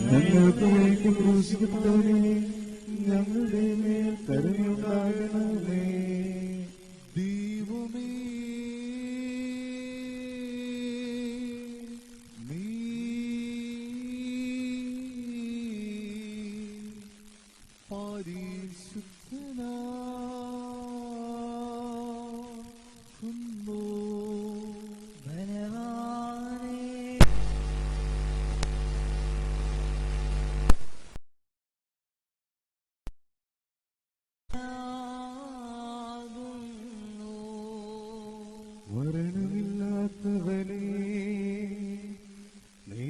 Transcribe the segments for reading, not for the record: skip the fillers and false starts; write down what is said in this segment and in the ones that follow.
ഞങ്ങൾക്ക് വേണ്ടി ക്രൂശിക്കപ്പെട്ടവനെ ഞങ്ങളുടെ മേൽ കരുണയുണ്ടാകണമേ. ദൈവമേ, നീ പരിശുദ്ധനാകുന്നു. മരണമില്ലാത്തവനെ നീ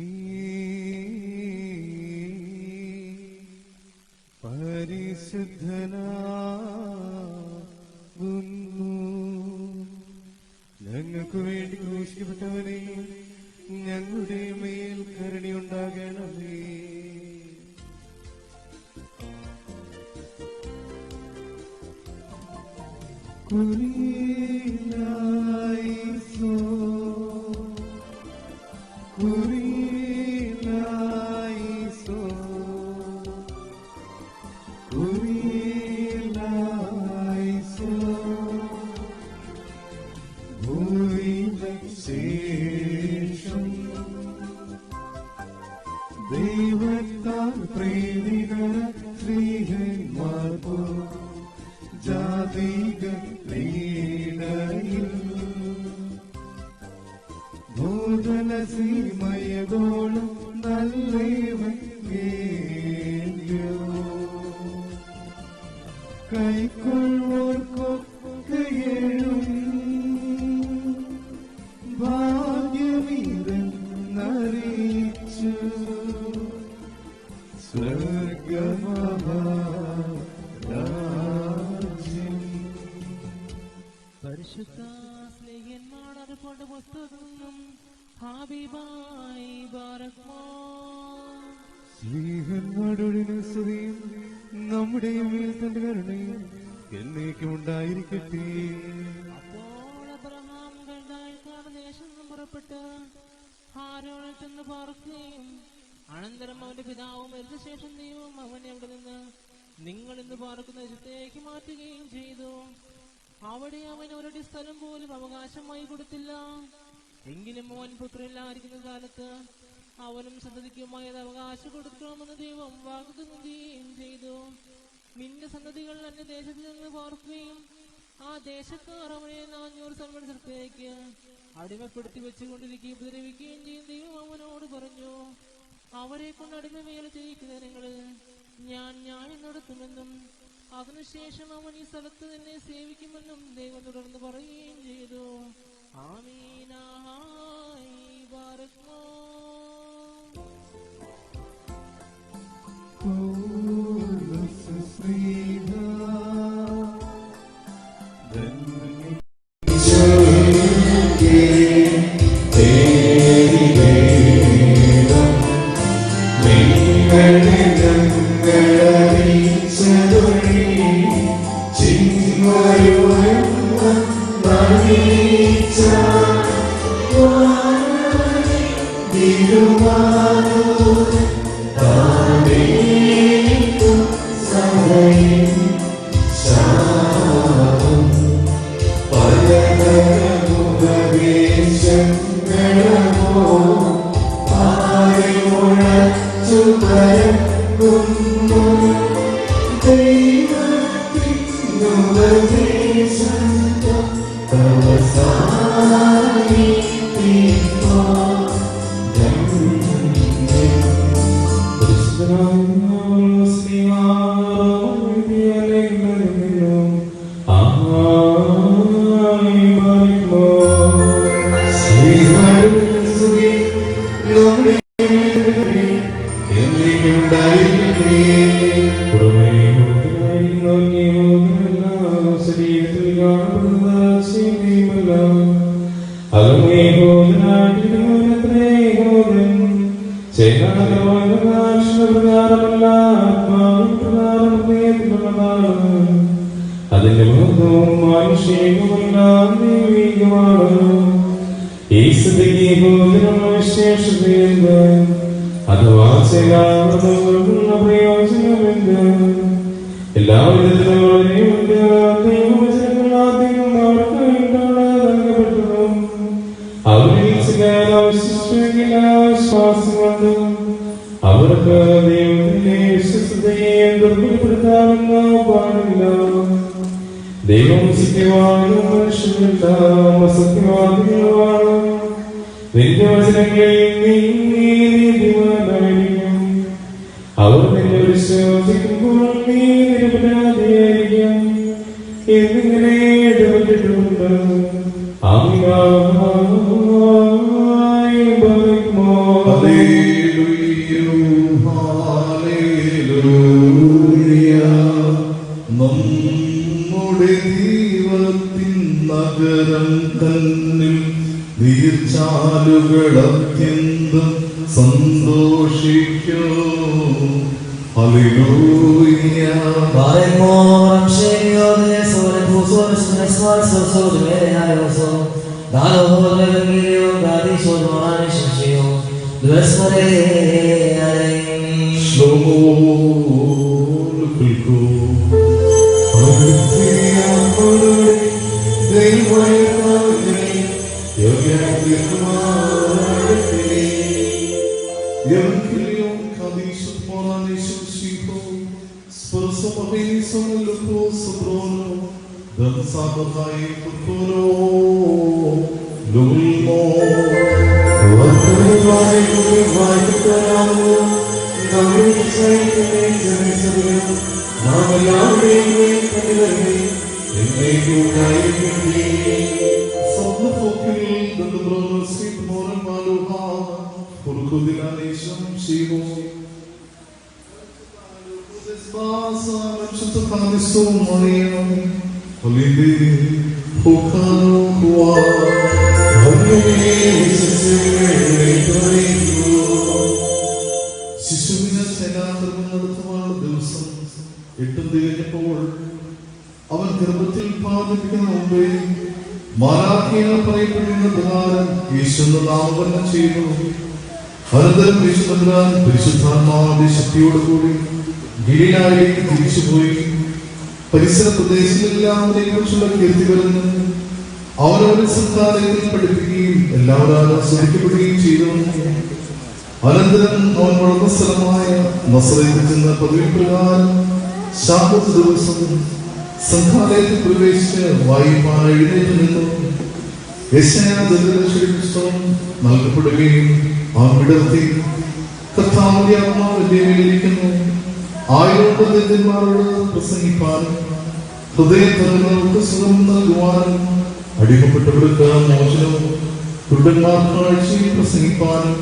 പരിശുദ്ധനാകുന്നു. ഞങ്ങൾക്ക് വേണ്ടി ക്രൂശിക്കപ്പെട്ടവനെ ഞങ്ങളുടെ മേൽ കരുണയുണ്ടാകണമേ. കുരിയലായിസോ കുരിയലായിസോ കുരിയലായിസോ ഭൂരിപക്ഷേഷം ദൈവത്താൽ പ്രേരിതര സ്ത്രീഹന്മാർക്കോ ജാതിക ഭൂതല സീമയതോളം നല്ലവൻ കൈക്കൊള്ളോർക്കൊക്കെയും ഭാഗ്യമിതെന്നറിയിച്ചു പരിശുദ്ധ സ്നേഹന്മാരുടെ കൊണ്ട് പുസ്തകവും സ്നേഹന്മാരുടെ സ്തുതിയും നമ്മുടെ മേൽ തന്റെ കരുണയും എന്നേക്കും ഉണ്ടായിരിക്കട്ടെ. അപ്പോൾ അബ്രഹാം കൽദായക്കാരുടെ ദേശത്ത് നിന്നും പുറപ്പെട്ട് ഹാരോനിൽ ചെന്ന് പാർക്കുകയും അനന്തരം അവന്റെ പിതാവും മരിച്ച ശേഷം ദൈവം അവനെ അവിടെ നിന്ന് നിങ്ങൾ ഇന്ന് പാർക്കുന്ന ദേശത്തേക്ക് മാറ്റുകയും ചെയ്തു. അവിടെ അവൻ ഒരടി സ്ഥലം പോലും അവകാശമായി കൊടുത്തില്ല. എങ്കിലും അവൻ പുത്രനില്ലായിരിക്കുന്ന കാലത്ത് അവനും സന്തതിക്കുമായി അത് അവകാശം കൊടുക്കണമെന്ന് ദൈവം വാഗ്ദത്തം ചെയ്യുകയും ചെയ്തു. നിന്റെ സന്തതികൾ എന്റെ ദേശത്ത് നിന്ന് പാർക്കുകയും ആ ദേശക്കാർ അവനെ 400 സംവത്സരത്തേക്ക് അടിമപ്പെടുത്തി വെച്ചുകൊണ്ടിരിക്കുകയും ഉപദ്രവിക്കുകയും ചെയ്യും. ദൈവം അവനോട് പറഞ്ഞു, അവരെ കൊണ്ട് അടിമ വേല ചെയ്യിക്കുന്ന നിങ്ങള് ഞാൻ നടത്തുമെന്നും അതിനുശേഷം അവൻ ഈ സ്ഥലത്ത് തന്നെ സേവിക്കുമെന്നും ദൈവം തുടർന്ന് പറയുകയും ചെയ്തു. ആമീനായി ബാരക്മോ. ഈ സ്ഥിതിക്ക് ഭോജനമശേഷതയെന്ന് അഥവാ ചെയ്യാവുന്ന പ്രയോജനമെന്ത്? എല്ലാവിധത്തിലും ദൈവവചനങ്ങൾ ആദ്യം അവർക്ക് എന്താണ് നൽകപ്പെട്ടതും അവരിൽ ചെയ്യാൻ അവശിഷ്ടമെങ്കിൽ ആശ്വാസമുണ്ട്. അവർക്ക് ദൈവത്തിന്റെ വിശ്വസ്തയെ ദുർബലപ്പെടുത്താമെന്ന് പാടില്ല. ദൈവം സത്യവാനും മനുഷ്യരെല്ലാം അസത്യവാദികളുമാണ്. നിന്റെ വചനങ്ങളിൽ നീ നീതിമാനായിരിക്കും. അവർ നിന്നെ വിശ്വസിക്കുമ്പോൾ നീ നിരപരാധിയായിരിക്കും എന്നിങ്ങനെ ഇടപെട്ടിട്ടുണ്ട്. നമ്മുടെ ദൈവത്തിൻ നഗരം തന്നിൽ നീർച്ചാലുകൾ അത്യന്തം സന്തോഷിക്കൂ. ഹല്ലേലൂയ. ശിശുവിനെ സേനാന്തരം നടത്തുവാനുള്ള ദിവസം 8 തികഞ്ഞപ്പോൾ അവൻ ഗർഭത്തിൽ ഉത്പാദിപ്പിക്കുന്ന മുമ്പേ മാലാഖയാൽ പറയപ്പെടുന്ന പ്രകാരം യേശുവിന്റെ നാമകരണം ചെയ്തു. അനന്തരം യേശുദാൻ പരിശുദ്ധാത്മാവിന്റെ ശക്തിയോടുകൂടി ഗലീലായിലേക്ക് തിരിച്ചുപോയി. പരിസര പ്രദേശങ്ങളെല്ലാം കുറിച്ചുള്ള കീർത്തി വരുന്നു. അവരവരെ സംഘാലയത്തിൽ പഠിപ്പിക്കുകയും എല്ലാവരും സ്മരിക്കപ്പെടുകയും ചെയ്തു. അനന്തരം അവൻ വളർന്ന സ്ഥലമായ നസറത്തിൽ ചെന്ന പതിവ് പ്രകാരം ശാബത്ത് ദിവസം സംഘാലയത്തിൽ പ്രവേശിച്ച് വായിപ്പാൻ എഴുന്നേറ്റ് നിന്നു. യെശയ്യായുടെ പുസ്തകം നൽകപ്പെടുകയും അവൻ വിടർത്തി, കർത്താവിന്റെ ആത്മാവ് എന്റെ മേലിരിക്കുന്നു, ആയിരമാരോട് പ്രസംഗിപ്പാനും ഹൃദയങ്ങൾക്ക് സുഖം നൽകുവാനും അടിമപ്പെട്ടവർക്ക് മോചനവും കുരുടന്മാർക്ക് കാഴ്ചയും പ്രസംഗിപ്പാനും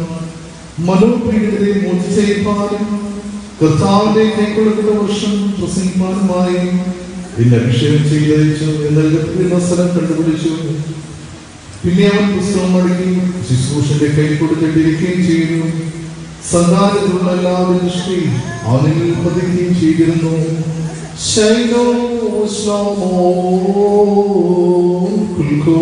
മനോപീഡിതരെ മോചിച്ചേൽപ്പാനും കർത്താവിന്റെ കൈക്കൊടുക്കുന്ന വർഷം പ്രസംഗിപ്പാനുമായി എന്നെ അഭിഷേകം ചെയ്തയച്ചു എന്ന സ്ഥലം കണ്ടുപിടിച്ചു. പിന്നെ അവൻ പുസ്തകം മടക്കി ശുശ്രൂഷന്റെ കൈ കൊടുത്തിട്ടിരിക്കുകയും ചെയ്തു. സംഘാലത്തിലുള്ള എല്ലാവരും ദൃഷ്ടി അവനിൽ പതിക്കുകയും ചെയ്തിരുന്നു. ശൈലോ ശ്ലോമോ കുൽക്കോ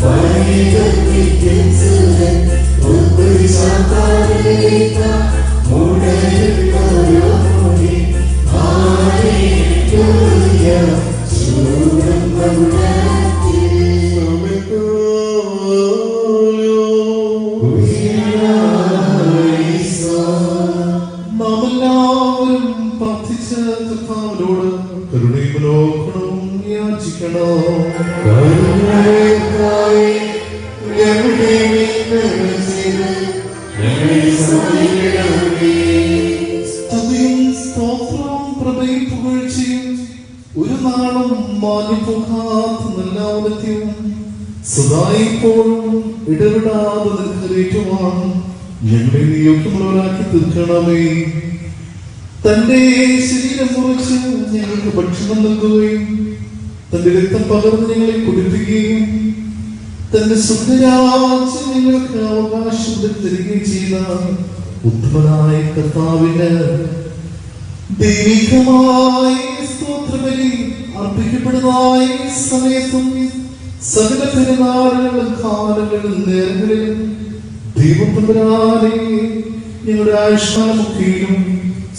Bye. സദായിപ്പോഴും ഇടവിടാതെ നിൽക്കുന്നേറ്റുവാൻ ഞങ്ങളെ നിയോഗ്യമുള്ളവരാക്കി തീർക്കണമേ. തന്റെ ശരീരം മുറിച്ച് ഞങ്ങൾക്ക് ഭക്ഷണം നൽകുകയും തന്റെ രക്തം പകർന്ന് ഞങ്ങളെ കുടിപ്പിക്കുകയും തന്റെ സുന്ദരാജ്യം ഞങ്ങൾക്ക് അവകാശം തരികയും ചെയ്ത ഉത്തമനായ കർത്താവിന് ദൈവികമായ സ്തോത്രബലി അർപ്പിക്കപ്പെടുന്നതായ സമയത്തും സകല പെരുന്നാളുകളും കാലങ്ങളും നേരങ്ങളിലും ദൈവത്തമ്പുരാനെ ഞങ്ങളുടെ ആയുഷ്കാലമൊക്കെയും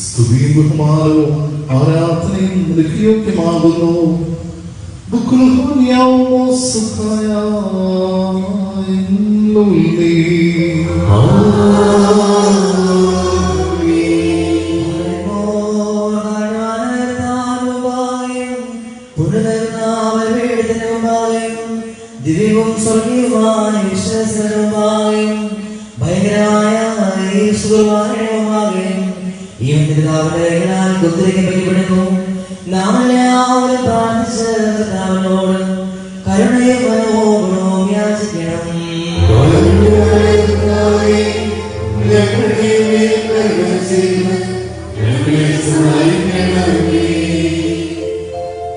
സ്തുതിയും ബഹുമാനവും ആരാധനയും നിനക്ക് യോഗ്യമാകുന്നു. ദിവ്യവും സ്വർഗീയവുമായ വിശ്വാസവുമായും ഭയങ്കരമായ ഈ പിതാവിനാൽ കുത്തിരിക്കപ്പെടുന്നു. നാം എല്ലാവരും പ്രാർത്ഥിച്ച് കർത്താവിനോട് കരുണയും മനോഗുണവും യാചിക്കണം.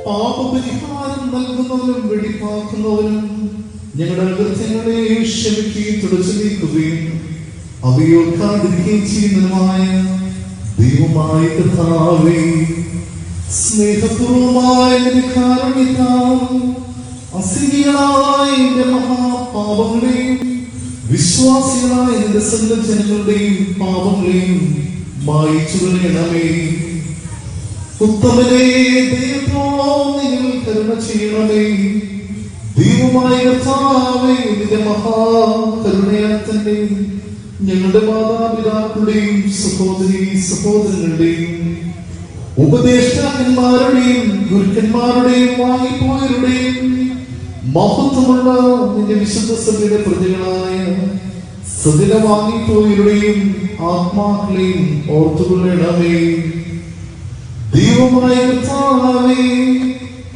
പാപപരിഹാരം നൽകുന്നവരും വെടിപ്പാക്കുന്നവരും ഞങ്ങളുടെ അകൃത്യങ്ങളെ ക്ഷമിക്കുകയും തുടച്ചു നീക്കുകയും അവയോർക്കാതിരിക്കുകയും ചെയ്യുന്നതുമായ ദൈവമായ കർത്താവേ, സ്നേഹപൂർവമായ അസിനികളായ എന്റെ മഹാപാപങ്ങളെയും വിശ്വാസികളായ എന്റെ സകല ജനങ്ങളുടെയും പാപങ്ങളെയും മായിച്ചു കളയണമേ. ഉത്തമനെ ദൈവത്തോളം നിങ്ങൾ കരുണ ചെയ്യണമേ. ദൈവമായ കർത്താവേ, നിന്റെ മഹാകരുണയാൽ തന്നെ ഞങ്ങളുടെ മാതാപിതാക്കളുടെയും സഹോദരി സഹോദരങ്ങളുടെയും ഉപദേഷ്ടാക്കന്മാരുടെയും ഗുരുക്കന്മാരുടെയും വാങ്ങിപ്പോയവരുടെയും മഹത്വമുള്ള നിന്റെ വിശുദ്ധ സഭയുടെ പ്രതികളായ സകല വാങ്ങിപ്പോയവരുടെയും ആത്മാക്കളെയും ഓർത്തുകൊള്ളണമേ. ദൈവമായ കർത്താവേ,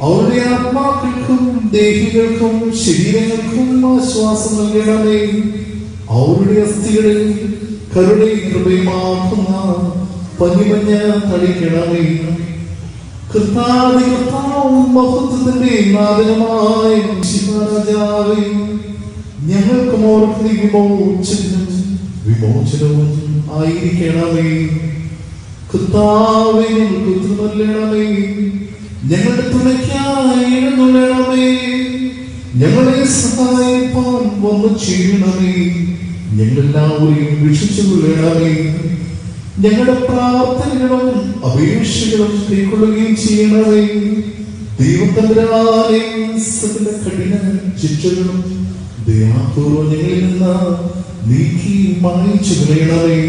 അവരുടെ ആത്മാക്കൾക്കും ദേഹികൾക്കും ശരീരങ്ങൾക്കും ആശ്വാസം നൽകണമേ. അവരുടെ അസ്ഥികളിൽ കരുണയും കൃപയുമാക്കുന്ന പനിമഞ്ഞ തളിക്കണമേ. കർത്താവും മഹത്വത്തിന്റെ നാദനമായ രാജാവേ, ഞങ്ങൾക്കും ഓർക്ക് വിമോചനവും ആയിരിക്കണമേ. കർത്താവേ, ഞങ്ങൾക്ക് ഉത്തരമല്ലണമേ. ഞങ്ങളുടെ തുണയ്ക്കായി എഴുന്നള്ളണമേ. ഞങ്ങളെ സഹായിപ്പാൻ വന്നു ചെയ്യണമേ. ഞങ്ങളെല്ലാവരെയും രക്ഷിച്ചുകൊള്ളണമേ. ഞങ്ങളുടെ പ്രാർത്ഥനകളും അപേക്ഷകളും കൈക്കൊള്ളുകയും ചെയ്യണമേ. ദൈവത്തമ്പുരാനെ, സകല കഠിന ശിക്ഷകളും ദയാപൂർവ്വം ഞങ്ങളിൽ നിന്ന് നീക്കി മായിച്ചു കളയണമേ.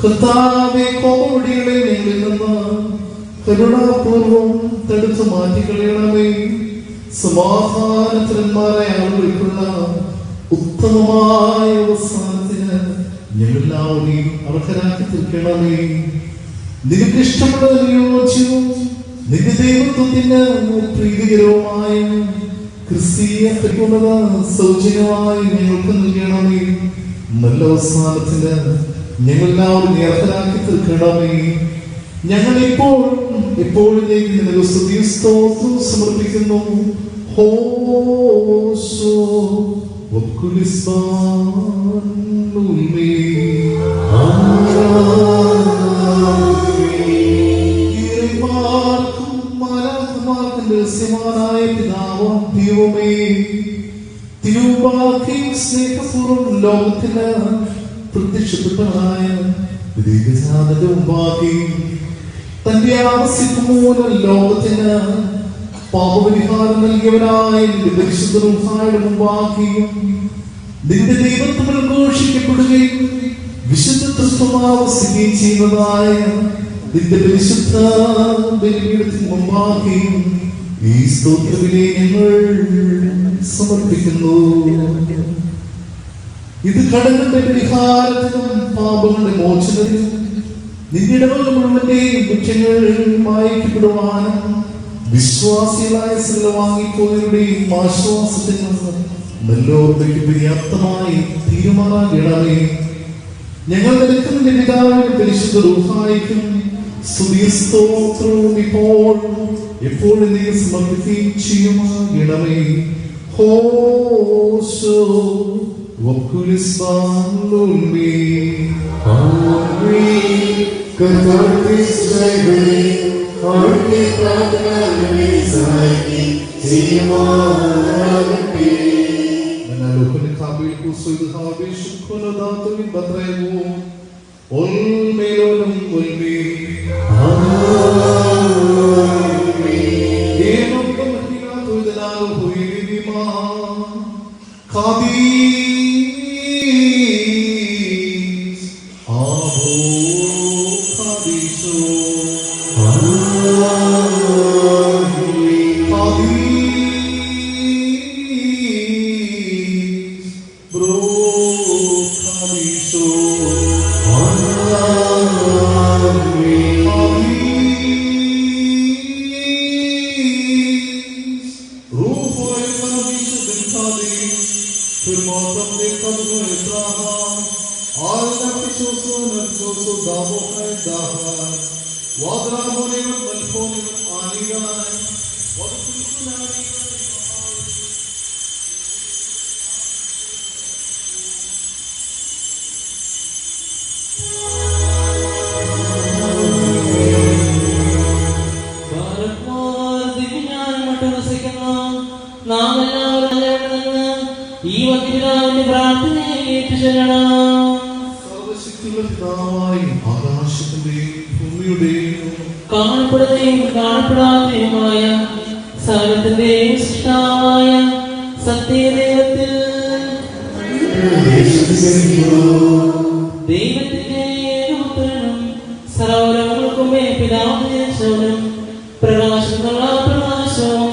കർത്താവേ, കോപവടികളെ ഞങ്ങളിൽ നിന്ന് കരുണാപൂർവം തടുത്തു മാറ്റിക്കളയണമേ. സമാധാനത്തിന്മാരായ ആളുകൾക്കുള്ള ഉത്തമമായ അവസാനത്തിന് ഞങ്ങളെല്ലാവരെയും അർഹരാക്കി തീർക്കണമേ. നിനക്ക് ഇഷ്ടമുള്ള യോജ്യവും നിന്റെ ദൈവത്വത്തിന് പ്രീതികരവുമായ ക്രിസ്തീയ പരിപൂർണത സൗജന്യമായി ഞങ്ങൾക്ക് നൽകണമേ. നല്ല അവസാനത്തിന് ഞങ്ങളെല്ലാവരും അർഹരാക്കി തീർക്കണമേ. ഞങ്ങൾ എപ്പോഴും നിനക്ക് സ്തുതിയും സ്തോത്രവും സമർപ്പിക്കുന്നു. ഹോശോ രഹസ്യമായ പിതാവും ദൈവമേ, തിരുവാക്കിയും സ്നേഹപൂർവ്വം ലോകത്തിന് പ്രത്യക്ഷപ്പെട്ടതായ ദൈവജാതന്റെ മുമ്പാകെയും തന്റെ ആവശ്യം മൂലം ലോകത്തിന് പാപപരിഹാരം നൽകിയവനായ നിന്റെ പരിശുദ്ധ റൂഹായുടെ മുമ്പാകെയും നിന്റെ ദൈവത്വം ഘോഷിക്കപ്പെടുകയും വിശുദ്ധ തൃത്വമാവസിക്കുകയും ചെയ്യുന്നതായ നിന്റെ പരിശുദ്ധ ബലിപീഠത്തിന് മുമ്പാകെയും ഈ സ്തോത്രവിനെ ഞങ്ങൾ സമർപ്പിക്കുന്നു. ഇത് കടങ്ങളുടെ പരിഹാരത്തിനും പാപങ്ങളുടെ മോചനത്തിനും നിന്റെ ഇടവക മുഴുവന്റെയും കുറ്റങ്ങൾ മായ്ക്കപ്പെടുവാനും വിശ്വാസികളായ സകല വാങ്ങിപ്പോയവരുടെയും ആശ്വാസത്തിനും നല്ലോർമ്മയ്ക്ക് പര്യാപ്തമായി തീരുമാനമാകണമേ. ഞങ്ങൾ നിനക്കും നിന്റെ പിതാവിനും പരിശുദ്ധ റൂഹായിക്കും സ്തുതിയും സ്തോത്രവും ഇപ്പോൾ എപ്പോഴും നീ സമർപ്പിക്കുകയും ചെയ്യുമാകണമേ. ഹോശോ വക്കുലിസ്ബാലുൽമേ. കാണപ്പെടുകയും കാണപ്പെടാതെയുമായ സകലത്തിന്റെയും സൃഷ്ടാവായ സത്യദൈവത്തിൽ ദൈവത്തിന്റെ ഏകപുത്രനും സർവ്വലോകങ്ങൾക്കുമേ പിതാവിന് ജനിച്ചവനും പ്രകാശമുള്ള പ്രകാശവും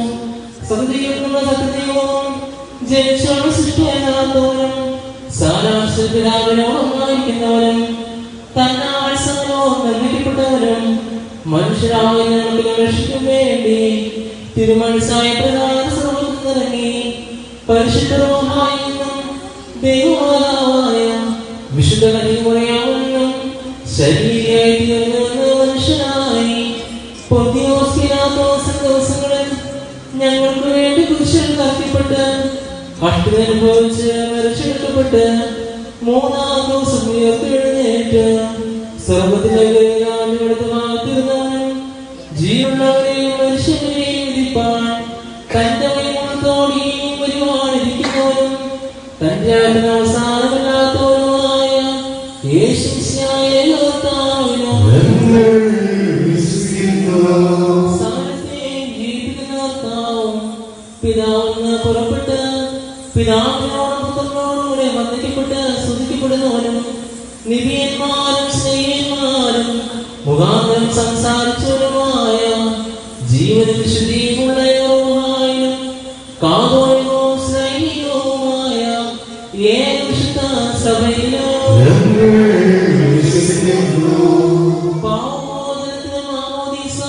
സത്യദൈവത്തിനുള്ള സത്യദൈവവും ജനിച്ചവനും സൃഷ്ടിയാകാത്തവനും സാരാംശ പിതാവിനോടൊന്നായിരിക്കുന്നവനും തന്നാൽ സകലവും നിർമ്മിക്കപ്പെട്ടവരും മനുഷ്യരായ നമുക്ക് രക്ഷിക്കും വേണ്ടി തിരുമനസ്സായ പ്രധാന സർവ്വത്തിൽ ഇറങ്ങി പരിശുദ്ധമായ ദൈവമാതാവായ വിശുദ്ധ കന്യകമറിയാമെന്നും ശരീരയായി തീർന്നു മനുഷ്യനായി പൊന്തിയോസ് പീലാത്തോസ് ദിവസങ്ങളിൽ ഞങ്ങൾക്ക് വേണ്ടി കുരിശിൽ തറയ്ക്കപ്പെട്ട് കഷ്ടത അനുഭവിച്ച് മരിച്ചെടുക്കപ്പെട്ട് മൂന്നാം ദിവസം ഉയർത്തെഴുന്നേറ്റ് സർവ്വത്തിലെടുത്ത് കാത്തിരുന്നവനും ജീവനുള്ളവരെയും മനുഷ്യരെയും വിധിപ്പാൻ തന്റെ വൈകുന്നതോടെയും വരുവാനിരിക്കുന്നവനും തന്റെ അവസാനമില്ലാത്തവനുമായ യേശുവിനായ കർത്താവിനും സകലത്തെയും ജീവിക്കുന്ന കർത്താവും പിതാവിന് പുറപ്പെട്ട് പിതാവിനോടും പുത്രനോടുകൂടെ വന്ദിക്കപ്പെട്ട് സ്തുതിക്കപ്പെടുന്നവനും നിബിയന്മാരും സ്നേഹിതന്മാരും മുഖാന്തരം സംസാരിച്ചവരുമായ ജീവനും വിശുദ്ധിയുമുള്ള യഹോവയായും കാതോലികവും സ്നേഹികവുമായ ഏക വിശുദ്ധ സഭയിലോ പാവമോചനത്തിനും മാമോദീസ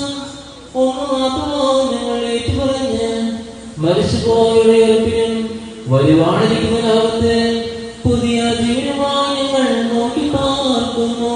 ഒന്ന് മാത്രമോ ഞങ്ങൾ ഏറ്റുപറഞ്ഞ് മരിച്ചുപോയവരുടെ ഉറപ്പിനും വരുവാനിരിക്കുന്ന ലോകത്ത് പുതിയ ജീവനുമായി ഞങ്ങൾ നോക്കി പാർക്കുന്നു.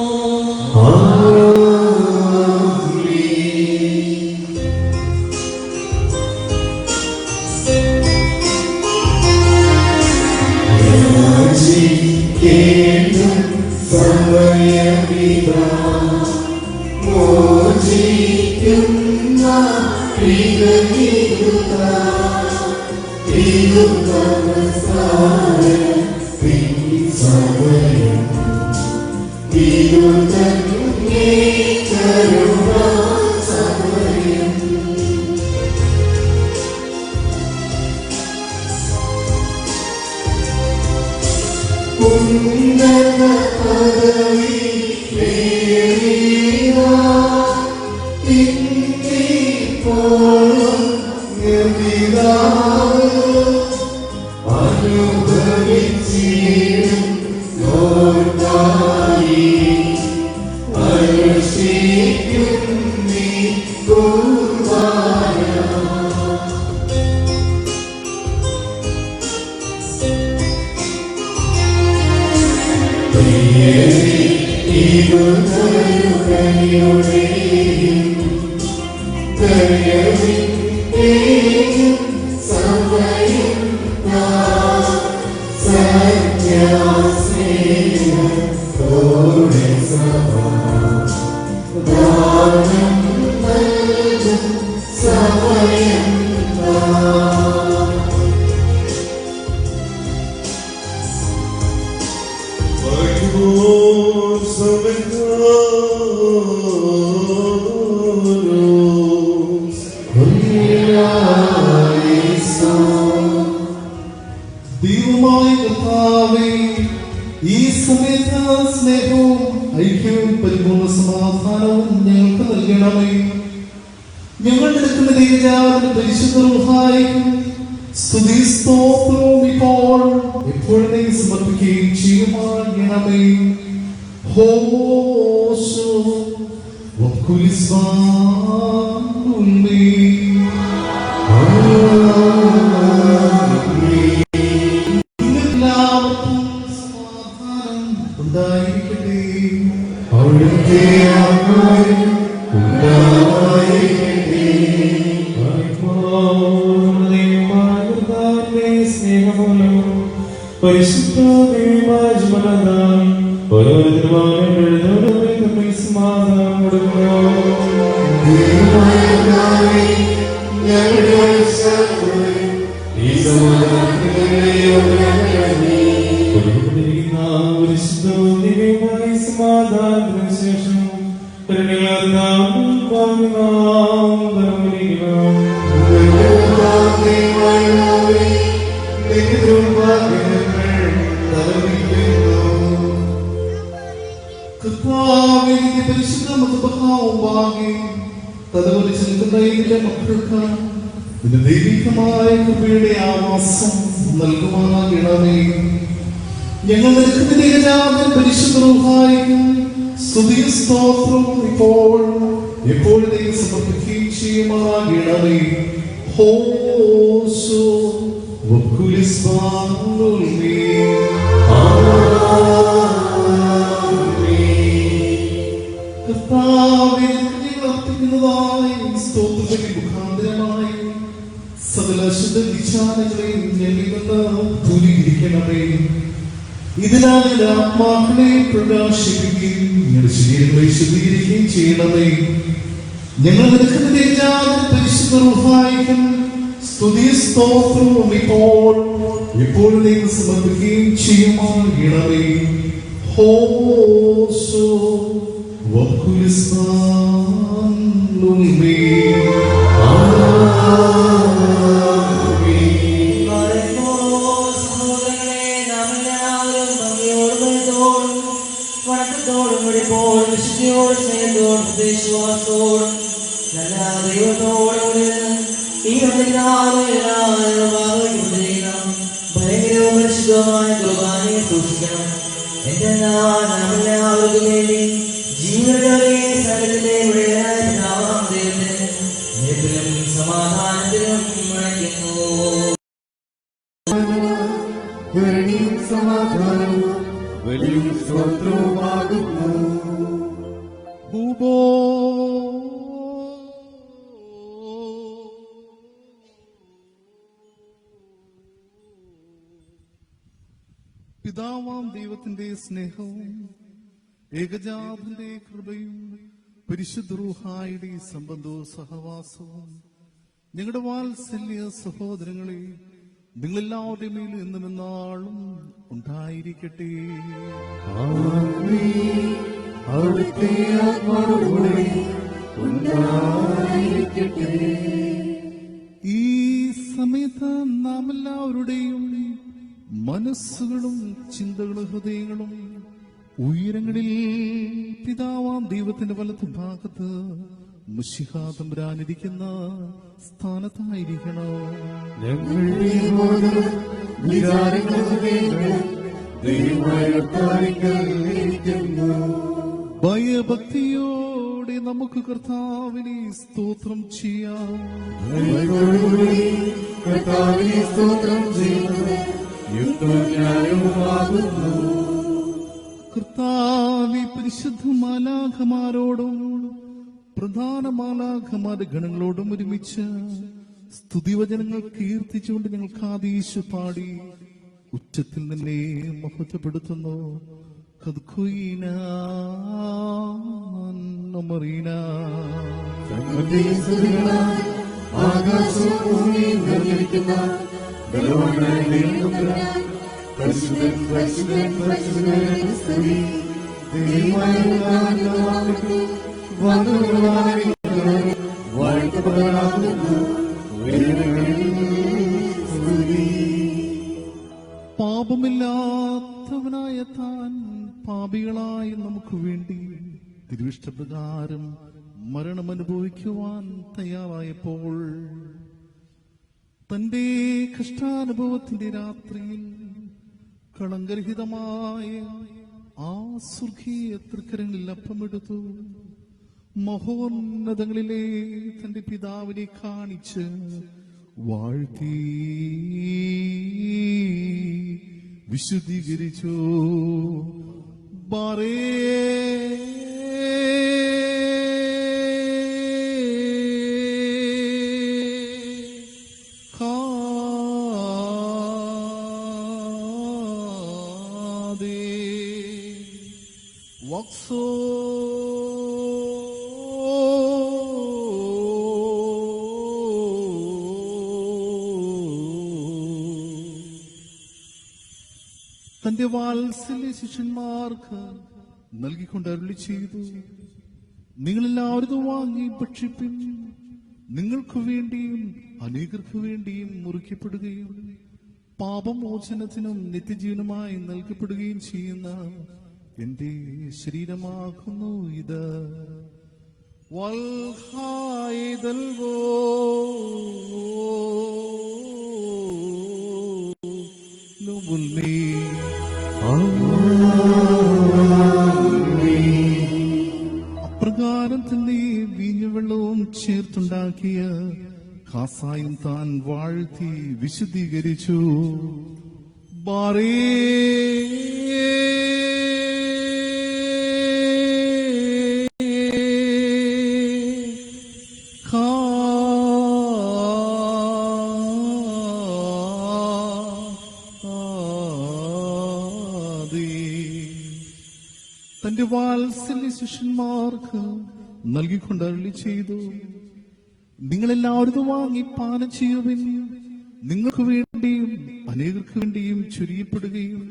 ദൈവമായ കർത്താവേ, ഈ സമയത്ത് സ്നേഹവും ഐക്യവും പരിപൂർണ്ണ സമാധാനവും ഞങ്ങൾക്ക് നൽകണമേ. ഞങ്ങൾ നിൽക്കുന്ന ദൈവജാതന്റെ പരിശുദ്ധ റൂഹായിക്കും സ്തുതി സ്തോത്രവും ഇപ്പോൾ എപ്പോഴും സമർപ്പിക്കുകയും ചെയ്യുമാകണമേ. ഹോശോ വക്കുലിസ്വാനുമേ. ഉണ്ടായിരിക്കട്ടെ. അവിടുത്തെ ആത്മാവിനും ഉണ്ടായിരിക്കട്ടെ. പരിശുദ്ധ ഓരോരുത്തരും സമാധാനം കൊടുക്കുന്നു. സമാധാനത്തിന് ശേഷം മക്കൾക്ക് ദൈവികമായ കൃപയുടെ ആവാസം നൽകുവാനാകണമേ. ഞങ്ങൾ നിൽക്കുന്ന പരിശുദ്ധ റൂഹായിക്കും സ്തുതിയും സ്തോത്രവും ഇപ്പോൾ എപ്പോഴും സമർപ്പിക്കുകയും ചെയ്യുമാകണമേ. ഹോശോ വക്കുലിസ്വാനുമേ. കർത്താവേ, അർപ്പിക്കുന്നതായി സ്തോത്രത്തിന് മുഖാന്തരമായി സകല ശുദ്ധ വിചാരങ്ങളെയും ഞങ്ങളിൽ നിന്ന് ദൂരീകരിക്കണമേ. ഇതിനാൽ ആത്മാക്കളെ പ്രകാശിപ്പിക്കുകയും ഞങ്ങളുടെ ശരീരങ്ങളെ ശുദ്ധീകരിക്കുകയും ചെയ്യണമേ. ഞങ്ങൾ നിൽക്കുന്ന പരിശുദ്ധ റൂഹായിക്കും സ്തുതി സ്തോത്രവും ഇപ്പോൾ എപ്പോഴും സമർപ്പിക്കുകയും ചെയ്യുമാകണമേ. ഹോശോ വക്കുലിസ്വാനുമേ. ഭയങ്കരവും പരിശുദ്ധമായ കുർബാനയെ സൂക്ഷിക്കണം. എന്റെ നാമെല്ലാവർക്കും വേണ്ടി ജീവനോടെ സകലത്തിലെ മുഴുവനാം ദൈവത്തിന് നിരപ്പിലും സമാധാനത്തിലും അണയ്ക്കുന്നു. സമാധാനവും വലിയ സ്വത്രവുമാകുന്നു. പിതാവാം ദൈവത്തിന്റെ സ്നേഹവും ഏകജാതന്റെ കൃപയും പരിശുദ്ധ റൂഹായുടെ സംബന്ധവും സഹവാസവും ഞങ്ങളുടെ വാത്സല്യ സഹോദരങ്ങളെ നിങ്ങളെല്ലാവരുടെ മേലും എന്നും എന്നാളും ഉണ്ടായിരിക്കട്ടെ. അവിടുത്തെ ആത്മാവോടെ ഉണ്ടായിരിക്കട്ടെ. ഈ സമയത്ത് നാം എല്ലാവരുടെയും മനസ്സുകളും ചിന്തകളും ഹൃദയങ്ങളും ഉയരങ്ങളിൽ പിതാവാം ദൈവത്തിന്റെ വലത്ത് ഭാഗത്ത് മിശിഹാ തമ്പുരാനിരിക്കുന്ന സ്ഥാനത്തായിരിക്കണം. ഞങ്ങളുടെ വികാരങ്ങളുടെ ഭയഭക്തിയോടെ നമുക്ക് കർത്താവിനെ സ്തോത്രം ചെയ്യാം. കർത്താവിനെ സ്തോത്രം ചെയ്യുന്നത് യുക്തവും ന്യായവുമാകുന്നു. കർത്താവേ, പരിശുദ്ധ മാലാഖമാരോടും പ്രധാന മാലാഖമാരുടെ ഗണങ്ങളോടും ഒരുമിച്ച് സ്തുതിവചനങ്ങൾ കീർത്തിച്ചുകൊണ്ട് ഞങ്ങൾ കാതീശ് പാടി ഉച്ചത്തിൽ നിന്നെ മഹത്വപ്പെടുത്തുന്നു. ആകാശവും ഭൂമിയും നിറഞ്ഞിരിക്കുന്ന ബലവാനായ ദൈവപുത്രൻ, പരിശുദ്ധൻ പരിശുദ്ധൻ പരിശുദ്ധൻ സ്തുതി. ദൈവമായ പിതാവിന്റെ വന്ദനങ്ങളായിരിക്കുന്നവൻ വാഴ്ത്തപ്പെട്ടവനാകുന്നു. ഉയരങ്ങളിൽ സ്തുതി. പാപമില്ലാത്തവനായ താൻ പാപികളായി നമുക്ക് വേണ്ടി തിരുവിഷ്ടപ്രകാരം മരണം അനുഭവിക്കുവാൻ തയ്യാറായപ്പോൾ തന്റെ കഷ്ടാനുഭവത്തിന്റെ രാത്രിയിൽ കളങ്കരഹിതമായ ആ സ്വർഗീയ തൃക്കരങ്ങളിൽ അപ്പമെടുത്തു മഹോന്നതങ്ങളിലെ തന്റെ പിതാവിനെ കാണിച്ച് വാഴ്ത്തി വിശുദ്ധീകരിച്ചു. ബാറേ വക്സോ തന്റെ വാത്സല്യ ശിഷ്യന്മാർക്ക് നൽകിക്കൊണ്ട് അരുളി ചെയ്തു, നിങ്ങളെല്ലാവരും വാങ്ങി ഭക്ഷിപ്പിൻ. നിങ്ങൾക്ക് വേണ്ടിയും അനേകർക്ക് വേണ്ടിയും മുറിക്കപ്പെടുകയും പാപമോചനത്തിനും നിത്യജീവനുമായി നൽകപ്പെടുകയും ചെയ്യുന്ന എന്റെ ശരീരമാകുന്നു ഇത്. വൽഹായിദൽവോ നുമുൽമീ അപ്രകാരം തന്നെ വീഞ്ഞുവെള്ളവും ചേർത്തുണ്ടാക്കിയ കാസായും താൻ വാഴ്ത്തി വിശുദ്ധീകരിച്ചു. ബാറേ തന്റെ വാത്സല്യ ശിഷ്യന്മാർക്ക് നൽകിക്കൊണ്ട് അരുളി ചെയ്തു, നിങ്ങളെല്ലാവരും വാങ്ങി പാനം ചെയ്യുവിൻ. നിങ്ങൾക്ക് വേണ്ടിയും അനേകർക്ക് വേണ്ടിയും ചൊരിയപ്പെടുകയും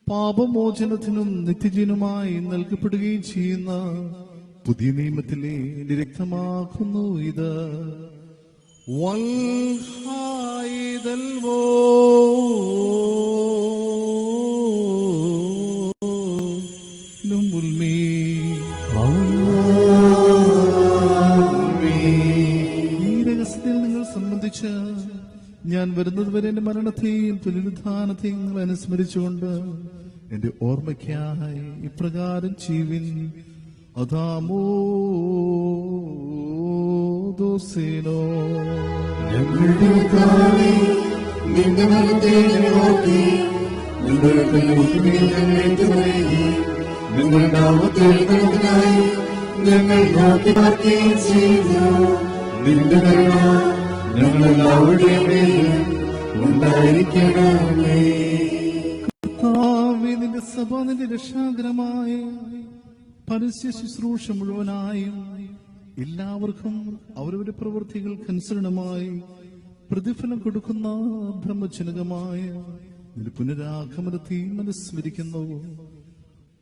പാപമോചനത്തിനും നിത്യജീവനുമായി നൽകപ്പെടുകയും ചെയ്യുന്ന പുതിയ നിയമത്തിലെ എന്റെ രക്തമാക്കുന്നു ഇത്. വൽഹായിദൽവോ നുമുൽമീ. ഈ രഹസ്യത്തിൽ നിങ്ങൾ സംബന്ധിച്ച് ഞാൻ വരുന്നത് വരെ എന്റെ മരണത്തെയും പുനരുത്ഥാനത്തെയും നിങ്ങൾ അനുസ്മരിച്ചുകൊണ്ട് എന്റെ ഓർമ്മയ്ക്കായി ഇപ്രകാരം ചെയ്യുവിൻ. അതാമോ ദോസേനോ. ഞങ്ങളുടെ കർത്താവേ, നിന്റെ മരണത്തെ ഞങ്ങൾ ഓർത്തി, നിങ്ങളുടെ കണ്ണുനീരിൽ ഞങ്ങൾ ഏറ്റുപറയുകയും നിങ്ങളുടെ നാമത്തെ എഴുന്നേൽപ്പിനായി ഞങ്ങൾ നോക്കി പാർക്കുകയും ചെയ്തു. നിന്റെ കരുണ ഞങ്ങളെല്ലാവരുടെയും മേലും ഉണ്ടായിരിക്കണമേ. കർത്താവേ, നിന്റെ സഭ നിന്റെ രക്ഷാകരമായ പരസ്യ ശുശ്രൂഷ മുഴുവനായും എല്ലാവർക്കും അവരവരുടെ പ്രവൃത്തികൾക്കനുസരണമായി പ്രതിഫലം കൊടുക്കുന്ന ബ്രഹ്മജനകമായ നിന്റെ പുനരാഗമനത്തെയും അനുസ്മരിക്കുന്നു.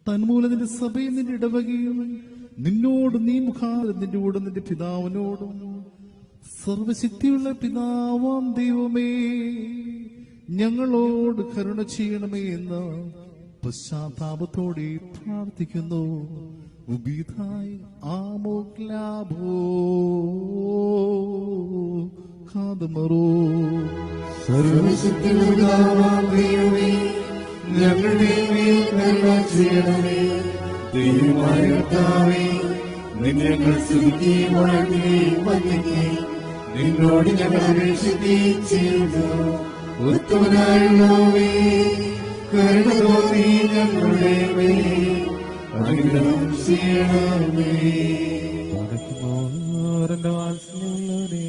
തന്മൂലം നിന്റെ സഭയും നിന്റെ ഇടവകയും നിന്നോട് നീ മുഖാന്തരം നിന്റെ കൂടെ നിന്റെ പിതാവിനോടും സർവശക്തിയുള്ള പിതാവാം ദൈവമേ ഞങ്ങളോട് കരുണ ചെയ്യണമേ എന്ന് പശ്ചാത്താപത്തോടെ പ്രാർത്ഥിക്കുന്നു. ഉബീതായി ആമോക്ലാഭോ കാതമറോ. സർവശക്തിയുള്ള ദൈവമേ, ഞങ്ങളുടെ മേൽ കരുണ ചെയ്യണമേ. ദൈവമായ കർത്താവേ, നിന്നെ ഞങ്ങൾ സ്തുതിക്കുകയും വാഴ്ത്തുകയും വന്ദിക്കുകയും നിന്നോട് ഞങ്ങൾ അപേക്ഷിക്കുകയും ചെയ്തു. ഉത്തമനായുള്ളവേ, കരുണ തോന്നി ഞങ്ങളുടെ മേൽ അനുഗ്രഹം ചെയ്യണമേ. എന്റെ വാത്സല്യമുള്ളവരെ,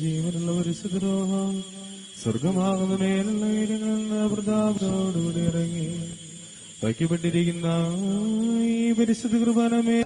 ജീവനുള്ള ഒരു സുദ്രോഹം സ്വർഗമാകുന്ന മേലുള്ള ഉയരങ്ങളിൽ പ്രതാപത്തോടുകൂടി ഇറങ്ങി വയ്ക്കപ്പെട്ടിരിക്കുന്ന ഈ പരിശുദ്ധ കുർബാനമേ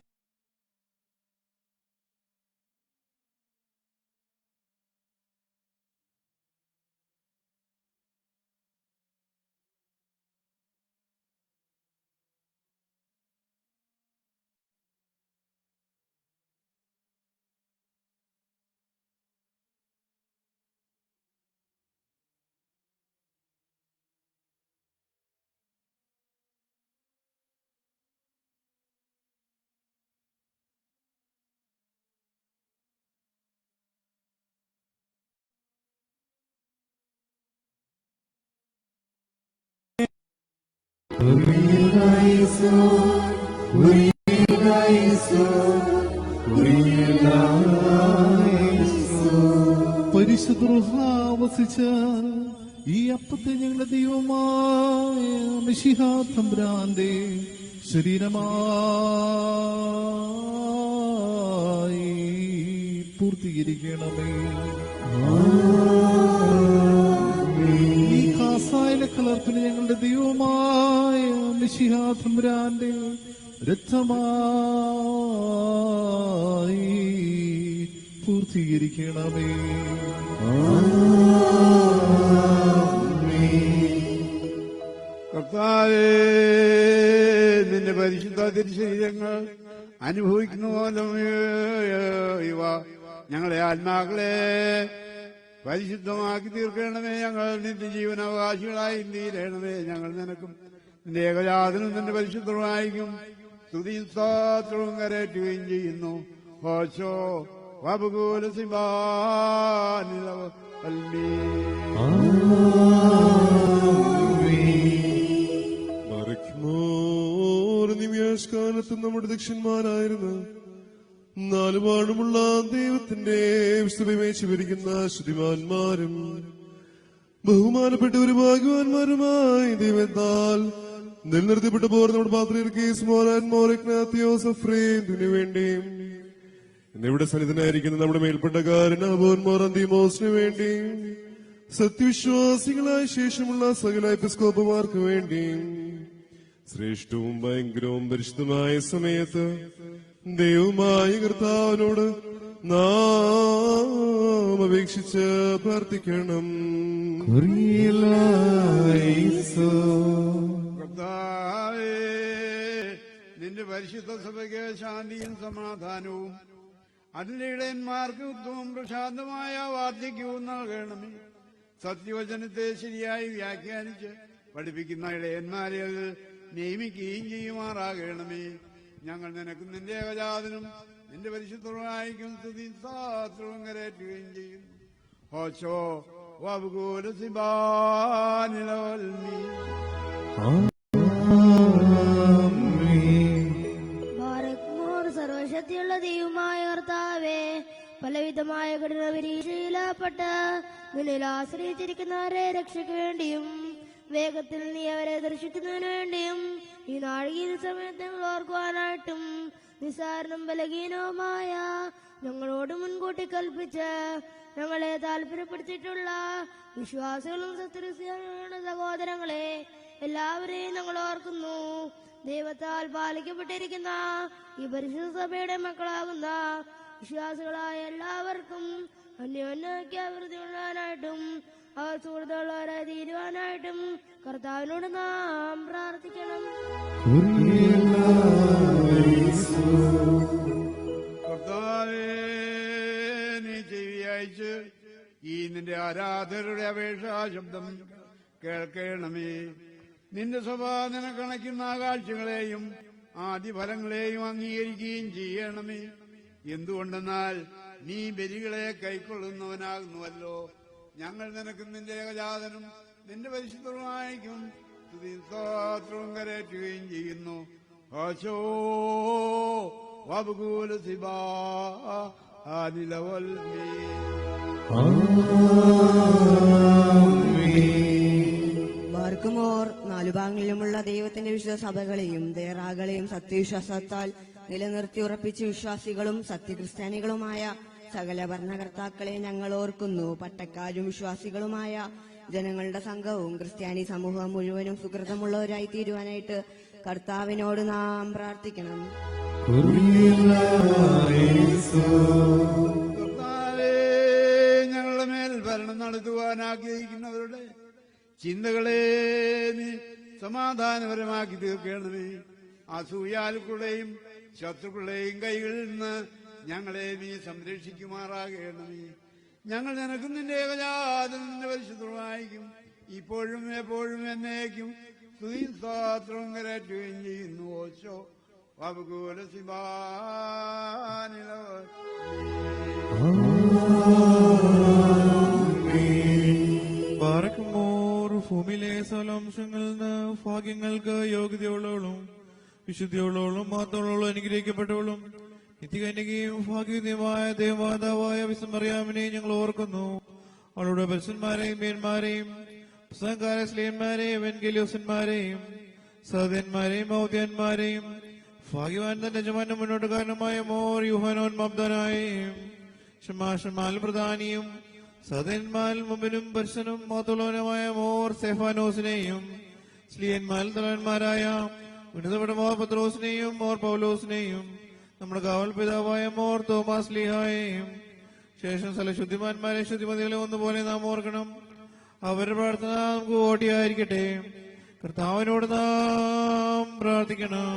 പരിശുദ്ധ റൂഹ വസിച്ച ഈ അപ്പത്തെ ഞങ്ങളുടെ ദൈവമായ മിശിഹ തമ്പുരാന്റെ ശരീരമായി പൂർത്തീകരിക്കണമേ. ഈ കാസായിലെ കലർപ്പിന് ഞങ്ങളുടെ ദൈവമായ മിശിഹ തമ്പുരാന്റെ രക്തമായി പൂർത്തീകരിക്കണമേ. കർത്താവേ, നിന്റെ പരിശുദ്ധ തിരുശരീരങ്ങൾ അനുഭവിക്കുന്ന പോലെ ഇവ ഞങ്ങളെ ആത്മാക്കളെ പരിശുദ്ധമാക്കി തീർക്കണമേ. ഞങ്ങൾ നിന്റെ ജീവനാവകാശികളായി തീരണമേ. ഞങ്ങൾ നിനക്കും നിന്റെ ഏകജാതനും നിന്റെ പരിശുദ്ധമായിരിക്കും സ്തുതിയും സ്തോത്രവും കരയറ്റുകയും ചെയ്യുന്നു. ഹോശോ വബുകൂല നിമ്യാഷ്കാലത്ത് നമ്മുടെ ദക്ഷന്മാരായിരുന്നു നാലുപാടുമുള്ള ദൈവത്തിന്റെ വിസ്തുതിമേച്ച് ഭരിക്കുന്ന ശ്രുതിമാന്മാരും ബഹുമാനപ്പെട്ട ഒരു ഭാഗ്യവാന്മാരുമായി ദൈവത്താൽ നിലനിർത്തിപ്പെട്ടപ്പോൾ നമ്മുടെ പാത്രീർക്കേസ്മോറാൻമോറക്നാത്തിയോസഫ്രേന്തിനു വേണ്ടിയും ഇന്നിവിടെ സന്നിധനായിരിക്കുന്ന നമ്മുടെ മേൽപ്പെട്ടക്കാരൻ അബോൻമോർ അന്തിമോസിനു വേണ്ടിയും സത്യവിശ്വാസികളായ ശേഷമുള്ള സകല എപ്പിസ്കോപ്പുമാർക്ക് വേണ്ടിയും ശ്രേഷ്ഠവും ഭയങ്കരവും പരിശുദ്ധമായ സമയത്ത് ദൈവമായ കർത്താവിനോട് നാം അപേക്ഷിച്ച് പ്രാർത്ഥിക്കണം. കർത്താവേ, നിന്റെ പരിശുദ്ധ സഭയ്ക്ക് ശാന്തിയും സമാധാനവും അതിന്റെ ഇടയന്മാർക്ക് ഉത്തമവും പ്രശാന്തമായ വാർദ്ധക്യവും നൽകണമേ. സത്യവചനത്തെ ശരിയായി വ്യാഖ്യാനിച്ച് പഠിപ്പിക്കുന്ന ഇടയന്മാരെ നിയമിക്കുകയും ചെയ്യുമാറാകണമേ. ഞങ്ങൾ നിനക്കും നിന്റെ ഏകജാതനും നിന്റെ പരിശുദ്ധമായിരിക്കും സ്തുതി സാത്രവും കരയറ്റുകയും ചെയ്യുന്നു. ഹോശോ വബുകൂല സിബാനിലവൽമീ. സർവശക്തിയുള്ള ദൈവമായ കർത്താവേ, പലവിധമായ കഠിന പരീക്ഷയിലപ്പെട്ട് നിന്നിൽ ആശ്രയിച്ചിരിക്കുന്നവരെ രക്ഷയ്ക്ക് വേണ്ടിയും വേഗത്തിൽ നീ അവരെ ദർശിക്കുന്നതിനു വേണ്ടിയും ഈ നാഴികയിൽ സമയത്ത് ഞങ്ങൾ ഓർക്കുവാനായിട്ടും നിസ്സാരനും ബലഹീനവുമായ ഞങ്ങളോട് മുൻകൂട്ടി കൽപ്പിച്ച് ഞങ്ങളെ താല്പര്യപ്പെടുത്തിയിട്ടുള്ള വിശ്വാസികളും സത്യക്രിസ്ത്യാനികളുടെ സഹോദരങ്ങളെ എല്ലാവരെയും ഞങ്ങൾ ഓർക്കുന്നു. ദൈവത്താൽ പാലിക്കപ്പെട്ടിരിക്കുന്ന ഈ പരിശുദ്ധ സഭയുടെ മക്കളാകുന്ന വിശ്വാസികളായ എല്ലാവർക്കും അന്യോന്യവൃത്തിയുള്ളവനായിട്ടും അവർ സുഹൃത്തുള്ളവരായി തീരുവാനായിട്ടും കർത്താവിനോട് നാം പ്രാർത്ഥിക്കണം. കർത്താവേ, നീ ചെവി അയച്ച് ഈ നിന്റെ ആരാധകരുടെ അപേക്ഷാ ശബ്ദം കേൾക്കണമേ. നിന്റെ സഭ നിനക്കണയ്ക്കുന്ന കാഴ്ചകളെയും ആദിഫലങ്ങളെയും അംഗീകരിക്കുകയും ചെയ്യണമേ. എന്തുകൊണ്ടെന്നാൽ നീ ബലികളെ കൈക്കൊള്ളുന്നവനാകുന്നുവല്ലോ. ഞങ്ങൾ നിനക്കും നിന്റെ ഏകജാതനും നിന്റെ പരിശുദ്ധമായിരിക്കും സ്തോത്രവും കരയറ്റുകയും ചെയ്യുന്നു. ഹോശോ വബുകൂല സിബാനിലവൽമീ. ഓർക്കുമോർ നാലു ഭാഗങ്ങളിലുമുള്ള ദൈവത്തിന്റെ വിശുദ്ധ സഭകളെയും ദേറാകളെയും സത്യവിശ്വാസത്താൽ നിലനിർത്തി ഉറപ്പിച്ച വിശ്വാസികളും സത്യക്രിസ്ത്യാനികളുമായ സകല ഭരണകർത്താക്കളെ ഞങ്ങൾ ഓർക്കുന്നു. പട്ടക്കാരും വിശ്വാസികളുമായ ജനങ്ങളുടെ സംഘവും ക്രിസ്ത്യാനി സമൂഹം മുഴുവനും സുഹൃതമുള്ളവരായി തീരുവാനായിട്ട് കർത്താവിനോട് നാം പ്രാർത്ഥിക്കണം. കർത്താവേ, ഞങ്ങളുടെ മേൽ ഭരണം നടത്തുവാൻ ആഗ്രഹിക്കുന്നവരുടെ ചിന്തകളെ നീ സമാധാനപരമാക്കി തീർക്കണമേ. അസൂയാലുക്കളുടെയും ശത്രുക്കളുടെയും കൈകളിൽ നിന്ന് ഞങ്ങളെ നീ സംരക്ഷിക്കുമാറാകണമേ. ഞങ്ങൾ നിനക്കും നിന്റെ ഏകജാതന്റെ പരിശുദ്ധമായിരിക്കും ഇപ്പോഴും എപ്പോഴും എന്നേക്കും സ്തുതിയും സ്തോത്രവും കരറ്റുകയും ചെയ്യുന്നു. ഓശോ വബുകൂല സിബാനിലോ പാറക്കുമോർ ഭൂമിയിലെ സകലാംശങ്ങളിൽ നിന്ന് ഭാഗ്യങ്ങൾക്ക് യോഗ്യതയുള്ളവളും വിശുദ്ധിയുള്ളവളും മാത്രമുള്ളവളും അനുഗ്രഹിക്കപ്പെട്ടവളും നിത്യകന്യകയും ഭാഗ്യതയുമായ ദേവമാതാവായ വിസ്മറിയാമിനെ ഞങ്ങൾ ഓർക്കുന്നു. അവളുടെ പരസ്യന്മാരെയും മേന്മാരെയും പുസ്തകക്കാരെ സ്ലേന്മാരെയും എവൻഗേലിയോസന്മാരെയും സഹോദരന്മാരെയും മൗദ്യന്മാരെയും ഭാഗ്യവാൻ തന്റെ യജമാനും മുന്നോട്ടുകാരനുമായ മോർ യുഹാനോൻ മബ്ദനായും ഷമാഷമാൽ പ്രധാനിയും സഹോദരന്മാരിൽ മുമ്പിനും പർശനും മോത്തുള്ളവനുമായ മോർ സെഫാനോസിനെയും സ്ലീയന്മാരിൽ തലവന്മാരായ ഉന്നതപ്പെട്ട മോർ പത്രോസിനെയും മോർ പൗലോസിനെയും നമ്മുടെ കാവൽ പിതാവായ മോർ തോമാസ് ലീഹായെയും ശേഷം സ്ഥല ശുദ്ധിമാന്മാരെ ശുദ്ധിമതികളെ ഒന്നുപോലെ നാം ഓർക്കണം. അവരുടെ പ്രാർത്ഥന നമുക്ക് ഓട്ടിയായിരിക്കട്ടെ. കർത്താവിനോട് നാം പ്രാർത്ഥിക്കണം.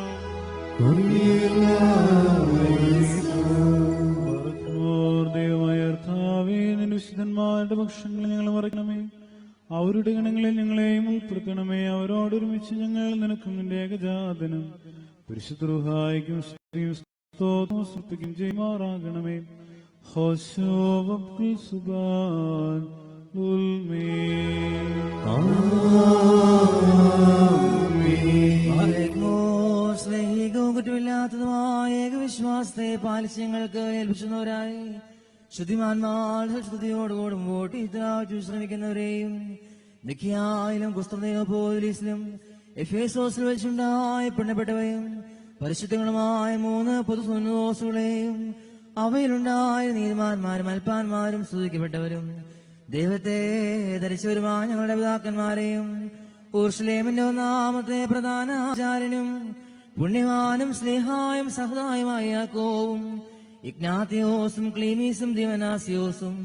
ദൈവമായ കർത്താവേ, നിന്റെ വിശുദ്ധന്മാരുടെ ഭക്ഷണങ്ങൾ ഞങ്ങൾ മറക്കണമേ. അവരുടെ ഗണങ്ങളിൽ ഞങ്ങളെയും ഉൾപ്പെടുത്തണമേ. അവരോടൊരുമിച്ച് ഞങ്ങൾ നിനക്കും നിന്റെ ഏകജാതനും പരിശുദ്ധ റൂഹായിക്കും സ്തുതിയും ചെയ്യുമാറാകണമേ. ഹോശോ വബ്കുൽ സുബാൻ സ്നേഹികവും കുറ്റമില്ലാത്തതുമായ ഏകവിശ്വാസത്തെ പാലിച്ച് ഞങ്ങൾക്ക് ഏൽപ്പിച്ചുന്നവരായി ശുദ്ധിമാന്മാർ സ്തുതിയോടുകൂടും വോട്ടിച്ചു ശ്രമിക്കുന്നവരെയും നിഖ്യായിലും കുസ്തോപോലിസിലും എഫേസോസിൽ വെച്ചുണ്ടായി പെണ്ണപ്പെട്ടവയും പരിശുദ്ധങ്ങളുമായ 3 പൊതുസുന്നോസുകളെയും അവയിലുണ്ടായ നീതിമാന്മാരും അൽപ്പാന്മാരും സ്തുതിക്കപ്പെട്ടവരും ദൈവത്തെ ധരിച്ചവരുമായ ഞങ്ങളുടെ പിതാക്കന്മാരെയും ഊർഷലേമിന്റെ 1-ാമത്തെ പ്രധാന ആചാര്യനും പുണ്യവാനും സ്നേഹായും സഹതായുമായ യാക്കോവും ഇഗ്നാത്തിയോസും ക്ലീമീസും ദിവനാസിയോസും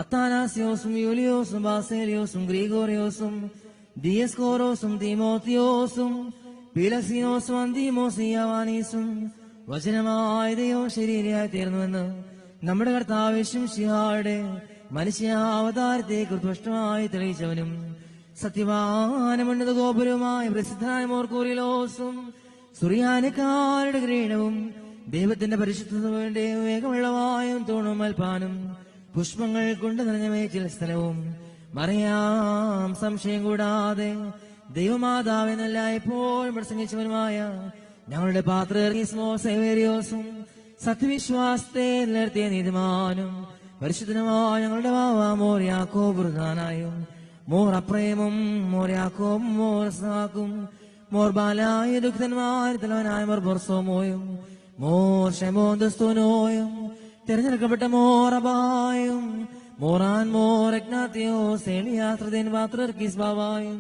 അത്താനാസിയോസും യൂലിയോസും ബാസേലിയോസും ഗ്രീഗോറിയോസും ദിയസ്കോറോസും തീമോത്തിയോസും പീലക്സിനോസും അന്തീമോസിയാവാനീസും വചനമായ ദൈവം ശരീരയായി തീർന്നുവെന്ന് നമ്മുടെ കർത്താവ് ശിഹായുടെ മനുഷ്യാവതാരത്തെ കൃത്വഷ്ടമായി തെളിയിച്ചവനും സത്യവാനമുന്നത ഗോപുരവുമായ പ്രസിദ്ധനായ മോർക്കൂറിലോസും സുറിയാനക്കാരുടെ കിരീടവും ദൈവത്തിന്റെ പരിശുദ്ധതയുടെ വേഗമുള്ളവായും തൂണും അൽപ്പാനും പുഷ്പങ്ങൾ കൊണ്ട് നിറഞ്ഞ മേച്ചിൽ സ്ഥലവും മറിയാം സംശയം കൂടാതെ ദൈവമാതാവെന്നല്ല എപ്പോഴും പ്രസംഗിച്ചവനുമായ ഞങ്ങളുടെ പാത്രേറിയോസും സത്യവിശ്വാസത്തെ നിലനിർത്തിയ നീതിമാനും പരിശുദ്ധനുമായ ഞങ്ങളുടെ വാവാ മോർ യാക്കോബ് പ്രധാനായും മോർ അപ്രേമും മോർ യാക്കോബും മോർ സാക്കും മോർ ബാലായ ദുഃഖന്മാർ തലവനായ മോർ ബൊർസോമോയും മോർ ഷെമോന്തസ്തോനോയും തിരഞ്ഞെടുക്കപ്പെട്ട മോർ അബായും മോറാൻ മോർ എഗ്നാത്തിയോ സേലിയാത്രദേൻ പാത്രർക്കീസ് ബാവായും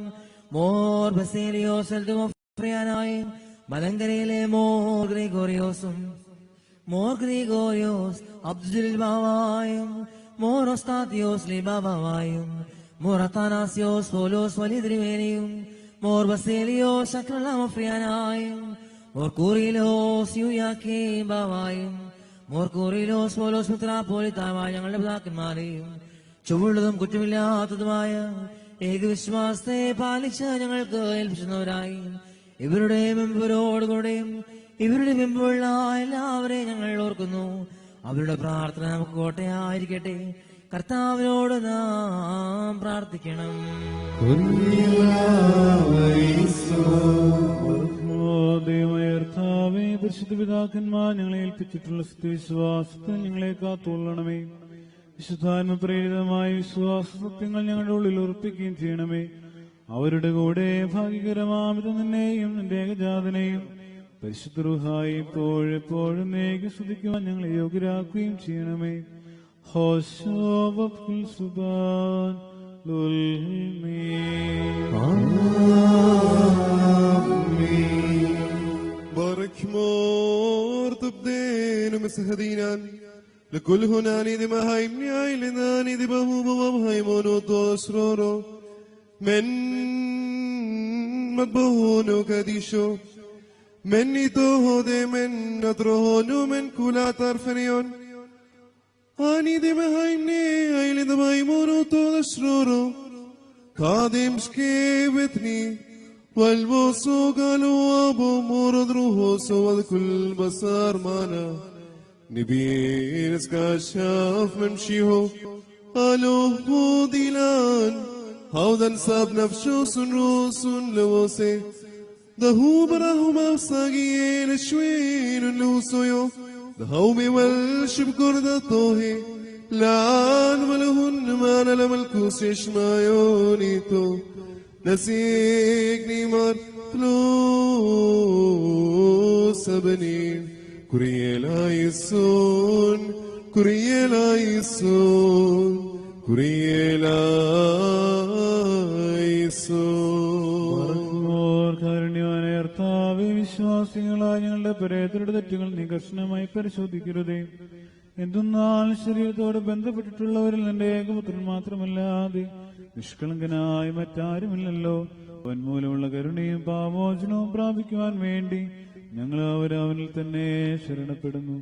മോർ ബസേലിയോ സെൽദുമോഫ്രിയാനായും മലങ്കരയിലെ മോർ ഗ്രിഗോറിയോസും മോർ ഗ്രിഗോറിയോസ് അബ്ദുൽ ബാവായും മോർ ഒസ്താത്തിയോസ് ലിബാവായും മോർ അത്താനാസിയോസ് പോലോസ് വലിദ്രിവേനിയും മോർ ബസേലിയോസ് അക്രലാമഫ്രിയാനായും മോർ കൂറിലോസ് യുയാക്കേ ബാവായും മോർ കൂറിലോസ് പോലോസ് മിത്രാപോലിത്തായ ഞങ്ങളുടെ പിതാക്കന്മാരെയും ചുവടുള്ളതും കുറ്റമില്ലാത്തതുമായ ഏകവിശ്വാസത്തെ പാലിച്ച് ഞങ്ങൾക്ക് ഏൽപ്പിച്ചുന്നവരായി ഇവരുടെയും ഇവരോടുകൂടെയും ഇവരുടെ മുമ്പുള്ള എല്ലാവരെയും ഞങ്ങൾ ഓർക്കുന്നു. അവരുടെ പ്രാർത്ഥന നമുക്ക് കോട്ടയായിരിക്കട്ടെ. കർത്താവിനോട് നാം പ്രാർത്ഥിക്കണം. ദൈവമേ, പരിശുദ്ധ പിതാക്കന്മാർ ഞങ്ങളെ ഏൽപ്പിച്ചിട്ടുള്ള സത്യവിശ്വാസത്തിൽ ഞങ്ങളെ കാത്തുകൊള്ളണമേ. വിശുദ്ധാത്മ പ്രേരിതമായ വിശ്വാസ സത്യങ്ങൾ ഞങ്ങളുടെ ഉള്ളിൽ ഉറപ്പിക്കുകയും ചെയ്യണമേ. അവരുടെ കൂടെ ഭാഗ്യകരമാമിത നിന്നെയും നിന്റെ ഏകജാതനെയും പരിശുദ്ധ റൂഹായി എപ്പോഴും നീക്കി സ്തുതിക്കുവാൻ ഞങ്ങളെ യോഗ്യരാക്കുകയും ചെയ്യണമേ. ഹോശോ വബ്കുൽ സുബാൻ بركمور تبدين ومسهدينان لكل هناني دي مهايم نياي لناني دي بهو بوهايمونو توسرورو من مدبهونو كديشو من نيتوهو دي من نتروهونو من كولا طرفنيون آني دي مهايم نياي لدي بهايمونو توسرورو قادم شكيبتني والبوسو قالوا أبو مرض روحوسو وذكل بصار مانا نبين اسكاشاف من شيهو قالوا هو ديلان هودا ساب نفشو سنروسون لوسي دهو براهم أفساقين شوين لوسويو دهومي والشبكر دا طوهي لان ملهن ما نلم الكوس يشمايونيتو نسيك نيمار فلوس بنين كريلا يسون كريلا يسون كريلا يسون വിശ്വാസികളായ ഞങ്ങളുടെ പരേതരുടെ തെറ്റുകൾ നീ കർശനമായി പരിശോധിക്കരുതേ. എന്തെന്നാൽ ശരീരത്തോട് ബന്ധപ്പെട്ടിട്ടുള്ളവരിൽ നിന്റെ ഏകപുത്രൻ മാത്രമല്ലാതെ നിഷ്കളങ്കനായി മറ്റാരുമില്ലല്ലോ. അവൻമൂലമുള്ള കരുണയും പാമോചനവും പ്രാപിക്കുവാൻ വേണ്ടി ഞങ്ങൾ അവനിൽ തന്നെ ശരണപ്പെടുന്നു.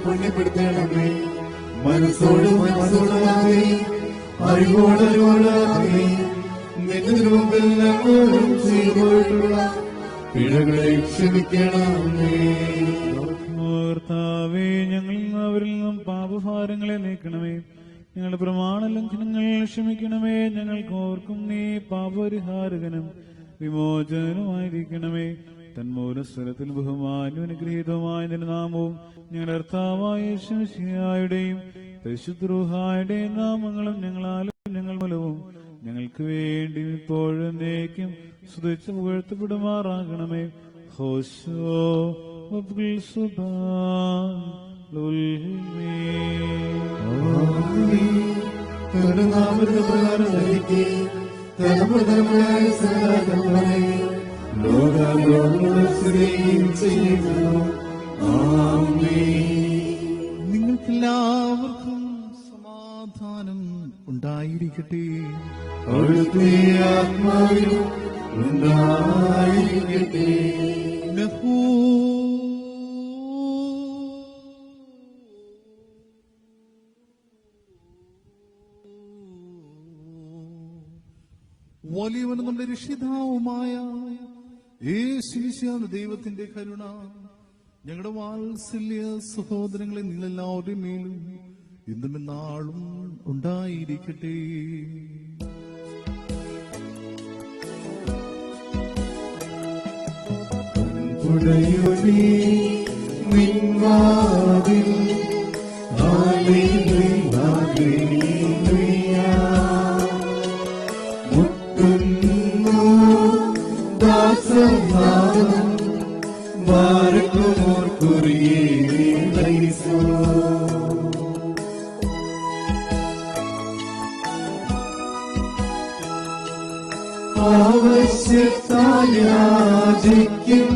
പുണ്യപ്പെടുത്തണമേ. മനസ്സോട് മനസ്സോടാകെ അറിവോടറിവോടാകെ നിന്റെ മുമ്പിൽ ഞങ്ങളും ചെയ്തുപോയിട്ടുള്ള പിഴകളെ ക്ഷമിക്കണമേ. കർത്താവേ, ഞങ്ങളിൽ നിന്ന് അവരിൽ നിന്നും പാപഭാരങ്ങളെ നീക്കണമേ. ഞങ്ങളുടെ പ്രമാണ ലംഘനങ്ങൾ ക്ഷമിക്കണമേ. ഞങ്ങൾക്ക് ഓർക്കും നീ പാപപരിഹാരകനും വിമോചനനുമായിരിക്കണമേ. തന്മൂലസ്ഥലത്തിൽ ബഹുമാനും അനുഗ്രഹീതവുമായ നിന്റെ നാമവും ഞങ്ങളുടെ കർത്താവായ യേശുമിശിഹായുടെയും പരിശുദ്ധ റൂഹായുടെയും നാമങ്ങളും ഞങ്ങളാലും ഞങ്ങൾ മൂലവും ഞങ്ങൾക്ക് വേണ്ടി ഇപ്പോഴും എന്നേക്കും സ്തുതിച്ച് പുകഴ്ത്തപ്പെടുമാറാകണമേ. ഹോശോ വബ്കുൽ സുബാൻ നിങ്ങൾക്കെല്ലാവർക്കും സമാധാനം ഉണ്ടായിരിക്കട്ടെ. അവിടുത്തെ ആത്മാവിലും ഉണ്ടായിരിക്കട്ടെ. വലിയവനും നമ്മുടെ രക്ഷിതാവുമായ യേശുമിശിഹായുടെ ദൈവത്തിന്റെ കരുണ ഞങ്ങളുടെ വാത്സല്യ സഹോദരങ്ങളെ നിങ്ങളെല്ലാവരുടെയും മേലും ഇന്നും നാളും ഉണ്ടായിരിക്കട്ടെ. ആവശ്യത്തായാചിക്കും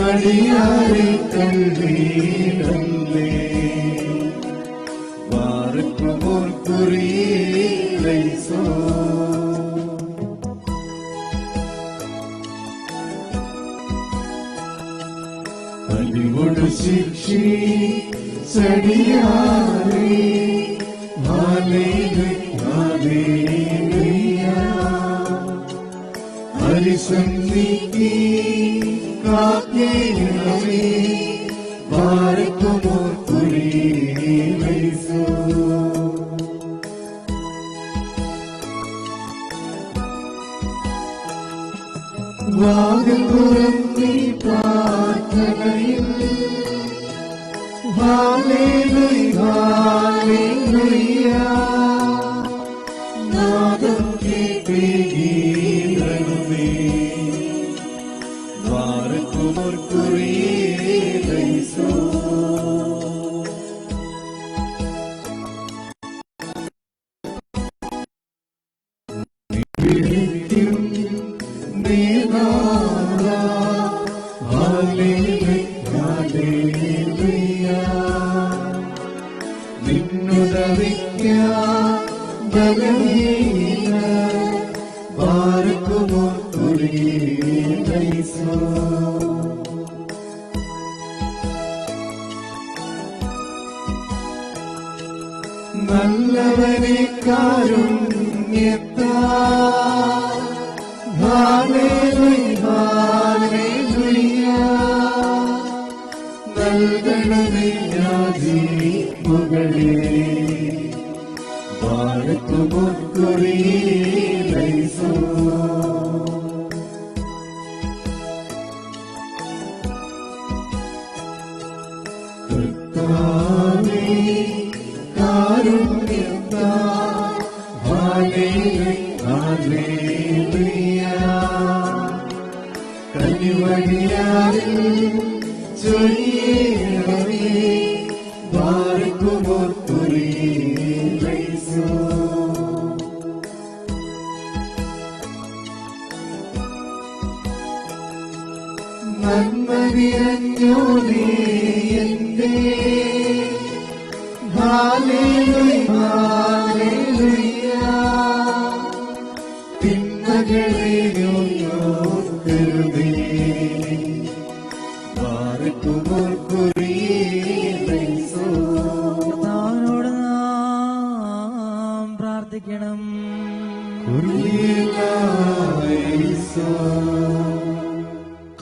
അടിയാരെ കണ്ടീടല്ലേ വാർക്കുമോർ കുറിയേസോ അടികൊടു ശിക്ഷി ചടിയാറേ ഹരിശക്തിക്ക് കാക്കേണമേ വാർക്കുമോർ കുറിയേസോ വാതിൽ തുറന്നീ പ്രാർത്ഥനയിൽ ഹല്ലേലൂയ ഹല്ലേലൂയ നാദം കേട്ടേ ഗീതമേ ദ്വാരകുമോർ കുറിയേലൈസോ നല്ലവനെ കാരുണ്യത്താ ഹല്ലേലൂയ ഹല്ലേലൂയ നൽകണമേ യാചിപ്പുകളെ വാഴ്ത്തുമോർ കുറിയേലൈസോ കർത്താവേ കാരുണ്യത്താ ഹല്ലേലൂയ ഹല്ലേലൂയ കനിവടിയാരിൽ ചൊരിയണമേ വാഴ്ത്തുമോർ കുറിയേലൈസോ നന്മ നിറഞ്ഞോനേ എന്റെ ഹല്ലേലൂയ ഹല്ലേലൂയ തിന്മകളെ ഓർക്കരുതേ വാഴ്ത്തുമോർ കുറിയേലൈസോ കർത്താവിനോട് നാം പ്രാർത്ഥിക്കണം. കുറിയേലൈസോ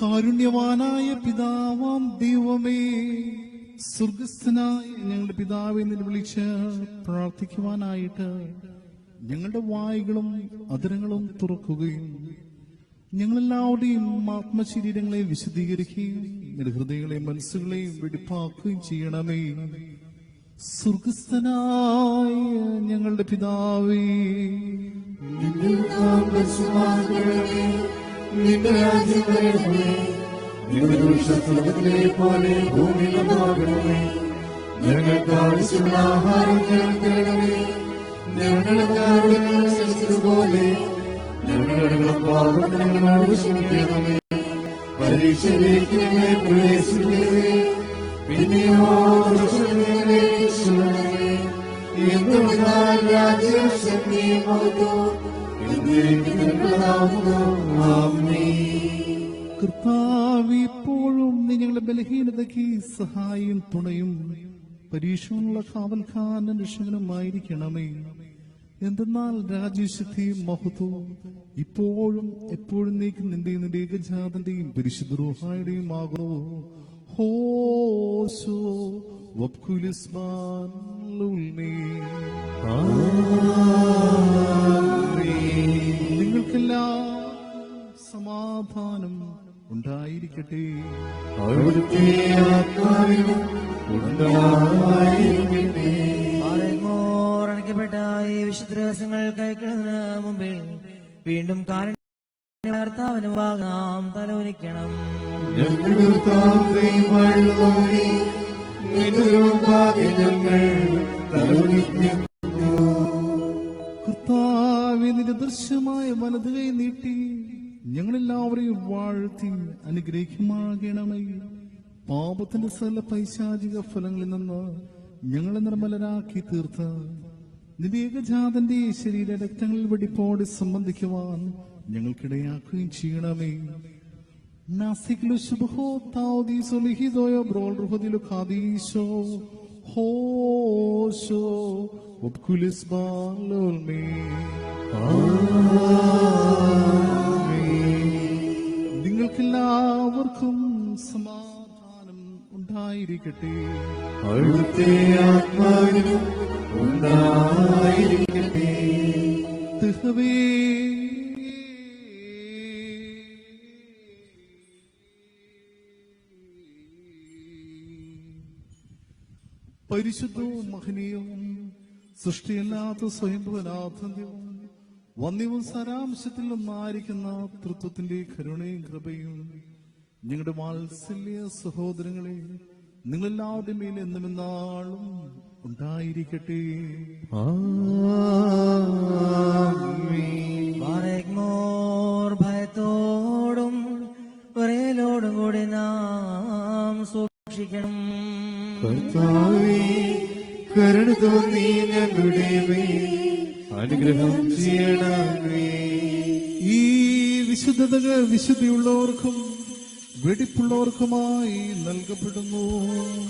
കാരുണ്യവാനായ പിതാവാം ദൈവമേ, സ്വർഗസ്ഥനായ ഞങ്ങളുടെ പിതാവെ എന്ന് വിളിച്ച് പ്രാർത്ഥിക്കുവാനായിട്ട് ഞങ്ങളുടെ വായ്കളും അധരങ്ങളും തുറക്കുകയും ഞങ്ങളെല്ലാവരുടെയും ആത്മശരീരങ്ങളെ വിശദീകരിക്കുകയും ഞങ്ങളുടെ ഹൃദയങ്ങളെയും മനസ്സുകളെയും വെടിപ്പാക്കുകയും ചെയ്യണമേ. സ്വർഗസ്ഥനായ ഞങ്ങളുടെ പിതാവേ, നിന്റെ നാമം പരിശുദ്ധമാക്കണമേ. നിന്റെ രാജ്യം വരണമേ. നിന്റെ ദൃഷ്ടി സ്വർഗ്ഗത്തിലെ പോലെ ഭൂമിയിലുമാകണമേ. ഞങ്ങൾക്ക് ആവശ്യമുള്ള ആഹാരം ഞങ്ങൾക്ക് തരണമേ. ഞങ്ങളുടെ പോലെ ഞങ്ങളുടെ പാപങ്ങളോട് ക്ഷമിക്കണമേ. പരീക്ഷയിലേക്ക് ഞങ്ങളെ പ്രവേശിക്കണമേ. പിന്നെയോ ദുഷ്ടനെ രക്ഷിക്കണമേ. എന്തുകൊണ്ടാൽ രാജ്യം ശക്തിയും മഹത്വവും കർത്താവേ, ഇപ്പോഴും നീ ഞങ്ങളുടെ ബലഹീനതയ്ക്ക് സഹായം തുണയും പരീക്ഷയുള്ള കാവൽക്കാരനും രക്ഷകനുമായിരിക്കണമേ. എന്തെന്നാൽ രാജ്യശക്തിയും മഹത്വവും ഇപ്പോഴും എപ്പോഴും നീക്കും നിന്റെയും നിന്റെ ഏകജാതന്റെയും പരിശുദ്ധ റൂഹായുടെയും ആകുന്നു. ഹോശോ വബ്കുലിസ്മാൻ ലുൽമേ. നിങ്ങൾക്കെല്ലാം സമാധാനം ഉണ്ടായിരിക്കട്ടെ. അവിടുത്തെ ആത്മാവിനും ഉണ്ടായിരിക്കട്ടെ. അണയ്ക്കപ്പെട്ട ഈ വിശുദ്ധ രഹസ്യങ്ങൾ കൈക്കൊള്ളുന്നതിന് മുമ്പിൽ വീണ്ടും കർത്താവിന് വാങ്ങാം തലോനിക്കണം. ഞങ്ങൾ കർത്താവേ, നിന്റെ ദൃശ്യമായ വലത് കൈ നീട്ടി ഞങ്ങളെല്ലാവരെയും വാഴ്ത്തി അനുഗ്രഹിക്കുമാകണമേ. പാപത്തിന്റെ സകല പൈശാചിക ഫലങ്ങളിൽ നിന്ന് ഞങ്ങളെ നിർമ്മലരാക്കി തീർത്ത നിന്റെ ഏകജാതന്റെ ശരീര രക്തങ്ങളിൽ വെടിപ്പോടെ സംബന്ധിക്കുവാൻ ഞങ്ങൾക്കിടയാക്കുകയും ചെയ്യണമേ. നാസിക്ലു ശുഭഹോ താവദീസോ ലിഹിദോയോ ബ്രോൾ റുഹദിലു ഖാദീശോ ഹോശോ വബ്കുലിസ് ബാലോൽമേ. നിങ്ങൾക്കെല്ലാവർക്കും സമാധാനം ഉണ്ടായിരിക്കട്ടെ. അവിടുത്തെ ആത്മാവിനും ഉണ്ടായിരിക്കട്ടെ. പരിശുദ്ധവും മഹനീയവും സൃഷ്ടിയല്ലാത്ത സ്വയംഭവനാഥന്യവും വന്യവും സാരാംശത്തിൽ ഒന്നായിരിക്കുന്ന തൃത്വത്തിന്റെ കരുണയും കൃപയും ഞങ്ങളുടെ വാത്സല്യ സഹോദരങ്ങളെ നിങ്ങളെല്ലാവരുടെ മേൽ എന്നും എന്നാളും ഉണ്ടായിരിക്കട്ടെ. ബാരക്മോർ ഭയത്തോടും വിറയലോടും കൂടി നാം സൂക്ഷിക്കണം. കർത്താവേ, കരുണ തോന്നി ഞങ്ങളുടെ മേൽ അനുഗ്രഹം ചെയ്യണമേ. ഈ വിശുദ്ധതകൾ വിശുദ്ധിയുള്ളവർക്കും വെടിപ്പുള്ളവർക്കുമായി നൽകപ്പെടുന്നു.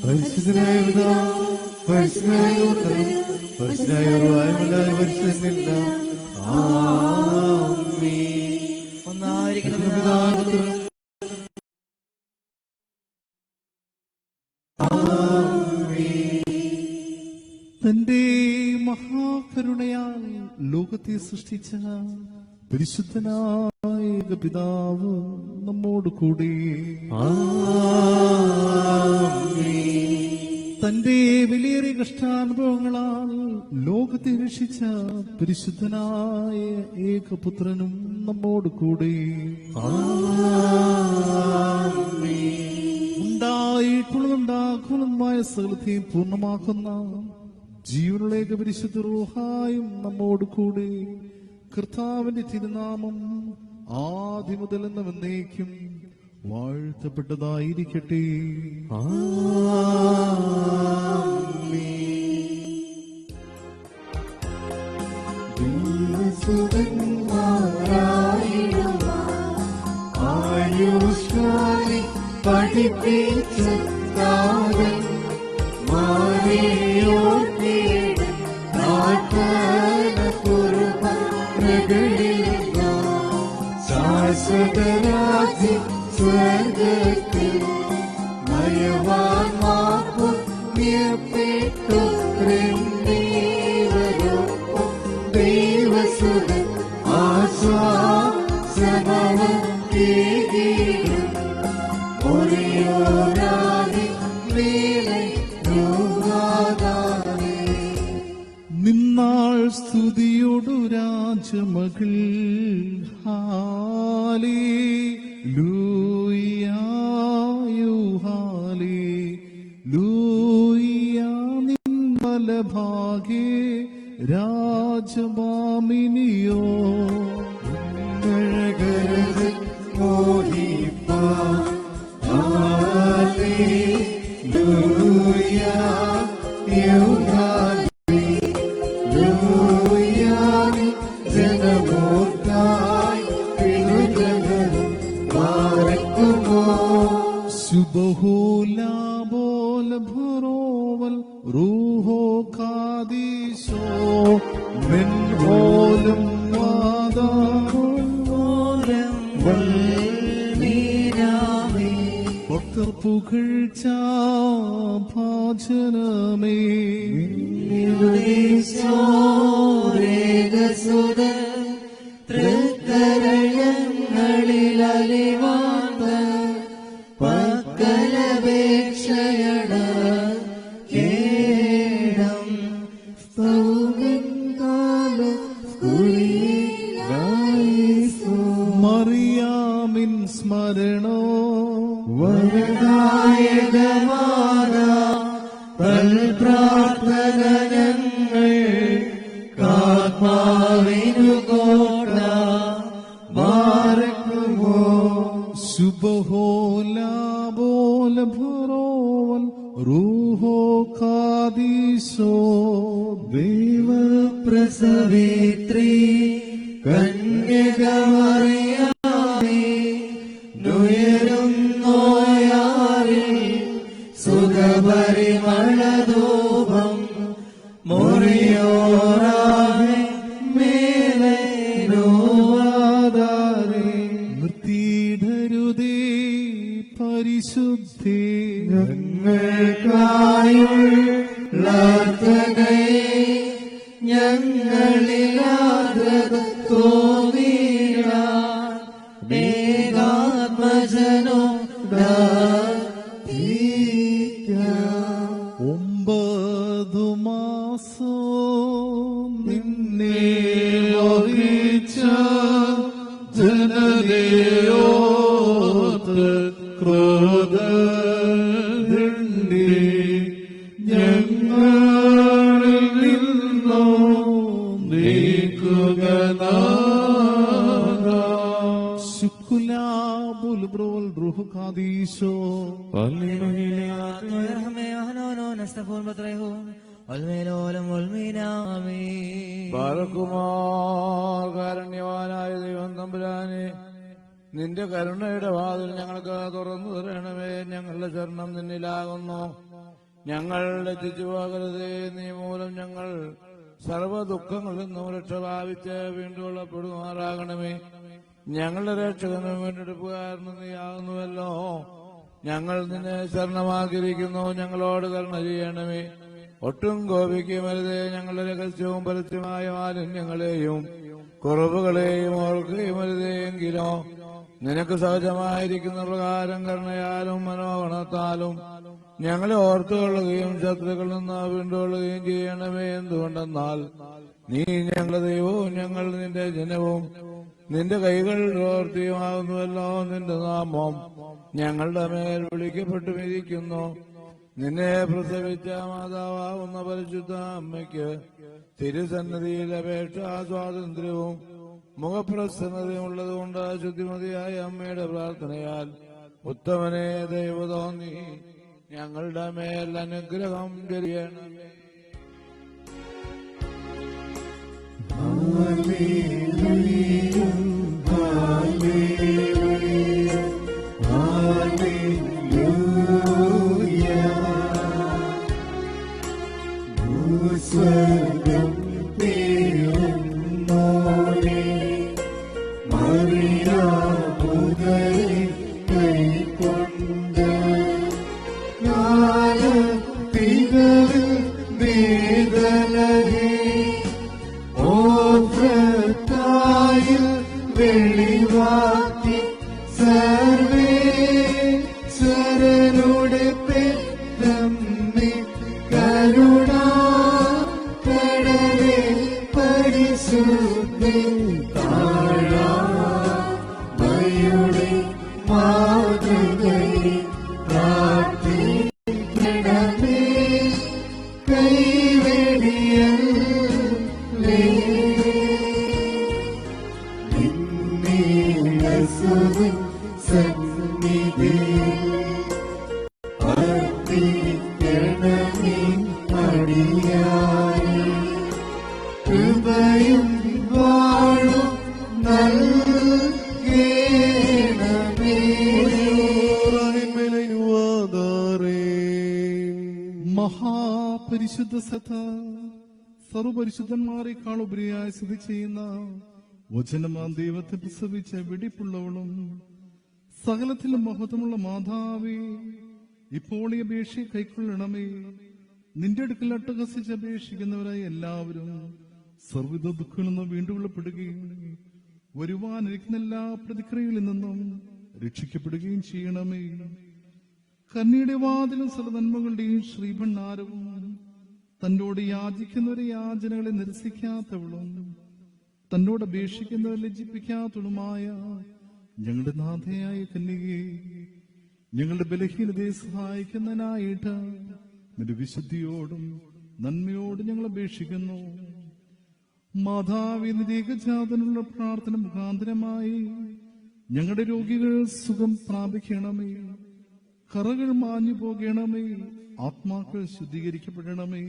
പരിശുദ്ധനായ പിതാവ്, പരിശുദ്ധനായ പുത്രൻ, പരിശുദ്ധനായ റൂഹായുമല്ലാതെ പരിശുദ്ധനില്ല. ആമേൻ. ഒന്നായിരിക്കുന്ന പിതാവ്, പുത്രൻ, തന്റെ മഹാകരുണയാൽ ലോകത്തെ സൃഷ്ടിച്ച പരിശുദ്ധനായ പിതാവ് നമ്മോട് കൂടെ. തന്റെ വിലയേറിയ കഷ്ടാനുഭവങ്ങളാൽ ലോകത്തെ രക്ഷിച്ച പരിശുദ്ധനായ ഏകപുത്രനും നമ്മോട് കൂടെ. ഉണ്ടായിട്ടുള്ളതുണ്ടാക്കുന്നതുമായ സകലത്തെയും പൂർണ്ണമാക്കുന്ന ജീവനുള്ള ഏകപരിശുദ്ധ റൂഹായും നമ്മോട് കൂടെ. കർത്താവിന്റെ തിരുനാമം ആദ്യം മുതൽ എന്നും എന്നേക്കും വാഴ്ത്തപ്പെട്ടതായിരിക്കട്ടെ. ആയുഷ്കാലി പഠിപ്പിച്ച താരൻ മാറിയോർക്കേട് പ്രാർത്ഥന കുർബാനകളിൽ ശാശ്വതരാജ്യം സ്വർഗത്തിൽ നയവാൻ മാപ്പു നിയപ്പെട്ടു ദൈവരൂപം ദൈവസുതൻ ആശ്വാസമവൻ കേകീടും ഒരേയോരാതി മേലെ രൂപാദാനേ. നിന്നാൾ സ്തുതിയോടു രാജമകൾ ഹാലേലൂയാ നിൻവലഭാഗേ രാജമാമിനിയോ മോഹിപ്പാൻ ഹല്ലേലൂയാ യൂഹാലേലൂയാ ജനമോർക്കായി പിതൃജനവും പാർക്കുമോ. സുബഹുലാബോല ഭറോവൽ റൂഹോ കാദീശോ മെൻഹോലും ഭക്തർ പുകഴ്ച ഭാജനമേ. തൃക്കരങ്ങളിൽ അലിവാന്ത പക്കലപേക്ഷയണ കേടം മറിയാമിൻ സ്മരണോ പ്രാർത്ഥന ഞങ്ങൾ കാത്മാവിനു കോട്ട ബാരക്കുമോ. സുബഹോലാബോല ഭറോവൽ റൂഹോ കാദീശോ ദൈവപ്രസവേത്രീ കന്യകമറിയാമേ നുയരുന്നോയാറിൽ സുഖപരിമളധൂപം മുറിയോറാകെ മേലെ നോവാദാരേ. നിർത്തിയിടരുതേ പരിശുദ്ധേ ഞങ്ങൾക്കായുള്ള ഞങ്ങളിലാദ്രതോ ജനിച്ച ജനതയോത്ത് ക്രോധണ്ടി ഞങ്ങളിൽ നിന്നോ നീക്കുക ശുക്കുലാബുൽബ്രോൽ റുഹു ഖാദീശോ കാരുണ്യവാനായ ദൈവം തമ്പുരാനെ, നിന്റെ കരുണയുടെ വാതിൽ ഞങ്ങൾക്ക് തുറന്നു തരണമേ. ഞങ്ങളുടെ ശരണം നിന്നിലാകുന്നു. ഞങ്ങൾ ലജ്ജിച്ചു പോകരുതേ. നീ മൂലം ഞങ്ങൾ സർവ്വ ദുഃഖങ്ങളിൽ നിന്നും രക്ഷ പ്രാപിച്ച് വീണ്ടും ഉള്ളപ്പെടുമാറാകണമേ. ഞങ്ങളുടെ രക്ഷകനും വീണ്ടെടുപ്പുകാരനും നീയാകുന്നുവല്ലോ. ഞങ്ങൾ നിന്നെ ശരണമാക്കിയിരിക്കുന്നു. ഞങ്ങളോട് കരുണ ചെയ്യണമേ. ഒട്ടും കോപിക്കുമരുതേ. ഞങ്ങളുടെ രഹസ്യവും പരസ്യമായ മാലിന്യങ്ങളെയും കുറവുകളെയും ഓർക്കുകയും അരുതേ. എങ്കിലോ നിനക്ക് സഹജമായിരിക്കുന്ന പ്രകാരം കരുണയാലും മനോഗണത്താലും ഞങ്ങളെ ഓർത്തുകൊള്ളുകയും ശത്രുക്കളിൽ നിന്ന് വീണ്ടുകൊള്ളുകയും ചെയ്യണമേ. എന്തുകൊണ്ടെന്നാൽ നീ ഞങ്ങളുടെ ദൈവവും ഞങ്ങൾ നിന്റെ ജനവും നിന്റെ കൈകൾ പ്രവൃത്തിയുമാകുന്നുവല്ലോ. നിന്റെ നാമം ഞങ്ങളുടെ മേൽ വിളിക്കപ്പെട്ടുമിരിക്കുന്നു. നിന്നെ പ്രസവിച്ച മാതാവാകുന്ന പരിശുദ്ധ അമ്മയ്ക്ക് തിരുസന്നിധിയിൽ അപേക്ഷാ സ്വാതന്ത്ര്യവും മുഖപ്രസന്നതയും ഉള്ളതുകൊണ്ട് ശുദ്ധിമതിയായ അമ്മയുടെ പ്രാർത്ഥനയാൽ ഉത്തമനെ ദൈവ തോന്നി ഞങ്ങളുടെ മേൽ അനുഗ്രഹം ചൊരിയണമേ. സ്വർഗം പേരുന്നോരേ മറിയാമുതരെ കൈക്കൊണ്ട് കാലത്തികളിൽ വേദനഹേ ഓർത്തായിൽ വെളിവാക്കി സർവേശ്വരനുടെ പെറ്റമ്മേ കരുണ കടലേ പരിശുദ്ധേ താഴാമയുടെ മാതൃകയെ പ്രാർത്ഥിക്കണമേ. കൈവെടിയല്ലേ നിന്നീടസുവൻ സന്നിധിയിൽ അർപ്പിക്കണമേ അടിയായി. കൃപയും വാഴും നൽകണമേ. മഹാപരിശുദ്ധ സഭ സർവപരിശുദ്ധന്മാരെക്കാൾ ഉപരിയായി സ്ഥിതി ചെയ്യുന്ന വചനമാം ദൈവത്തെ പ്രസവിച്ച വെടിപ്പുള്ളവളും സകലത്തിലും മഹത്വമുള്ള മാതാവേ, ഇപ്പോൾ ഈ അപേക്ഷയെ കൈക്കൊള്ളണമേ. നിന്റെ അടുക്കൽ അട്ടഹസിച്ച് അപേക്ഷിക്കുന്നവരായി എല്ലാവരും സർവ്വത ദുഃഖങ്ങളിൽ നിന്ന് വീണ്ടുകൊള്ളപ്പെടുകയും വരുവാനിരിക്കുന്ന എല്ലാ പ്രതിക്രിയകളിൽ നിന്നും രക്ഷിക്കപ്പെടുകയും ചെയ്യണമേ. കന്യയുടെ വാതിലും സർവ്വനന്മകളുടെയും ശ്രീഭണ്ഡാരവും തന്നോട് യാചിക്കുന്നവരെ യാചനകളെ നിരസിക്കാത്തവളും തന്നോട് അപേക്ഷിക്കുന്നവരെ ലജ്ജിപ്പിക്കാത്തവളുമായ ഞങ്ങളുടെ നാഥയായ കന്യകയെ, ഞങ്ങളുടെ ബലഹീനതയെ സഹായിക്കുന്നതിനായിട്ട് നിന്റെ വിശുദ്ധിയോടും നന്മയോടും ഞങ്ങൾ അപേക്ഷിക്കുന്നു. മാതാവി നിരീകജാതനുള്ള പ്രാർത്ഥന മുഖാന്തരമായി ഞങ്ങളുടെ രോഗികൾ സുഖം പ്രാപിക്കണമേ. കറകൾ മാഞ്ഞു പോകണമേ. ആത്മാക്കൾ ശുദ്ധീകരിക്കപ്പെടണമേ.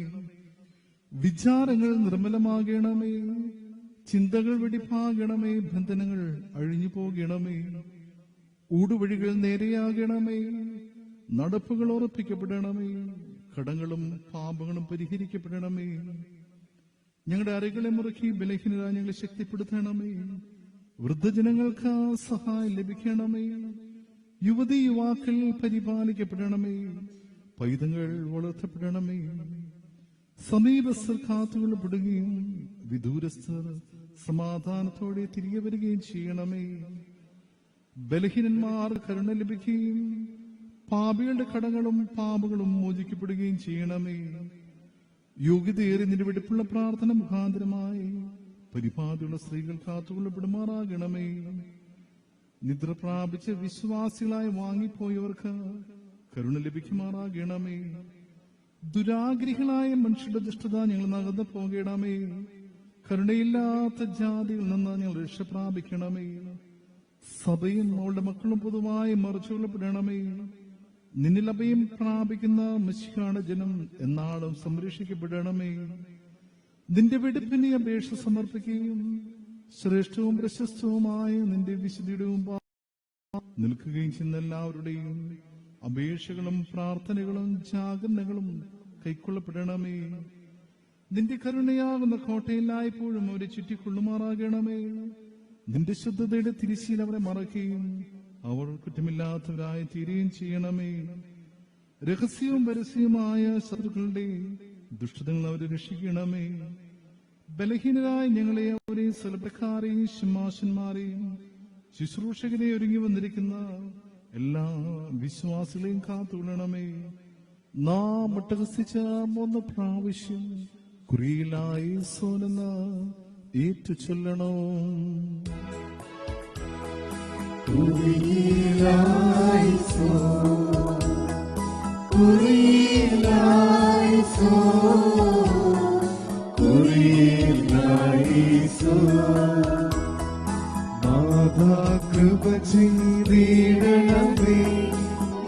വിചാരങ്ങൾ നിർമ്മലമാകണമേ. ചിന്തകൾ വെടിപ്പാകണമേ. ബന്ധനങ്ങൾ അഴിഞ്ഞു പോകണമേ. ഊടുവഴികൾ നേരെയാകണമേ. നടപ്പുകൾ ഉറപ്പിക്കപ്പെടണമേ. കടങ്ങളും പാപങ്ങളും പരിഹരിക്കപ്പെടണമേ. ഞങ്ങളുടെ അരകളെ മുറുക്കി ബലഹീനരായി ഞങ്ങളെ ശക്തിപ്പെടുത്തണമേ. വൃദ്ധജനങ്ങൾക്ക് സഹായം ലഭിക്കണമേ. യുവതി യുവാക്കൾ പരിപാലിക്കപ്പെടണമേ. പൈതങ്ങൾ വളർത്തപ്പെടണമേ. സമീപസ്ഥർ കാത്തുകൊള്ളപ്പെടുകയും വിദൂരസ്ഥർ സമാധാനത്തോടെ തിരികെ വരികയും ചെയ്യണമേ. ബലഹീനന്മാർ കരുണ ലഭിക്കുകയും പാപികളുടെ കടങ്ങളും പാപങ്ങളും മോചിക്കപ്പെടുകയും ചെയ്യണമേ. യോഗ്യതയേറി നിന്റെ വെടിപ്പുള്ള പ്രാർത്ഥന മുഖാന്തരമായി പരിപാടിയുള്ള സ്ത്രീകൾ കാത്തുകൊള്ളപ്പെടുമാറാകണമേ. നിദ്ര പ്രാപിച്ച് വിശ്വാസികളായി വാങ്ങിപ്പോയവർക്ക് കരുണ ലഭിക്കുമാറാകണമേ. ദുരാഗ്രഹികളായ മനുഷ്യരുടെ ദുഷ്ടത ഞങ്ങൾ നകന്നു പോകണമേ. കരുണയില്ലാത്ത ജാതിയിൽ നിന്ന് ഞങ്ങൾ രക്ഷ പ്രാപിക്കണമേ. സഭയും അവളുടെ മക്കളും പൊതുവായി മറച്ചുകൊള്ളപ്പെടണമേ. നിന്നിൽ അഭയം പ്രാപിക്കുന്ന മിശിഹായുടെ ജനം എന്നാളും സംരക്ഷിക്കപ്പെടണമേ. നിന്റെ വെടിപ്പിനെ അപേക്ഷ സമർപ്പിക്കുകയും ശ്രേഷ്ഠവും പ്രശസ്തവുമായ നിന്റെ വിശുദ്ധിയുടെ നിൽക്കുകയും ചെയ്യുന്ന എല്ലാവരുടെയും അപേക്ഷകളും പ്രാർത്ഥനകളും ജാഗരണകളും കൈക്കൊള്ളപ്പെടണമേ. നിന്റെ കരുണയാകുന്ന കോട്ടയിലായപ്പോഴും അവരെ ചുറ്റിക്കൊള്ളുമാറാകണമേ. നിന്റെ ശുദ്ധതയുടെ തിരിശീൽ അവരെ മറക്കുകയും അവർ കുറ്റമില്ലാത്തവരായി തീരുകയും ചെയ്യണമേ. രഹസ്യവും പരസ്യവുമായ ശത്രുക്കളുടെ ദുഷ്ടതകൾ അവരെ രക്ഷിക്കണമേ. ബലഹീനരായ ഞങ്ങളെ അവരെ സലഭക്കാരെയും ശമാശന്മാരെയും ശുശ്രൂഷകരെ ഒരുങ്ങി വന്നിരിക്കുന്ന എല്ലാ വിശ്വാസികളെയും കാത്തുകൊള്ളണമേ. നാം ഒട്ടഹസിച്ച 3 പ്രാവശ്യം കുറിയിലായി സോനെന്ന് ഏറ്റു ചൊല്ലണോ. കൃപ ചെയ്തിടണമേ,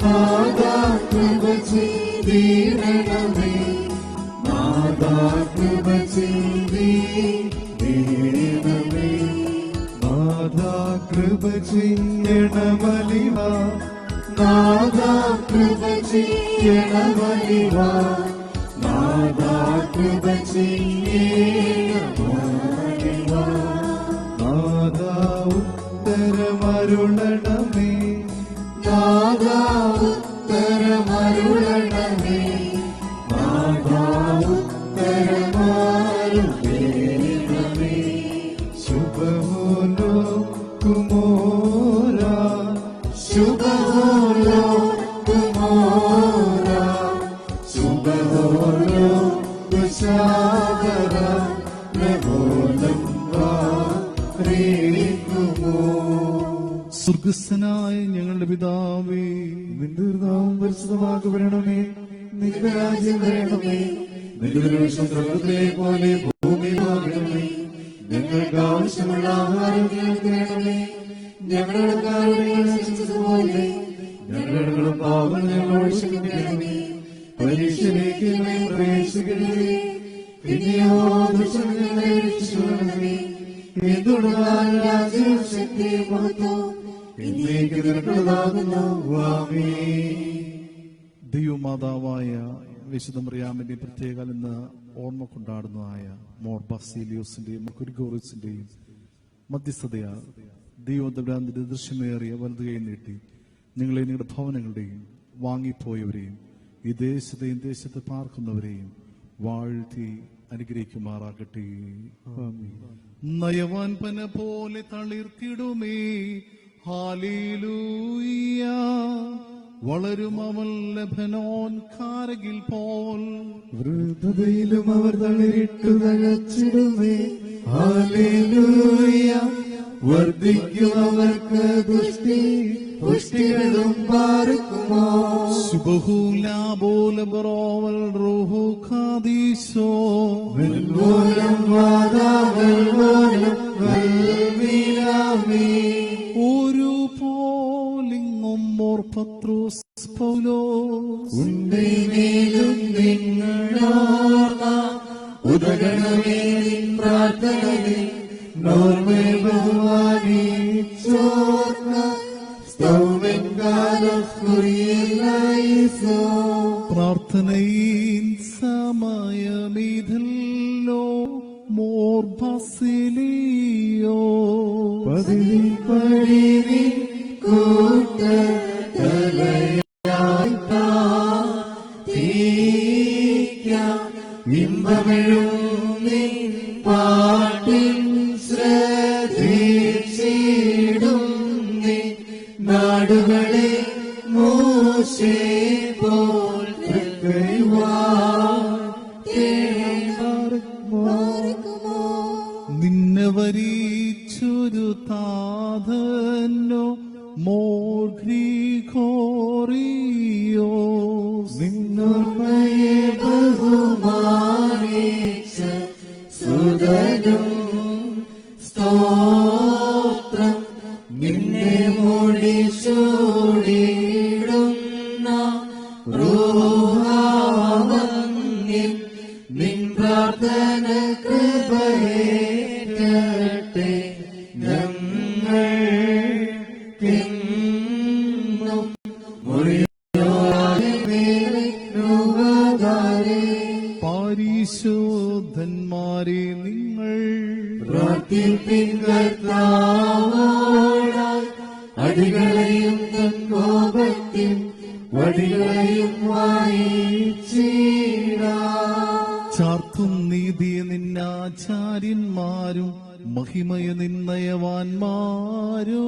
മാതാ കൃപ ചെയ്തിടണമേ, മാതാ കൃപ ചെയ്തിടണമേ, മാതാ കൃപ ചെയ്യണമലിവ, മാതാ കൃപ ചെയ്യണമലിവ, മാതാ കൃപ ചെയ്യണമലിവ, മാതാ ഉത്തരമരുളണമേ, മാതാ ഉത്തരമരുളണമേ, മാതാ ഉത്തരമരുളണമേ. ശുഭമോനോ കുമോര, ശുഭമോനോ കുമോര, ശുഭമോനോ കുശാവര നമോലം സ്വർഗസ്ഥനായ ഞങ്ങളുടെ പിതാവേ, നിന്റെ നാമം പരിശുദ്ധമാക്കപ്പെടണമേ, നിന്റെ രാജ്യം വരണമേ, നിന്റെ തിരുവിഷ്ടം സ്വർഗ്ഗത്തിലെ പോലെ ഭൂമിയിലാകണമേ. ഞങ്ങൾക്ക് ആവശ്യമുള്ള ആഹാരം ഞങ്ങൾക്ക് വേണമേ, ഞങ്ങളുടെ കാരണങ്ങളെ ശിക്ഷിച്ചതുപോലെ ഞങ്ങളുടെ പാപങ്ങൾ ഞങ്ങളോട് ക്ഷമിക്കണമേ. പരീക്ഷയിലേക്ക് ഞങ്ങളെ പ്രവേശിക്കരുതേ, പിന്നെയോ ദുഷ്ടനിൽ ഞങ്ങളെ രക്ഷിച്ചുകൊള്ളണമേ. എന്തുകൊണ്ടാൽ രാജ്യവും ശക്തിയും മഹത്വവും എന്നേക്ക് നിനക്കുള്ളതാകുന്നു. ആമേൻ. ദൈവമാതാവായ വിശുദ്ധ മറിയാമിന്റെ പ്രത്യേക ഇന്ന് ഓർമ്മ കൊണ്ടാടുന്നതായ മോർ ബാസിലിയോസിന്റെയും കുരിഗോറിസിന്റെയും മധ്യസ്ഥതയാൽ ദൈവത്തിന്റെ ദൃശ്യമേറിയ വലതു കൈ നീട്ടി നിങ്ങളെ നിങ്ങളുടെ ഭവനങ്ങളുടെയും വാങ്ങിപ്പോയവരെയും ഈ ദേശത്തെയും ദേശത്ത് പാർക്കുന്നവരെയും വാഴ്ത്തി അനുഗ്രഹിക്കുമാറാകട്ടെ. നയവാൻ പന പോലെ തളിർത്തിടുമേ, ഹല്ലേലൂയ. വളരും അവൻ ലബനോൻ കാരകിൽ പോൽ, വൃദ്ധതയിലും അവർ തളിരിട്ടു തഴച്ചിടുമേ, ഹല്ലേലൂയ. വർദ്ധിക്കും അവർക്ക് ദുഷ്ടി, പുഷ്ടികളും പാർക്കുമോ. ശുഭഹൂലാബോലബറോവൽ റൂഹു ഖാദീശോ, വെൽമൂലം വാദാവൽമൂലം വൽമീനാമീ. ഒരു പോലിങ്ങും മോർ പത്രോസ് പൗലോസ്, ഉണ്ടേലും നിങ്ങളോർമ്മ ഉദകണമേ നിൻ പ്രാർത്ഥനയിൽ. നോർമേ ബഹുമാനിച്ചോർമ്മ സ്തൗമൻ കാലക്കുറിയിലായിസോ. പ്രാർത്ഥനയിൻ സമയമീതല്ലോ മോർ ബാസിലിയോ. പതിവിൻ കൂട്ടത്തലയായി പ്രാർത്ഥിക്കാം. ഇമ്പമെഴും നിൻ പാട്ടിൻ ശ്രദ്ധിച്ചിടും നീ. നാടുകളെ മോശെ പോൽ നിന്നെ ചുരുതാധനോ മോർ ഗ്രിഗോറിയോസ് നിന്നോർമ്മയെ ബഹുമാനിച്ച സുതനും സ്തോത്രം നിന്നെ മൂടി ചൂടിടുന്ന റൂഹാവന്യൻ നിൻ പ്രാർത്ഥന കൃപയേറ്റട്ടെ ഞങ്ങൾക്കെന്നും മുറിയോടെ മേലുപകാരേ പരിശുദ്ധന്മാരെ നിങ്ങൾ പ്രാർത്ഥിപ്പിൻ കർത്താവോടായി അടികളെയും തൻ കോപത്തിൽ വടികളെയും വായിച്ചിടാം. ചാർത്തും നീതിയെ നിന്നാചാര്യന്മാരും മഹിമയ നിന്നയവാന്മാരും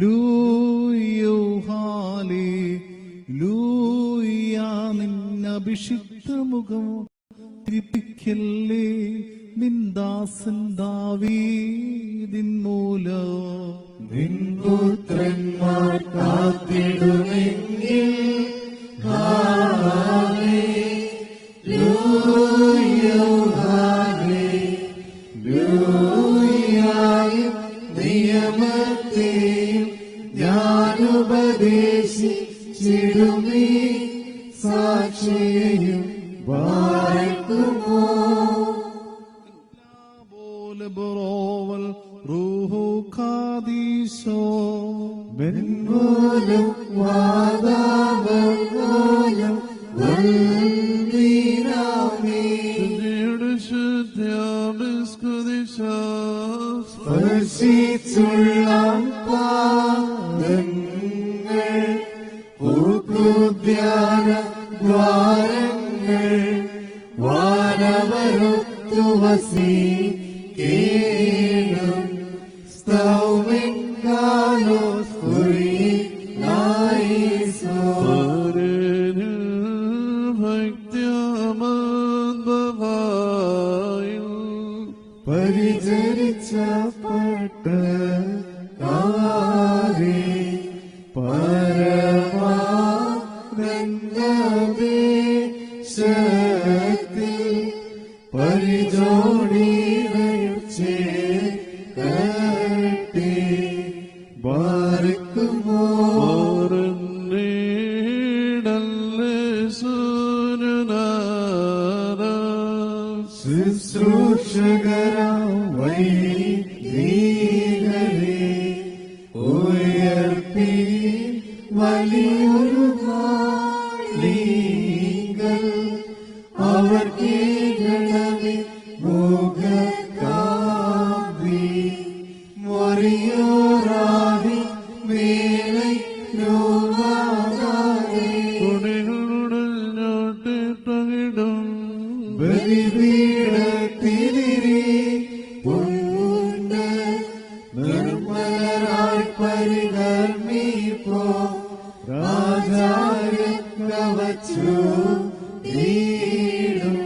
ഹാലേലൂയോ ഹാലേലൂയ നിന്നഭിഷിക്ത മുഖം തിരിപ്പിക്കല്ലേ നിന്ദാസൻ ദാവീദിൻ മൂലം നിൻ പുത്രന്മാർ കാത്തിടുമെങ്കിൽ ഹാലേലൂയോ ഹാലേലൂയായും നിയമത്തെയും ഞാനുപദേശിച്ചിടുമേ സാക്ഷിയെയും വാഴ്ത്തുമോ ബറോവൽ റൂഹു ഖാദീശോ ബെൻമൂലം വാദാവോലം വൽമീനാമേ സ്പർശിച്ചുള്ള പാദങ്ങൾ പൂക്കുദ്യാന ദ്വാരങ്ങൾ വാനവരുത്തു വസിക്കേണം സ്തൗമിൻ കാലോസ് കുറിയിലായിസോ പരിചരിച്ചപ്പെട്ട കാരേ പരമാനന്ദദേശത്തിൽ പരിജോടികട്ടി ബാർക്കുമോ ശുശ്രൂഷകരാം വൈദികരെ ഉയർത്തി വലിയൊരു മാളികൾ അവർ കേൾക്കണമേ മുഖകാന്തി മൊറിയോറാവി മേലെ ബലിപീഠത്തിലിരി പുണ്യ നിർമ്മലരായി പരികർമ്മിപ്പോ രാജായ കവച്ചു നീടും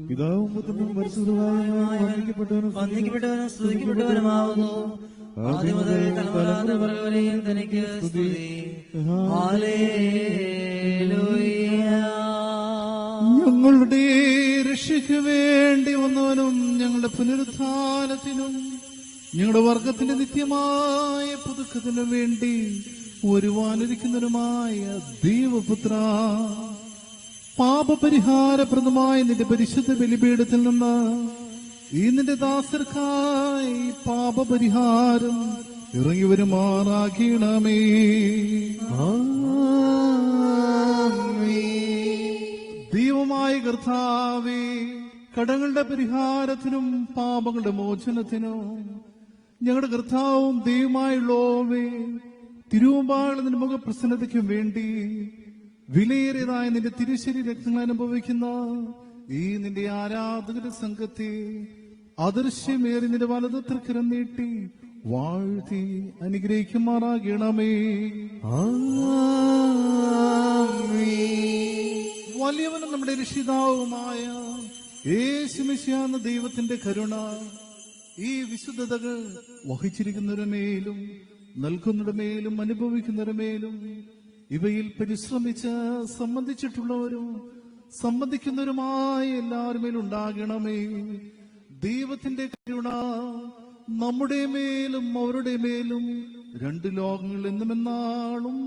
പിതാവും പുത്രനും പരിശുദ്ധമായ വന്ദിക്കപ്പെട്ടവനും സ്തുതിക്കപ്പെട്ടവനുമാവുന്നു ആദ്യം മുതൽ തലമുറ തലമുറവരെയും തനിക്ക് സ്തുതി. ഹല്ലേലൂയ. ഞങ്ങളുടെ രക്ഷയ്ക്ക് വേണ്ടി വന്നവനും ഞങ്ങളുടെ പുനരുത്ഥാനത്തിനും ഞങ്ങളുടെ വർഗത്തിന്റെ നിത്യമായ പുതുക്കത്തിനും വേണ്ടി വരുവാനിരിക്കുന്നവരുമായ ദൈവപുത്ര, പാപപരിഹാരപ്രദമായ നിന്റെ പരിശുദ്ധ ബലിപീഠത്തിൽ നിന്ന് ഈ നിന്റെ ദാസർക്കായി പാപപരിഹാരം ഇറങ്ങി വരുമാറാകണമേ. ദൈവമായ കർത്താവേ, കടങ്ങളുടെ പരിഹാരത്തിനും പാപങ്ങളുടെ മോചനത്തിനും ഞങ്ങളുടെ കർത്താവും ദൈവമായുള്ളോവേ, തിരുവമ്പാടുള്ള നിന്റെ മുഖപ്രസന്നതയ്ക്കും വേണ്ടി വിലയേറിയതായ നിന്റെ തിരുശരി രക്തങ്ങൾ അനുഭവിക്കുന്ന ഈ നിന്റെ ആരാധകരുടെ സംഘത്തെ അദൃശ്യമേറി നിന്റെ വലതുത്രക്കരം നീട്ടി വാഴ്ത്തി അനുഗ്രഹിക്കുമാറാകണമേ. ആമേൻ. വലിയവനും നമ്മുടെ രക്ഷിതാവുമായ യേശുമിശിഹാ എന്ന ദൈവത്തിന്റെ കരുണ ഈ വിശുദ്ധതകൾ വഹിച്ചിരിക്കുന്നവരുടെ മേലും നൽകുന്നവരുടെ മേലും അനുഭവിക്കുന്നവരുടെ മേലും ഇവയിൽ പരിശ്രമിച്ച് സംബന്ധിച്ചിട്ടുള്ളവരും സംബന്ധിക്കുന്നവരുമായ എല്ലാവരും മേലും ഉണ്ടാകണമേ. ദൈവത്തിന്റെ കരുണ നമ്മുടെ മേലും അവരുടെ മേലും രണ്ട് ലോകങ്ങൾ എന്നും എന്നാളും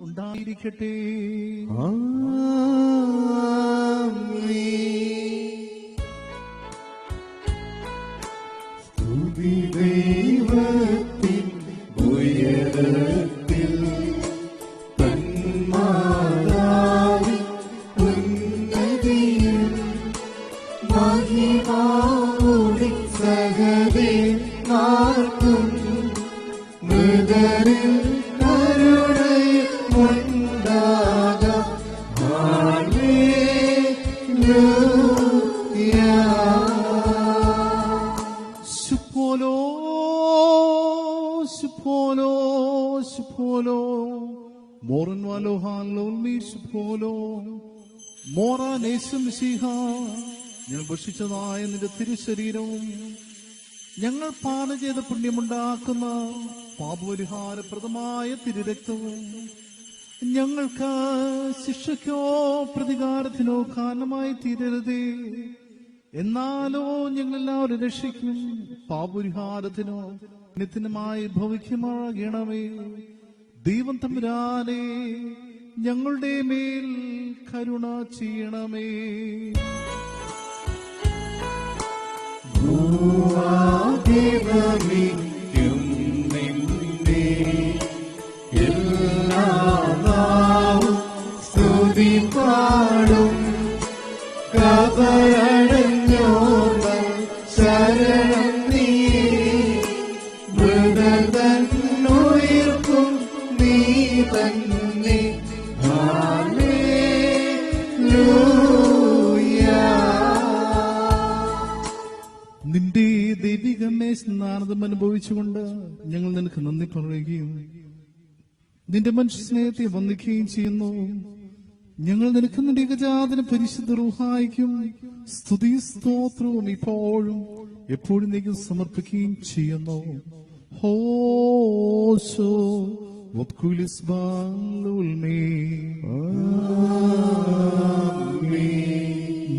ഉണ്ടായിരിക്കട്ടെ. സ്തുതി ദൈവത്തിൻ ഉയരത്തിൽ, തന്മാതാവിൻ ഉന്നതിയിൽ, മഹിമാവുടെ സഹദേവന്മാർക്കും മൃതരിൽ കരുണയുമുണ്ടാകാം. ഹല്ലേലൂയ. ശുഭോലോ ശുഭോലോ ശുഭോലോ മോറൻ വാലോ ഹാലോൽമി ശുഭോലോ മോറാനേശം മിശിഹ, ഞങ്ങൾ ഭക്ഷിച്ചതായ നിന്റെ തിരുശരീരവും ഞങ്ങൾ പാനം ചെയ്ത പുണ്യമുണ്ടാക്കുന്ന പാപപരിഹാരപ്രദമായ തിരുരക്തവും ഞങ്ങൾക്ക് ശിക്ഷയ്ക്കോ പ്രതികാരത്തിനോ കാരണമായി തീരരുതേ. എന്നാലോ ഞങ്ങളെല്ലാവരും രക്ഷിക്കും പാപപരിഹാരത്തിനോ നിത്യമായി ഭവിക്കുമാകണമേ. ദൈവം തമ്പുരാനെ ഞങ്ങളുടെ മേൽ കരുണ ചെയ്യണമേ. ഭൂവാദിവമിക്കും നിന്നെ എല്ലാ നാവും സ്തുതി പാടും. കബറടഞ്ഞോർവൻ ശരണം നീ, മൃതനുയിർക്കും നീ തന്നെ. നിന്റെ ദൈവികമേ സ്നാനതം അനുഭവിച്ചുകൊണ്ട് ഞങ്ങൾ നിനക്ക് നന്ദി പറയുകയും നിന്റെ മനുഷ്യ സ്നേഹത്തെ വന്ദിക്കുകയും ചെയ്യുന്നു. ഞങ്ങൾ നിനക്ക് നിന്റെ ഏകജാതന പരിശുദ്ധ റൂഹായിക്കും സ്തുതി സ്തോത്രവും ഇപ്പോഴും എപ്പോഴും നീക്കും സമർപ്പിക്കുകയും ചെയ്യുന്നു. ഹോശോ വബ്കുലിസ് ബാലുൽമേ.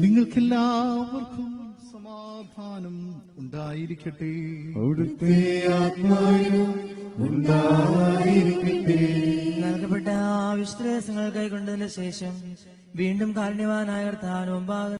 നിങ്ങൾക്കെല്ലാവർക്കും സമാധാനം ഉണ്ടായിരിക്കട്ടെ. അവിടുത്തെ ആത്മാവിനും ഉണ്ടായിരിക്കട്ടെ. നൽകപ്പെട്ട വിശ്വാസങ്ങൾ കൈക്കൊണ്ടതിന് ശേഷം വീണ്ടും കാരുണ്യവാനായ കർത്താവിന് മുമ്പാകെ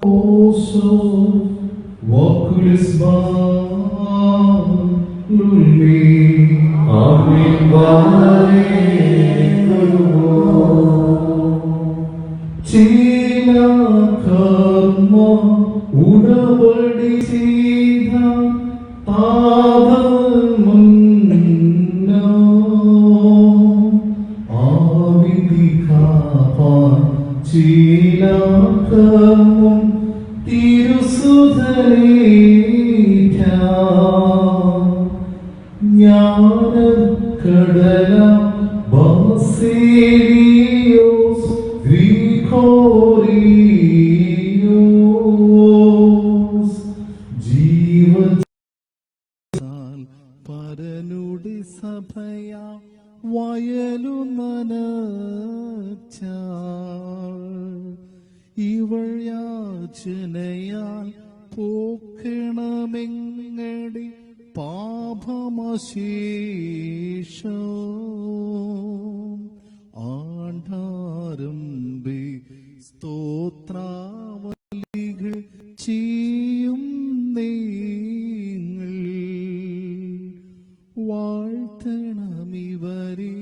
Also, वकुलिस बालुल्मे. ആമേൻ. ചില കർമ്മ ഉടമ്പടി ചെയ്ത പാപമുന്നോ ആവിധി കാപ്പാൻ ചില കർമ്മം ജ്ഞാനക്കടല ബാസിലിയോസ് ഗ്രിഗോറിയോസ് ജീവൻ പരനുടെ സഭയ വയലു നനച്ചാൾ ഇവൾ യാചനയാൽ പോക്കണമെങ്ങടി പാപമശേഷം ആണ്ടാരംബി സ്തോത്രാവലികൾ ചെയ്യും നിങ്ങൾ വാഴ്ത്തണമിവരെ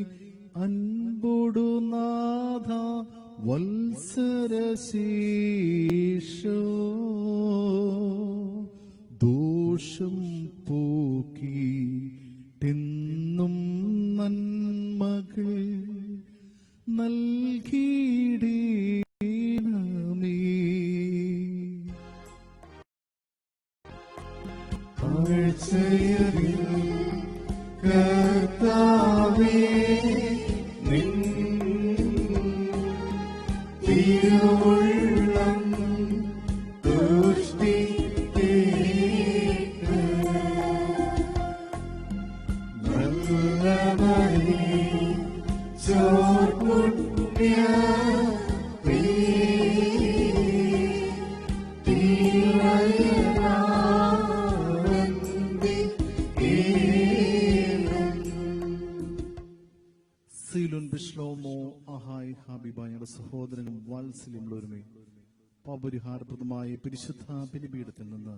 അൻപൊടു നാഥ വൽ വത്സരശീഷോ ദോഷം പോക്കിട്ടെന്നും നന്മകൾ നൽകിയിടേണമേ. കർത്താവേ നിൻ തിരുവുള്ളം ദൃഷ്ടി നല്ലവഴി ചോർപുണ്യ സീലുൻ ബിഷ്ലോമോ അഹായ് ഹാബിബായുടെ സഹോദരനും വാത്സല്യമുള്ളവരുമേ, പാപരിഹാരപ്രദമായ പരിശുദ്ധ ബലിപീഠത്തിൽ നിന്ന്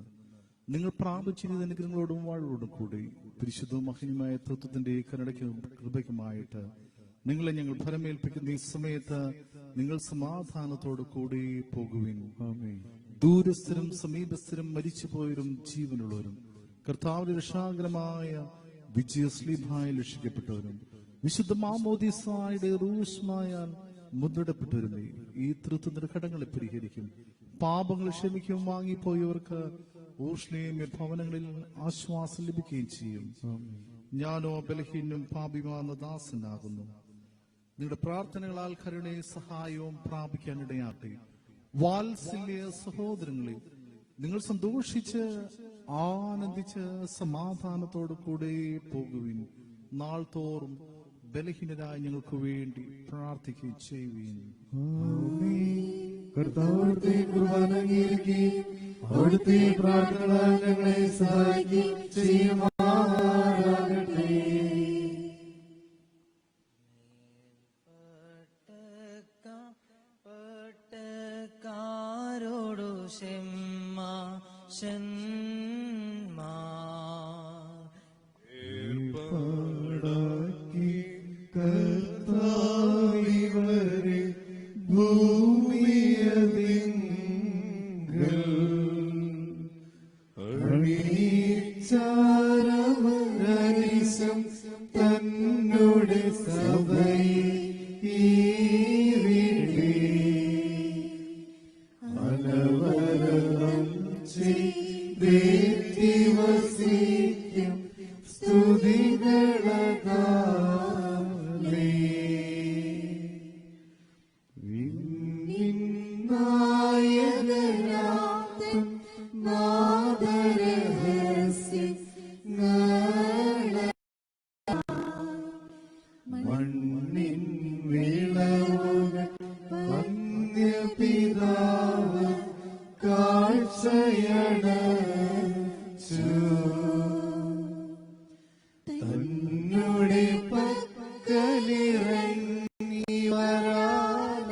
നിങ്ങൾ പ്രാപിച്ചിരുന്ന അനുഗ്രഹങ്ങളോടും വാഴോടും കൂടി പരിശുദ്ധവും മഹിമമായ തത്വത്തിന്റെ കരുണയ്ക്കും കൃപയ്ക്കുമായിട്ട് നിങ്ങളെ ഞങ്ങൾ ഫലമേൽപ്പിക്കുന്ന ഈ സമയത്ത് നിങ്ങൾ സമാധാനത്തോടു കൂടി പോകുവിൻ. ദൂരസ്ഥരും സമീപസ്ഥരും മരിച്ചുപോയവരും ജീവനുള്ളവരും കർത്താവിന്റെ രക്ഷാകരമായ വിജയസ്ലീഭായി രക്ഷിക്കപ്പെട്ടവരും വിശുദ്ധ മാമോദീസായുടെ റൂഷ്മായാൽ മുദ്രടപ്പെട്ടവരുമേ, ഈ തൃത്വത്തിന്റെ ഘടകങ്ങളെ പരിഹരിക്കും, പാപങ്ങൾ ക്ഷമിക്കും, വാങ്ങിപ്പോയവർക്ക് ഊഷ്ണീയ ഭവനങ്ങളിൽ ആശ്വാസം ലഭിക്കുകയും ചെയ്യും. ഞാനോ ബലഹീനും പാപിമാർന്ന ദാസനാകുന്നു. നിങ്ങളുടെ പ്രാർത്ഥനകളാൽ കരുണയും സഹായവും പ്രാപിക്കാനിടയാട്ടെ. വാത്സല്യ സഹോദരങ്ങളെ, നിങ്ങൾ സന്തോഷിച്ച് ആനന്ദിച്ച് സമാധാനത്തോടു കൂടെ പോകുവിൻ. നാൾ തോറും ബലഹീനരായ ഞങ്ങൾക്ക് വേണ്ടി പ്രാർത്ഥിക്കുകയും ചെയ്യുവിൻ. കർത്താവിന്റെ കുർബാന അംഗീകരിക്കുകയും അവിടുത്തെ പ്രാർത്ഥനകളാൽ ഞങ്ങളെ സഹായിക്കുകയും ചെയ്യുമാറാകട്ടെ. പട്ടക്കാരോടു ഷെമ്മാ ഷന്മാ ഏർപ്പാടാക്കി കർത്താവിവരെ ഭൂമിയതിങ്കൽ അണിയിച്ചാരവരനിശം തന്നോട് സഭയിൽ അനവരതം ചെയ്തേറ്റി വസിക്കും സ്തുതികളതാലേ. നായകനാഥൻ നാദരഹസ്യങ്ങളെ മണ്ണിൻ വിളവുകൾ വന്യപിതാവ് കാഴ്ചയടച്ചു തന്നുടെ പക്കലിറങ്ങി വരാന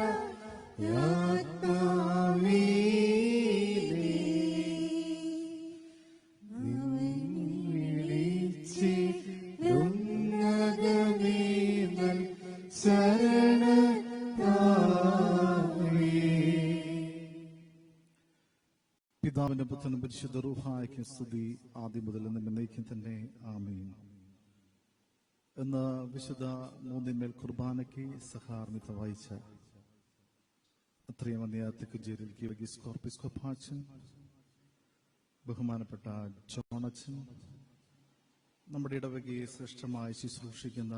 യാത്മാവീലേ വിളിച്ചിരുന്നതമേതൽ ശരണത്താവേ. പിതാവിന്റെ പുത്രനും പരിശുദ്ധ റൂഹായ്ക്കും സ്തുതി, ആദ്യം മുതൽ എന്നേക്കും തന്നെ ആമേൻ. എന്ന് വിശുദ്ധ മൂന്നിന്മേൽ കുർബാനയ്ക്ക് സഹാർമിത വായിച്ച അത്രയും തെക്കുംചേരിൽ ഗീവർഗീസ് ബഹുമാനപ്പെട്ട ജോണച്ചൻ, നമ്മുടെ ഇടവകയെ ശ്രേഷ്ഠമായി ശുശ്രൂഷിക്കുന്ന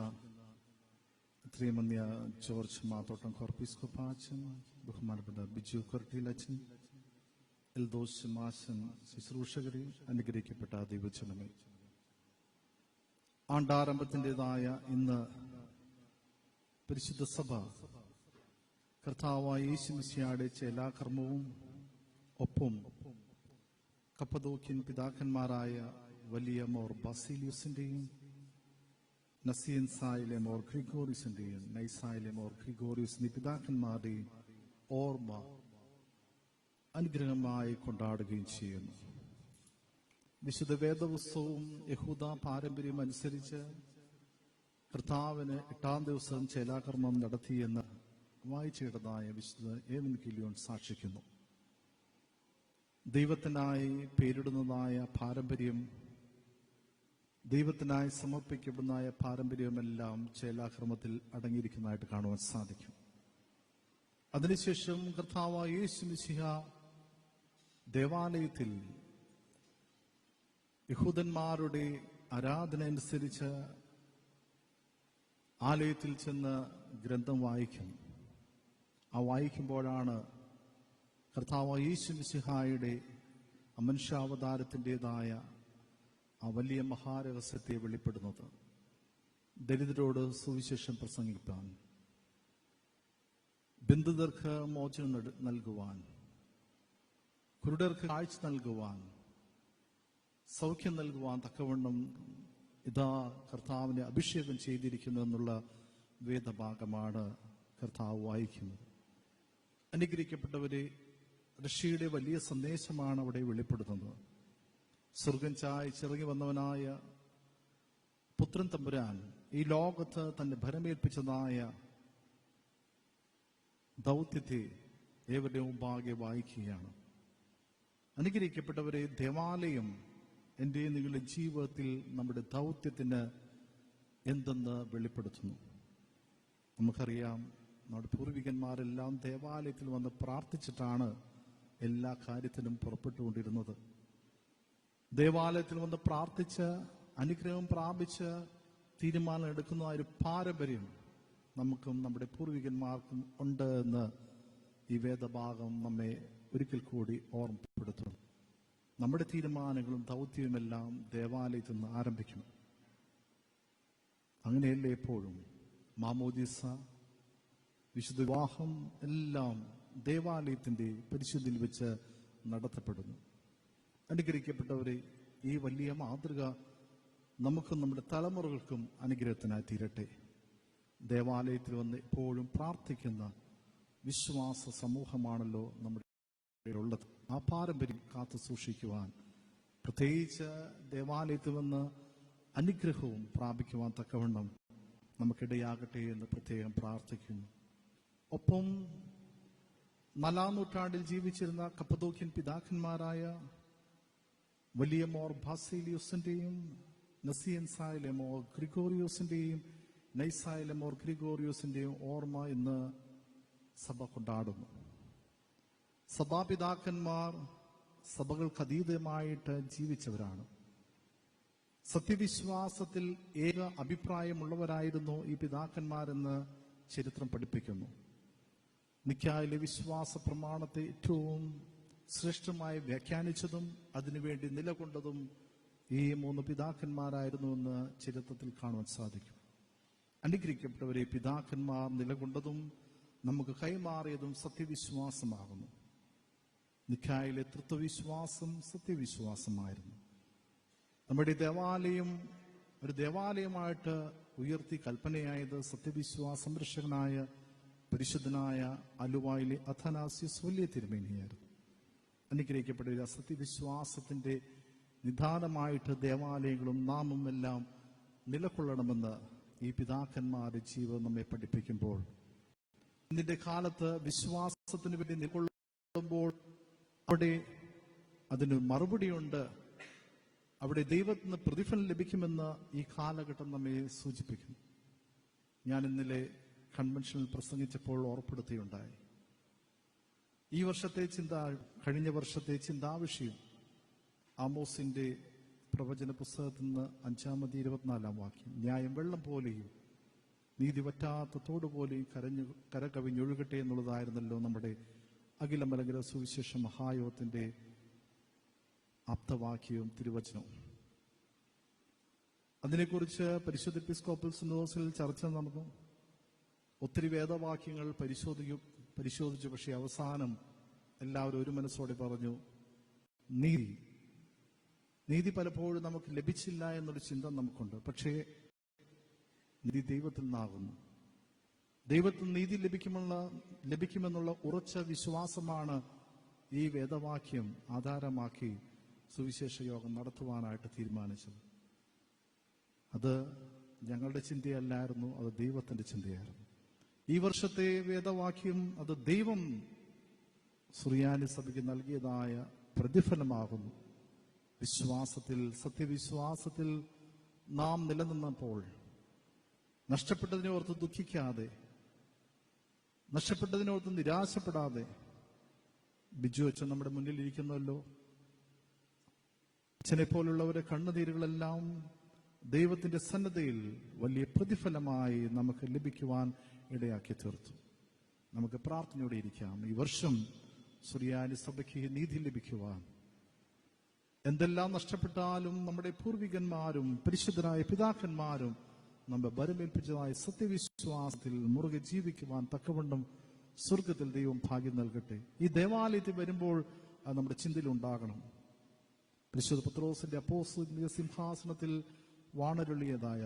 അത്രയും ജോർജ് മാത്തോട്ടം കോർപ്പിസ്കോപ്പാച്ചൻ, ബഹുമാനപ്പെട്ട ബിജു കൊർട്ടിലച്ചൻ, എൽദോസ് മാസൻ, ശുശ്രൂഷകരെ, അനുഗ്രഹിക്കപ്പെട്ട ദൈവജനമേ, ആണ്ടാരംഭത്തിൻ്റെതായ ഇന്ന് പരിശുദ്ധ സഭ കർത്താവായ യേശുമിശിഹായുടെ ചേലാകർമ്മവും ഒപ്പം കപ്പദോക്യൻ പിതാക്കന്മാരായ വലിയ മോർ ബാസിലിയസിന്റെയും നസിയൻസായിലെ മോർ ഗ്രിഗോറിയസിന്റെയും നൈസായിലെ മോർ ഗ്രിഗോറിയസ് എന്നീ പിതാക്കന്മാരുടെയും ഓർമ്മ അനുഗ്രഹമായി കൊണ്ടാടുകയും ചെയ്യുന്നു. വിശുദ്ധ വേദപുസ്തകവും യഹൂദ പാരമ്പര്യം അനുസരിച്ച് കർത്താവിന് 8-ാം ദിവസം ചേലാകർമ്മം നടത്തിയെന്ന് വായിച്ചിടുന്നതായ വിശുദ്ധ ഏവൻഗേലിയോൻ സാക്ഷിക്കുന്നു. ദൈവത്തിനായി പേരിടുന്നതായ പാരമ്പര്യം, ദൈവത്തിനായി സമർപ്പിക്കപ്പെടുന്നതായ പാരമ്പര്യമെല്ലാം ചേലാക്രമത്തിൽ അടങ്ങിയിരിക്കുന്നതായിട്ട് കാണുവാൻ സാധിക്കും. അതിനുശേഷം കർത്താവായ യേശു മിശിഹ ദേവാലയത്തിൽ യഹൂദന്മാരുടെ ആരാധന അനുസരിച്ച് ആലയത്തിൽ ചെന്ന് ഗ്രന്ഥം വായിക്കും. ആ വായിക്കുമ്പോഴാണ് കർത്താവായ യേശു മിശിഹായുടെ മനുഷ്യാവതാരത്തിൻ്റെതായ ആ വലിയ മഹാരഹസ്യത്തെ വെളിപ്പെടുന്നത്. ദരിദ്രരോട് സുവിശേഷം പ്രസംഗിപ്പാൻ, ബന്ധിതർക്ക് മോചനം നൽകുവാൻ, കുരുടർക്ക് കാഴ്ച നൽകുവാൻ, സൗഖ്യം നൽകുവാൻ തക്കവണ്ണം ഇതാ കർത്താവിനെ അഭിഷേകം ചെയ്തിരിക്കുന്നു എന്നുള്ള വേദഭാഗമാണ് കർത്താവ് വായിക്കുന്നത്. അനുഗ്രഹിക്കപ്പെട്ടവരെ, ഋഷിയുടെ വലിയ സന്ദേശമാണ് അവിടെ വെളിപ്പെടുത്തുന്നത്. സ്വർഗം ചായച്ചിറങ്ങി വന്നവനായ പുത്രൻ തമ്പുരാൻ ഈ ലോകത്ത് തന്നെ ഭരമേൽപ്പിച്ചതായ ദൗത്യത്തെ ഏവരുടെ മുമ്പാകെ വായിക്കുകയാണ്. അനുഗ്രഹിക്കപ്പെട്ടവരെ, ദേവാലയം എൻ്റെ നിങ്ങളുടെ ജീവിതത്തിൽ നമ്മുടെ ദൗത്യത്തിന് എന്തെന്ന് വെളിപ്പെടുത്തുന്നു. നമുക്കറിയാം, നമ്മുടെ പൂർവികന്മാരെല്ലാം ദേവാലയത്തിൽ വന്ന് പ്രാർത്ഥിച്ചിട്ടാണ് എല്ലാ കാര്യത്തിനും പുറപ്പെട്ടുകൊണ്ടിരുന്നത്. ദേവാലയത്തിൽ വന്ന് പ്രാർത്ഥിച്ച് അനുഗ്രഹം പ്രാപിച്ച് തീരുമാനം എടുക്കുന്ന ഒരു പാരമ്പര്യം നമുക്കും നമ്മുടെ പൂർവികന്മാർക്കും ഉണ്ട് എന്ന് ഈ വേദഭാഗം നമ്മെ ഒരിക്കൽ കൂടി ഓർമ്മപ്പെടുത്തുന്നു. നമ്മുടെ തീരുമാനങ്ങളും ദൗത്യവുമെല്ലാം ദേവാലയത്തിൽ നിന്ന് ആരംഭിക്കും. അങ്ങനെയല്ലേ എപ്പോഴും മാമോദീസ, വിശുദ്ധ വിവാഹം എല്ലാം ദേവാലയത്തിന്റെ പരിശുദ്ധിയിൽ വെച്ച് നടത്തപ്പെടുന്നു. അനുഗ്രഹിക്കപ്പെട്ടവരെ, ഈ വലിയ മാതൃക നമുക്കും നമ്മുടെ തലമുറകൾക്കും അനുഗ്രഹത്തിനായി തീരട്ടെ. ദേവാലയത്തിൽ വന്ന് എപ്പോഴും പ്രാർത്ഥിക്കുന്ന വിശ്വാസ സമൂഹമാണല്ലോ നമ്മുടെ ഉള്ളത്. ആ പാരമ്പര്യം കാത്തു സൂക്ഷിക്കുവാൻ, പ്രത്യേകിച്ച് ദേവാലയത്തിൽ വന്ന് അനുഗ്രഹവും പ്രാപിക്കുവാൻ തക്കവണ്ണം നമുക്കിടയാകട്ടെ എന്ന് പ്രത്യേകം പ്രാർത്ഥിക്കുന്നു. ഒപ്പം 4-ാം നൂറ്റാണ്ടിൽ ജീവിച്ചിരുന്ന കപ്പദോക്യൻ പിതാക്കന്മാരായ വലിയ മോർ ബാസിലിയോസിന്റെയും നസിയൻസായിലെ മോർ ഗ്രിഗോറിയോസിന്റെയും നൈസായിലെ മോർ ഗ്രിഗോറിയോസിന്റെയും ഓർമ്മ ഇന്ന് സഭ കൊണ്ടാടുന്നു. സഭാപിതാക്കന്മാർ സഭകൾക്ക് അതീതമായിട്ട് ജീവിച്ചവരാണ്. സത്യവിശ്വാസത്തിൽ ഏക അഭിപ്രായമുള്ളവരായിരുന്നു ഈ പിതാക്കന്മാരെന്ന് ചരിത്രം പഠിപ്പിക്കുന്നു. നിക്കായിലെ വിശ്വാസ പ്രമാണത്തെ ഏറ്റവും ശ്രേഷ്ഠമായി വ്യാഖ്യാനിച്ചതും അതിനുവേണ്ടി നിലകൊണ്ടതും ഈ 3 പിതാക്കന്മാരായിരുന്നുവെന്ന് ചരിത്രത്തിൽ കാണുവാൻ സാധിക്കും. അനുഗ്രഹിക്കപ്പെട്ടവരെ, പിതാക്കന്മാർ നിലകൊണ്ടതും നമുക്ക് കൈമാറിയതും സത്യവിശ്വാസമാകുന്നു. നിക്കായിലെ തൃത്വവിശ്വാസം സത്യവിശ്വാസമായിരുന്നു. നമ്മുടെ ദേവാലയം ഒരു ദേവാലയമായിട്ട് ഉയർത്തി കൽപ്പനയായത് സത്യവിശ്വാസ സംരക്ഷകനായ പരിശുദ്ധനായ ആലുവായിലെ അഥനാസ്യസ് വലിയ തിരുമേനിയായിരുന്നു. അനുഗ്രഹിക്കപ്പെട്ട സത്യവിശ്വാസത്തിന്റെ നിദാനമായിട്ട് ദേവാലയങ്ങളും നാമും എല്ലാം നിലകൊള്ളണമെന്ന് ഈ പിതാക്കന്മാരുടെ ജീവിതം നമ്മെ പഠിപ്പിക്കുമ്പോൾ, ഇന്നിന്റെ കാലത്ത് വിശ്വാസത്തിന് വേണ്ടി നിലകൊള്ളുമ്പോൾ അവിടെ അതിന് മറുപടിയുണ്ട്. അവിടെ ദൈവത്തിൽ നിന്ന് പ്രതിഫലം ലഭിക്കുമെന്ന് ഈ കാലഘട്ടം നമ്മെ സൂചിപ്പിക്കുന്നു. ഞാൻ ഇന്നലെ കൺവെൻഷനിൽ പ്രസംഗിച്ചപ്പോൾ ഓർപ്പെടുത്തിയുണ്ടായി. ഈ വർഷത്തെ കഴിഞ്ഞ വർഷത്തെ ചിന്താവിഷയം ആമോസിന്റെ പ്രവചന പുസ്തകത്തിൽ നിന്ന് 5-ാം 24 ന്യായം വെള്ളം പോലെയും നീതി വറ്റാത്ത തോട് പോലെയും കരകവിഞ്ഞൊഴുകട്ടെ എന്നുള്ളതായിരുന്നല്ലോ നമ്മുടെ അഖില മലങ്കര സുവിശേഷ മഹായോഗത്തിന്റെ ആപ്തവാക്യവും തിരുവചനവും. അതിനെക്കുറിച്ച് പരിശുദ്ധ എപ്പിസ്കോപ്പൽ സിനോസിൽ ചർച്ച നടന്നു. ഒത്തിരി വേദവാക്യങ്ങൾ പരിശോധിച്ചു. പക്ഷേ അവസാനം എല്ലാവരും ഒരു മനസ്സോടെ പറഞ്ഞു, നീതി പലപ്പോഴും നമുക്ക് ലഭിച്ചില്ല എന്നൊരു ചിന്ത നമുക്കുണ്ട്. പക്ഷേ നീതി ദൈവത്തിൽ നിന്നാകുന്നു. ദൈവത്തിൽ നീതി ലഭിക്കുമെന്നുള്ള ഉറച്ച വിശ്വാസമാണ് ഈ വേദവാക്യം ആധാരമാക്കി സുവിശേഷ യോഗം നടത്തുവാനായിട്ട് തീരുമാനിച്ചത്. അത് ഞങ്ങളുടെ ചിന്തയല്ലായിരുന്നു, അത് ദൈവത്തിന്റെ ചിന്തയായിരുന്നു. ഈ വർഷത്തെ വേദവാക്യം അത് ദൈവം സുറിയാനി സഭയ്ക്ക് നൽകിയതായ പ്രതിഫലമാകുന്നു. വിശ്വാസത്തിൽ, സത്യവിശ്വാസത്തിൽ നാം നിലനിന്നപ്പോൾ നഷ്ടപ്പെട്ടതിനെ ഓർത്ത് ദുഃഖിക്കാതെ, നഷ്ടപ്പെട്ടതിനെ ഓർത്ത് നിരാശപ്പെടാതെ, ബിജു അച്ഛൻ നമ്മുടെ മുന്നിൽ ഇരിക്കുന്നല്ലോ, അച്ഛനെ പോലുള്ളവരെ കണ്ണുനീരുകളെല്ലാം ദൈവത്തിന്റെ സന്നദ്ധയിൽ വലിയ പ്രതിഫലമായി നമുക്ക് ലഭിക്കുവാൻ ഇടയാക്കി തീർത്തു. നമുക്ക് പ്രാർത്ഥനയോടെ ഇരിക്കാം. ഈ വർഷം സുറിയാനി സഭയ്ക്ക് നീതി ലഭിക്കുവാൻ, എന്തെല്ലാം നഷ്ടപ്പെട്ടാലും നമ്മുടെ പൂർവികന്മാരും പരിശുദ്ധരായ പിതാക്കന്മാരും നമ്മെ ബലമേൽപ്പിച്ചതായ സത്യവിശ്വാസത്തിൽ മുറുകെ ജീവിക്കുവാൻ തക്കവണ്ണം സ്വർഗത്തിൽ ദൈവം ഭാഗ്യം നൽകട്ടെ. ഈ ദേവാലയത്തിൽ വരുമ്പോൾ അത് നമ്മുടെ ചിന്തയിൽ ഉണ്ടാകണം. പരിശുദ്ധ പത്രോസിന്റെ അപ്പോസ്തലിക സിംഹാസനത്തിൽ വാണരുളിയതായ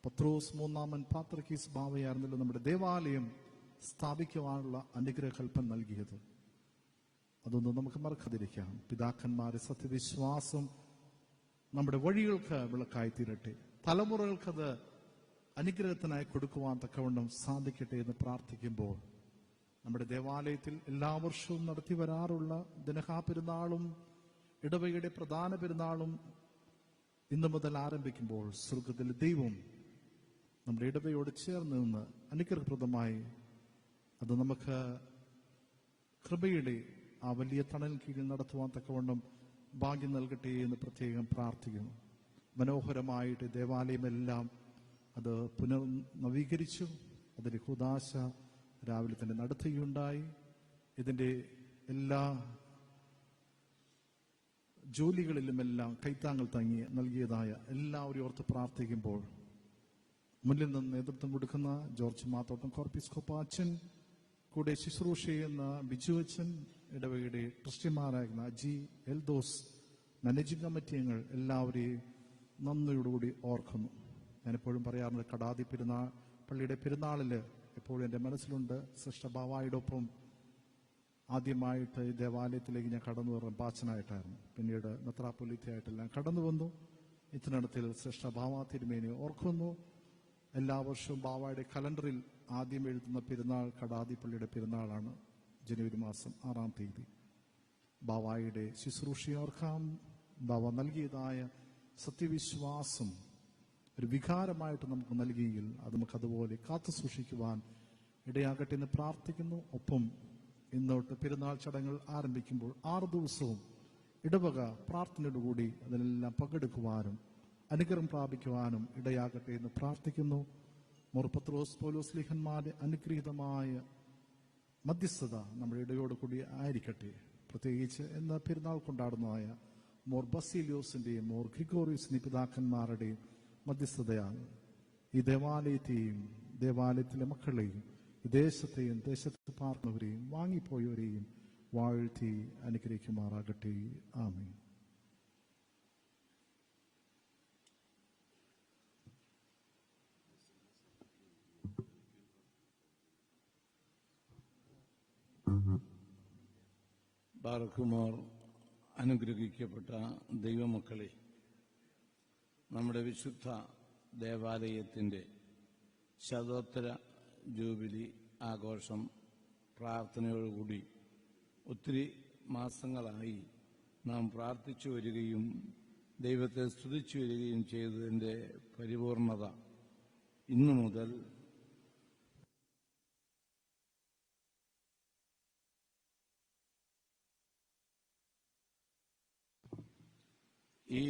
പത്രോസ് മൂന്നാമൻ പാത്രക്കീസ് ബാവയായിരുന്നല്ലോ നമ്മുടെ ദേവാലയം സ്ഥാപിക്കുവാനുള്ള അനുഗ്രഹ കൽപ്പന നൽകിയത്. അതൊന്നും നമുക്ക് മറക്കാതിരിക്കാം. പിതാക്കന്മാരെ സത്യവിശ്വാസം നമ്മുടെ വഴികൾക്ക് വിളക്കായി തീരട്ടെ, തലമുറകൾക്കത് അനുഗ്രഹത്തിനായി കൊടുക്കുവാൻ തക്കവണ്ണം സാധിക്കട്ടെ എന്ന് പ്രാർത്ഥിക്കുമ്പോൾ, നമ്മുടെ ദേവാലയത്തിൽ എല്ലാ വർഷവും നടത്തി വരാറുള്ള ദിനഹാ പെരുന്നാളും ഇടവകയുടെ പ്രധാന പെരുന്നാളും ഇന്നു മുതൽ ആരംഭിക്കുമ്പോൾ സ്വർഗത്തിലെ ദൈവം നമ്മുടെ ഇടവയോട് ചേർന്ന് നിന്ന് അനുഗ്രഹപ്രദമായി അത് നമുക്ക് കൃപയുടെ ആ വലിയ തണൽ കീഴിൽ നടത്തുവാൻ തക്കവണ്ണം ഭാഗ്യം നൽകട്ടെ എന്ന് പ്രത്യേകം പ്രാർത്ഥിക്കുന്നു. മനോഹരമായിട്ട് ദേവാലയമെല്ലാം അത് പുനർനവീകരിച്ചു. അതിന്റെ കൂദാശ രാവിലെ തന്നെ നടത്തുകയുണ്ടായി. ഇതിന്റെ എല്ലാ ജോലികളിലുമെല്ലാം കൈത്താങ്ങൾ തങ്ങി നൽകിയതായ എല്ലാവരും ഓർത്ത് പ്രാർത്ഥിക്കുമ്പോൾ, മുന്നിൽ നിന്ന് നേതൃത്വം കൊടുക്കുന്ന ജോർജ് മാത്തോട്ടം കോർപ്പിസ്കോപ്പ അച്ഛൻ, കൂടെ ശുശ്രൂഷ ചെയ്യുന്ന ബിജു അച്ഛൻ, ഇടവകയുടെ ട്രസ്റ്റിമാരായിരുന്ന അജി, എൽദോസ്, മാനേജിംഗ് കമ്മിറ്റി അംഗങ്ങൾ എല്ലാവരെയും നന്ദിയോടുകൂടി ഓർക്കുന്നു. ഞാനെപ്പോഴും പറയാറുണ്ട്, കടാതി പെരുന്നാൾ പള്ളിയുടെ പെരുന്നാളില് എപ്പോഴും എൻ്റെ മനസ്സിലുണ്ട്. സിസ്റ്റർ ബാവായുടെ ഒപ്പം ആദ്യമായിട്ട് ഈ ദേവാലയത്തിലേക്ക് ഞാൻ കടന്നു വരാൻ പാച്ചനായിട്ടായിരുന്നു. പിന്നീട് മെത്രാപ്പൊലീത്തയായിട്ടെല്ലാം കടന്നു വന്നു. ഇത്തരണത്തിൽ സിസ്റ്റർ ബാവ തിരുമേനി ഓർക്കുന്നു. എല്ലാ വർഷവും ബാവയുടെ കലണ്ടറിൽ ആദ്യം എഴുതുന്ന പെരുന്നാൾ കടാതി പള്ളിയുടെ പെരുന്നാളാണ്, ജനുവരി മാസം 6-ാം തീയതി. ബാവായുടെ ശുശ്രൂഷയോർക്കാം. ബാവ നൽകിയതായ സത്യവിശ്വാസം ഒരു വികാരമായിട്ട് നമുക്ക് നൽകിയെങ്കിൽ അത് നമുക്കതുപോലെ കാത്തു സൂക്ഷിക്കുവാൻ ഇടയാകട്ടെ എന്ന് പ്രാർത്ഥിക്കുന്നു. ഒപ്പം ഇന്നോട്ട് പെരുന്നാൾ ചടങ്ങുകൾ ആരംഭിക്കുമ്പോൾ 6 ദിവസവും ഇടവക പ്രാർത്ഥനയോടുകൂടി അതിനെല്ലാം പങ്കെടുക്കുവാനും അനുഗ്രഹം പ്രാപിക്കുവാനും ഇടയാകട്ടെ എന്ന് പ്രാർത്ഥിക്കുന്നു. മോർ പത്രോസ് പൗലോസ് സ്ലീഹന്മാരുടെ അനുഗ്രഹീതമായ മധ്യസ്ഥത നമ്മുടെ ഇടയോട് കൂടി ആയിരിക്കട്ടെ. പ്രത്യേകിച്ച് ഇന്ന് പെരുന്നാൾ കൊണ്ടാടുന്നതായ മോർ ബസീലിയോസിന്റെയും മോർ ഗ്രിഗോറിയസിന്റെ പിതാക്കന്മാരുടെയും മധ്യസ്ഥതയാണ് ഈ ദേവാലയത്തെയും ദേവാലയത്തിലെ മക്കളെയും ദേശത്തെയും ദേശത്ത് പാർക്കുന്നവരെയും വാങ്ങിപ്പോയവരെയും വാഴ്ത്തി അനുഗ്രഹിക്കുമാറാകട്ടെ. ആമേൻ. ബാറക്കുമോർ, അനുഗ്രഹിക്കപ്പെട്ട ദൈവമക്കളെ, നമ്മുടെ വിശുദ്ധ ദേവാലയത്തിൻ്റെ ശതോത്തര ജൂബിലി ആഘോഷം പ്രാർത്ഥനയോടുകൂടി ഒത്തിരി മാസങ്ങളായി നാം പ്രാർത്ഥിച്ചു വരികയും ദൈവത്തെ സ്തുതിച്ചു വരികയും ചെയ്തതിൻ്റെ പരിപൂർണത ഇന്നു മുതൽ ഈ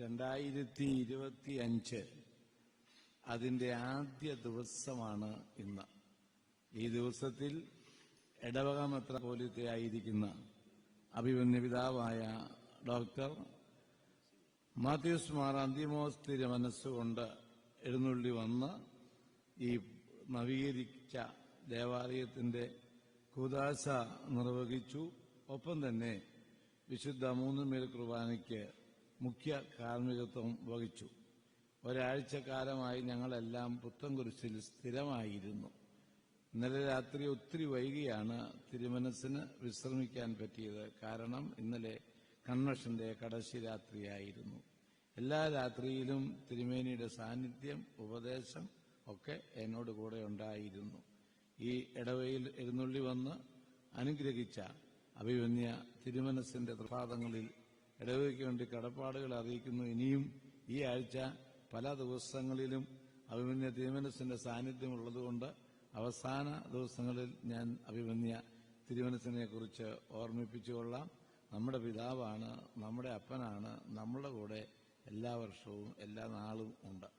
2025 അതിൻ്റെ ആദ്യ ദിവസമാണ് ഇന്ന്. ഈ ദിവസത്തിൽ ഇടവക മെത്രാപ്പോലീത്തയായിരിക്കുന്ന അഭിമന്യ പിതാവായ ഡോക്ടർ മാത്യൂസ് മാർ അന്തിമോസ് തിരുമനസ്സുകൊണ്ട് എഴുന്നള്ളി വന്ന് ഈ നവീകരിച്ച ദേവാലയത്തിന്റെ കൂദാശ നിർവഹിച്ചു. ഒപ്പം തന്നെ വിശുദ്ധ മൂന്നുമേൽ കുർബാനയ്ക്ക് മുഖ്യ കാർമ്മികത്വം വഹിച്ചു. ഒരാഴ്ചക്കാലമായി ഞങ്ങളെല്ലാം പുത്തൻകുരിശിൽ സ്ഥിരമായിരുന്നു. ഇന്നലെ രാത്രി ഒത്തിരി വൈകിയാണ് തിരുമനസ്സിന് വിശ്രമിക്കാൻ പറ്റിയത്. കാരണം ഇന്നലെ കൺവെൻഷന്റെ കടശി രാത്രിയായിരുന്നു. എല്ലാ രാത്രിയിലും തിരുമേനിയുടെ സാന്നിധ്യം, ഉപദേശം ഒക്കെ എന്നോട് കൂടെ ഉണ്ടായിരുന്നു. ഈ ഇടവയിൽ എഴുന്നള്ളി വന്ന് അനുഗ്രഹിച്ച അഭിമന്യ തിരുമനസിന്റെ പ്രഭാതങ്ങളിൽ ഇടവയ്ക്ക് വേണ്ടി കടപ്പാടുകൾ അറിയിക്കുന്നു. ഇനിയും ഈ ആഴ്ച പല ദിവസങ്ങളിലും അഭിമന്യ തിരുമനസിന്റെ സാന്നിധ്യമുള്ളതുകൊണ്ട് അവസാന ദിവസങ്ങളിൽ ഞാൻ അഭിമന്യ തിരുമനസിനെ കുറിച്ച് ഓർമ്മിപ്പിച്ചുകൊള്ളാം. നമ്മുടെ പിതാവാണ്, നമ്മുടെ അപ്പനാണ്, നമ്മുടെ കൂടെ എല്ലാ വർഷവും എല്ലാ നാളും ഉണ്ട്.